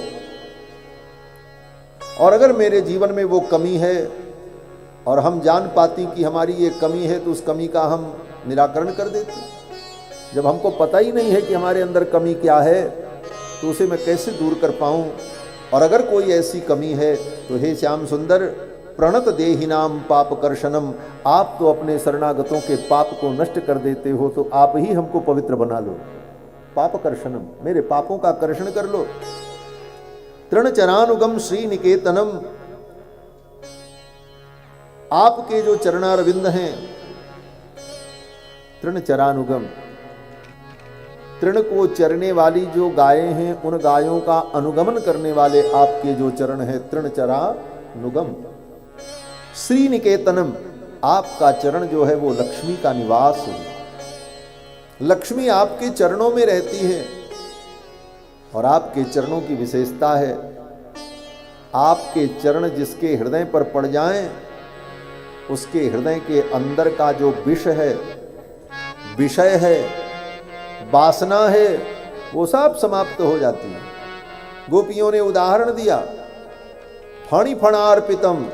और अगर मेरे जीवन में वो कमी है और हम जान पाती कि हमारी ये कमी है, तो उस कमी का हम निराकरण कर देते। जब हमको पता ही नहीं है कि हमारे अंदर कमी क्या है, तो उसे मैं कैसे दूर कर पाऊं? और अगर कोई ऐसी कमी है तो हे श्याम सुंदर प्रणत देहिनाम पाप कर्षणम, आप तो अपने शरणागतों के पाप को नष्ट कर देते हो, तो आप ही हमको पवित्र बना लो। पाप कर्षणम, मेरे पापों का कर्षण कर लो। तृणचरानुगम श्री निकेतनम, आपके जो चरणारविंद हैं, तृणचरानुगम, तृण को चरने वाली जो गायें हैं, उन गायों का अनुगमन करने वाले आपके जो चरण हैं, तृणचरानुगम। श्री निकेतनम, आपका चरण जो है वो लक्ष्मी का निवास है। लक्ष्मी आपके चरणों में रहती है, और आपके चरणों की विशेषता है, आपके चरण जिसके हृदय पर पड़ जाएं, उसके हृदय के अंदर का जो विष है, विषय है, वासना है, वो सब समाप्त हो जाती है। गोपियों ने उदाहरण दिया, फणी फणार्पितम,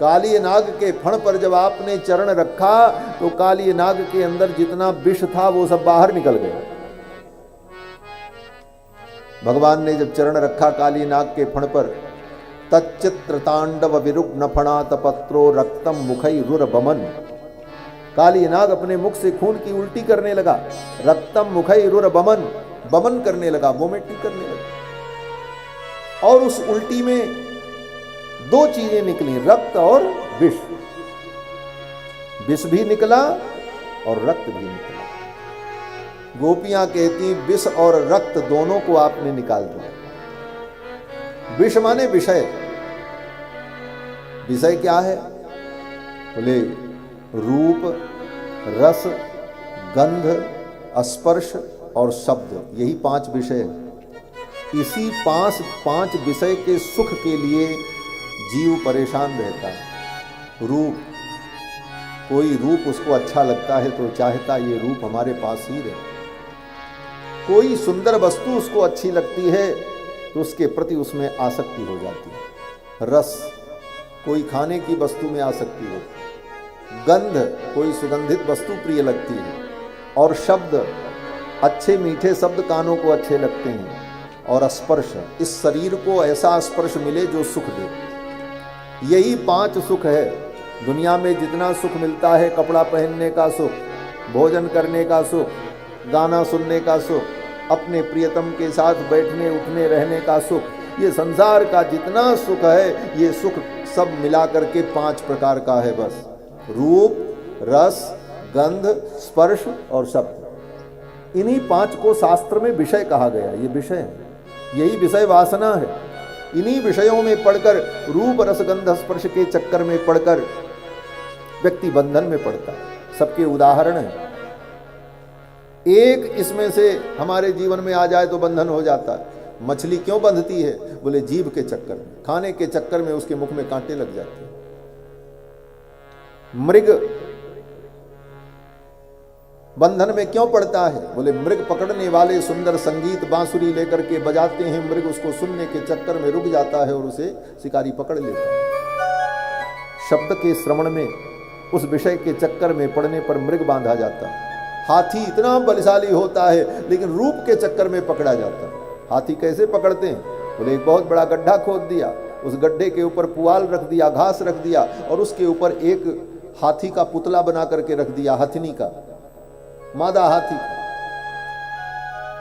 काली नाग के फण पर जब आपने चरण रखा तो काली नाग के अंदर जितना विष था वो सब बाहर निकल गया। भगवान ने जब चरण रखा काली नाग के फण पर, तच्चित्र तांडव विरुग्न फणात पत्रो रक्तम मुखई रुर बमन, काली नाग अपने मुख से खून की उल्टी करने लगा। रक्तम मुखई रुर बमन, बमन करने लगा, वोमिटिंग करने लगा। और उस उल्टी में दो चीजें निकली, रक्त और विष। विष भी निकला और रक्त भी निकला। गोपियां कहती विष और रक्त दोनों को आपने निकाल दिया। विष माने विषय। विषय क्या है? बोले रूप, रस, गंध, स्पर्श और शब्द, यही 5 विषय। इसी पांच विषय के सुख के लिए जीव परेशान रहता है। रूप, कोई रूप उसको अच्छा लगता है तो चाहता ये रूप हमारे पास ही रहे। कोई सुंदर वस्तु उसको अच्छी लगती है तो उसके प्रति उसमें आसक्ति हो जाती है। रस, कोई खाने की वस्तु में आसक्ति हो। गंध, कोई सुगंधित वस्तु प्रिय लगती है। और शब्द, अच्छे मीठे शब्द कानों को अच्छे लगते हैं। और स्पर्श, इस शरीर को ऐसा स्पर्श मिले जो सुख दे। यही 5 सुख है। दुनिया में जितना सुख मिलता है, कपड़ा पहनने का सुख, भोजन करने का सुख, गाना सुनने का सुख, अपने प्रियतम के साथ बैठने उठने रहने का सुख, ये संसार का जितना सुख है, ये सुख सब मिला करके 5 प्रकार का है बस। रूप, रस, गंध, स्पर्श और शब्द। इन्हीं 5 को शास्त्र में विषय कहा गया। ये विषय है, यही विषय वासना है। इन्हीं विषयों में पढ़कर, रूप रस गंध स्पर्श के चक्कर में पढ़कर व्यक्ति बंधन में पड़ता है। सबके उदाहरण हैं। एक इसमें से हमारे जीवन में आ जाए तो बंधन हो जाता है। मछली क्यों बंधती है? बोले जीभ के चक्कर में, खाने के चक्कर में उसके मुख में कांटे लग जाते हैं। मृग बंधन में क्यों पड़ता है? बोले मृग पकड़ने वाले सुंदर संगीत बांसुरी लेकर के बजाते हैं, मृग उसको सुनने के चक्कर में रुक जाता है और उसे शिकारी पकड़ लेता है। शब्द के श्रवण में, उस विषय के चक्कर में पड़ने पर मृग बांधा जाता है। हाथी इतना बलशाली होता है लेकिन रूप के चक्कर में पकड़ा जाता है। हाथी कैसे पकड़ते हैं? बोले एक बहुत बड़ा गड्ढा खोद दिया, उस गड्ढे के ऊपर पुआल रख दिया, घास रख दिया और उसके ऊपर एक हाथी का पुतला बना करके रख दिया, हथनी का, मादा हाथी।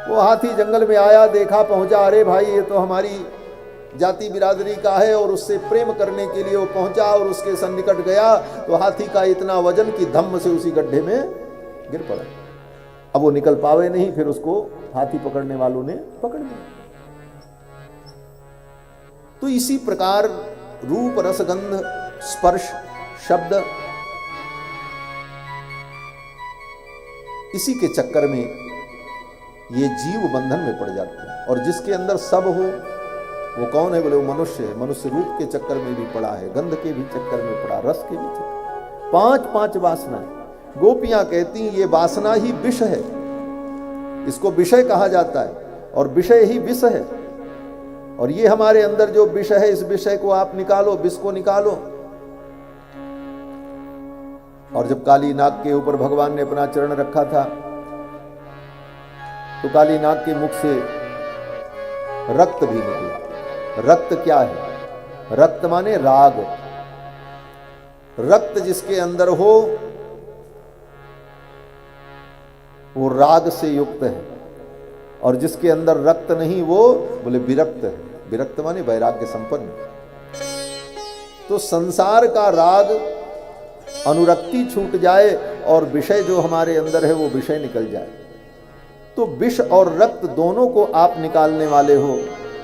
वो हाथी जंगल में आया, देखा, पहुंचा, अरे भाई ये तो हमारी जाति बिरादरी का है, और उससे प्रेम करने के लिए वो पहुंचा और उसके सन्निकट गया तो हाथी का इतना वजन कि धम्म से उसी गड्ढे में गिर पड़ा। अब वो निकल पावे नहीं, फिर उसको हाथी पकड़ने वालों ने पकड़ लिया। तो इसी प्रकार रूप, रस, गंध, स्पर्श, शब्द, इसी के चक्कर में ये जीव बंधन में पड़ जाते हैं। और जिसके अंदर सब हो वो कौन है? बोले वो मनुष्य है। मनुष्य रूप के चक्कर में भी पड़ा है, गंध के भी चक्कर में पड़ा, रस के भी चक्कर, 5 वासनाएं। गोपियां कहती ये वासना ही विष है, इसको विषय कहा जाता है और विषय ही विष है। और ये हमारे अंदर जो विष है, इस विषय को आप निकालो, विष को निकालो। और जब काली नाग के ऊपर भगवान ने अपना चरण रखा था तो काली नाग के मुख से रक्त भी निकला। रक्त क्या है? रक्त माने राग। रक्त जिसके अंदर हो वो राग से युक्त है, और जिसके अंदर रक्त नहीं वो बोले विरक्त है। विरक्त माने वैराग्य संपन्न। तो संसार का राग, अनुरक्ति छूट जाए और विषय जो हमारे अंदर है वो विषय निकल जाए। तो विष और रक्त दोनों को आप निकालने वाले हो।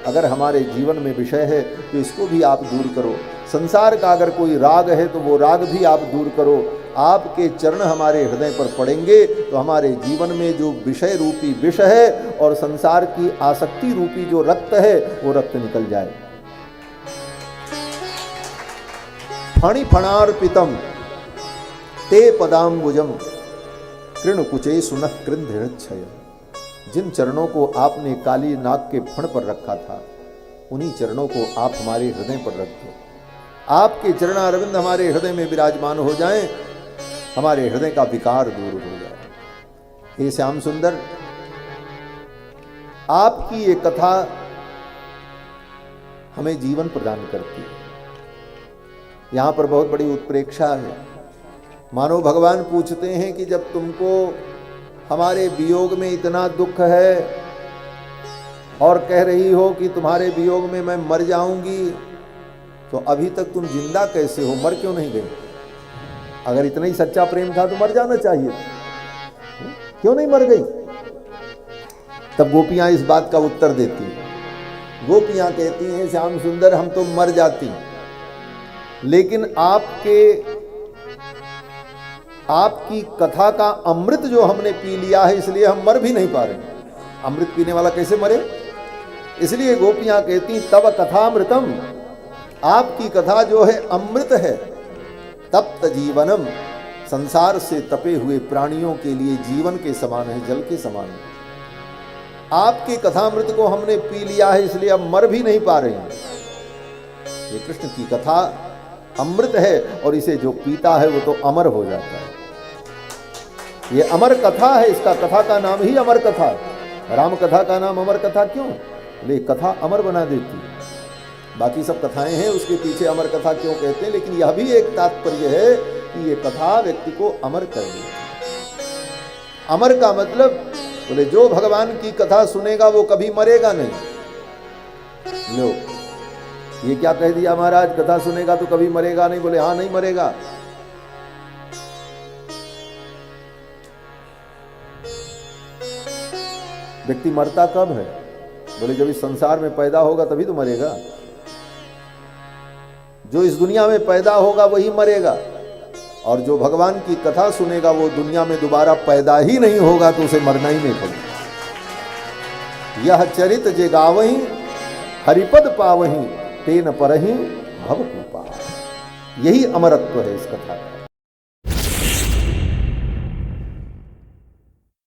अगर हमारे जीवन में विषय है तो इसको भी आप दूर करो। संसार का अगर कोई राग है तो वो राग भी आप दूर करो। आपके चरण हमारे हृदय पर पड़ेंगे तो हमारे जीवन में जो विषय रूपी विष है और संसार की आसक्ति रूपी जो रक्त है वो रक्त निकल जाए। फणि फणार्पितम ते पदाम्बुजम कृणकुचे सुनः कृन्धिरच्छय। जिन चरणों को आपने काली नाग के फण पर रखा था उन्हीं चरणों को आप हमारे हृदय पर रख दो। आपके चरणारविंद हमारे हृदय में विराजमान हो जाएं, हमारे हृदय का विकार दूर हो जाए। हे श्याम सुंदर, आपकी ये कथा हमें जीवन प्रदान करती है। यहां पर बहुत बड़ी उत्प्रेक्षा है। मानो भगवान पूछते हैं कि जब तुमको हमारे वियोग में इतना दुख है और कह रही हो कि तुम्हारे वियोग में मैं मर जाऊंगी, तो अभी तक तुम जिंदा कैसे हो? मर क्यों नहीं गई? अगर इतना ही सच्चा प्रेम था तो मर जाना चाहिए, क्यों नहीं मर गई? तब गोपियां इस बात का उत्तर देती हैं। गोपियां कहती हैं श्याम सुंदर हम तो मर जाती, लेकिन आपकी कथा का अमृत जो हमने पी लिया है इसलिए हम मर भी नहीं पा रहे। अमृत पीने वाला कैसे मरे? इसलिए गोपियां कहती तब कथामृतम, आपकी कथा जो है अमृत है। तप्त जीवनम, संसार से तपे हुए प्राणियों के लिए जीवन के समान है, जल के समान है। आपकी कथामृत को हमने पी लिया है इसलिए अब मर भी नहीं पा रहे हैं। ये कृष्ण की कथा अमृत है और इसे जो पीता है वो तो अमर हो जाता है। ये अमर कथा है, इसका कथा का नाम ही अमर कथा है। राम कथा का नाम अमर कथा क्यों? ले कथा अमर बना देती है। बाकी सब कथाएं हैं, उसके पीछे अमर कथा क्यों कहते हैं, लेकिन यह भी एक तात्पर्य है कि ये कथा व्यक्ति को अमर कर देती है। अमर का मतलब बोले जो भगवान की कथा सुनेगा वो कभी मरेगा नहीं। लो ये क्या कह दिया महाराज, कथा सुनेगा तो कभी मरेगा नहीं? बोले हाँ नहीं मरेगा। व्यक्ति मरता कब है? बोले जब इस संसार में पैदा होगा तभी तो मरेगा। जो इस दुनिया में पैदा होगा वही मरेगा, और जो भगवान की कथा सुनेगा वो दुनिया में दोबारा पैदा ही नहीं होगा तो उसे मरना ही नहीं पड़ेगा। यह चरित जे गावहीं हरिपद पावहीं तेन परहीं भव कृपा। यही अमरत्व है इस कथा का।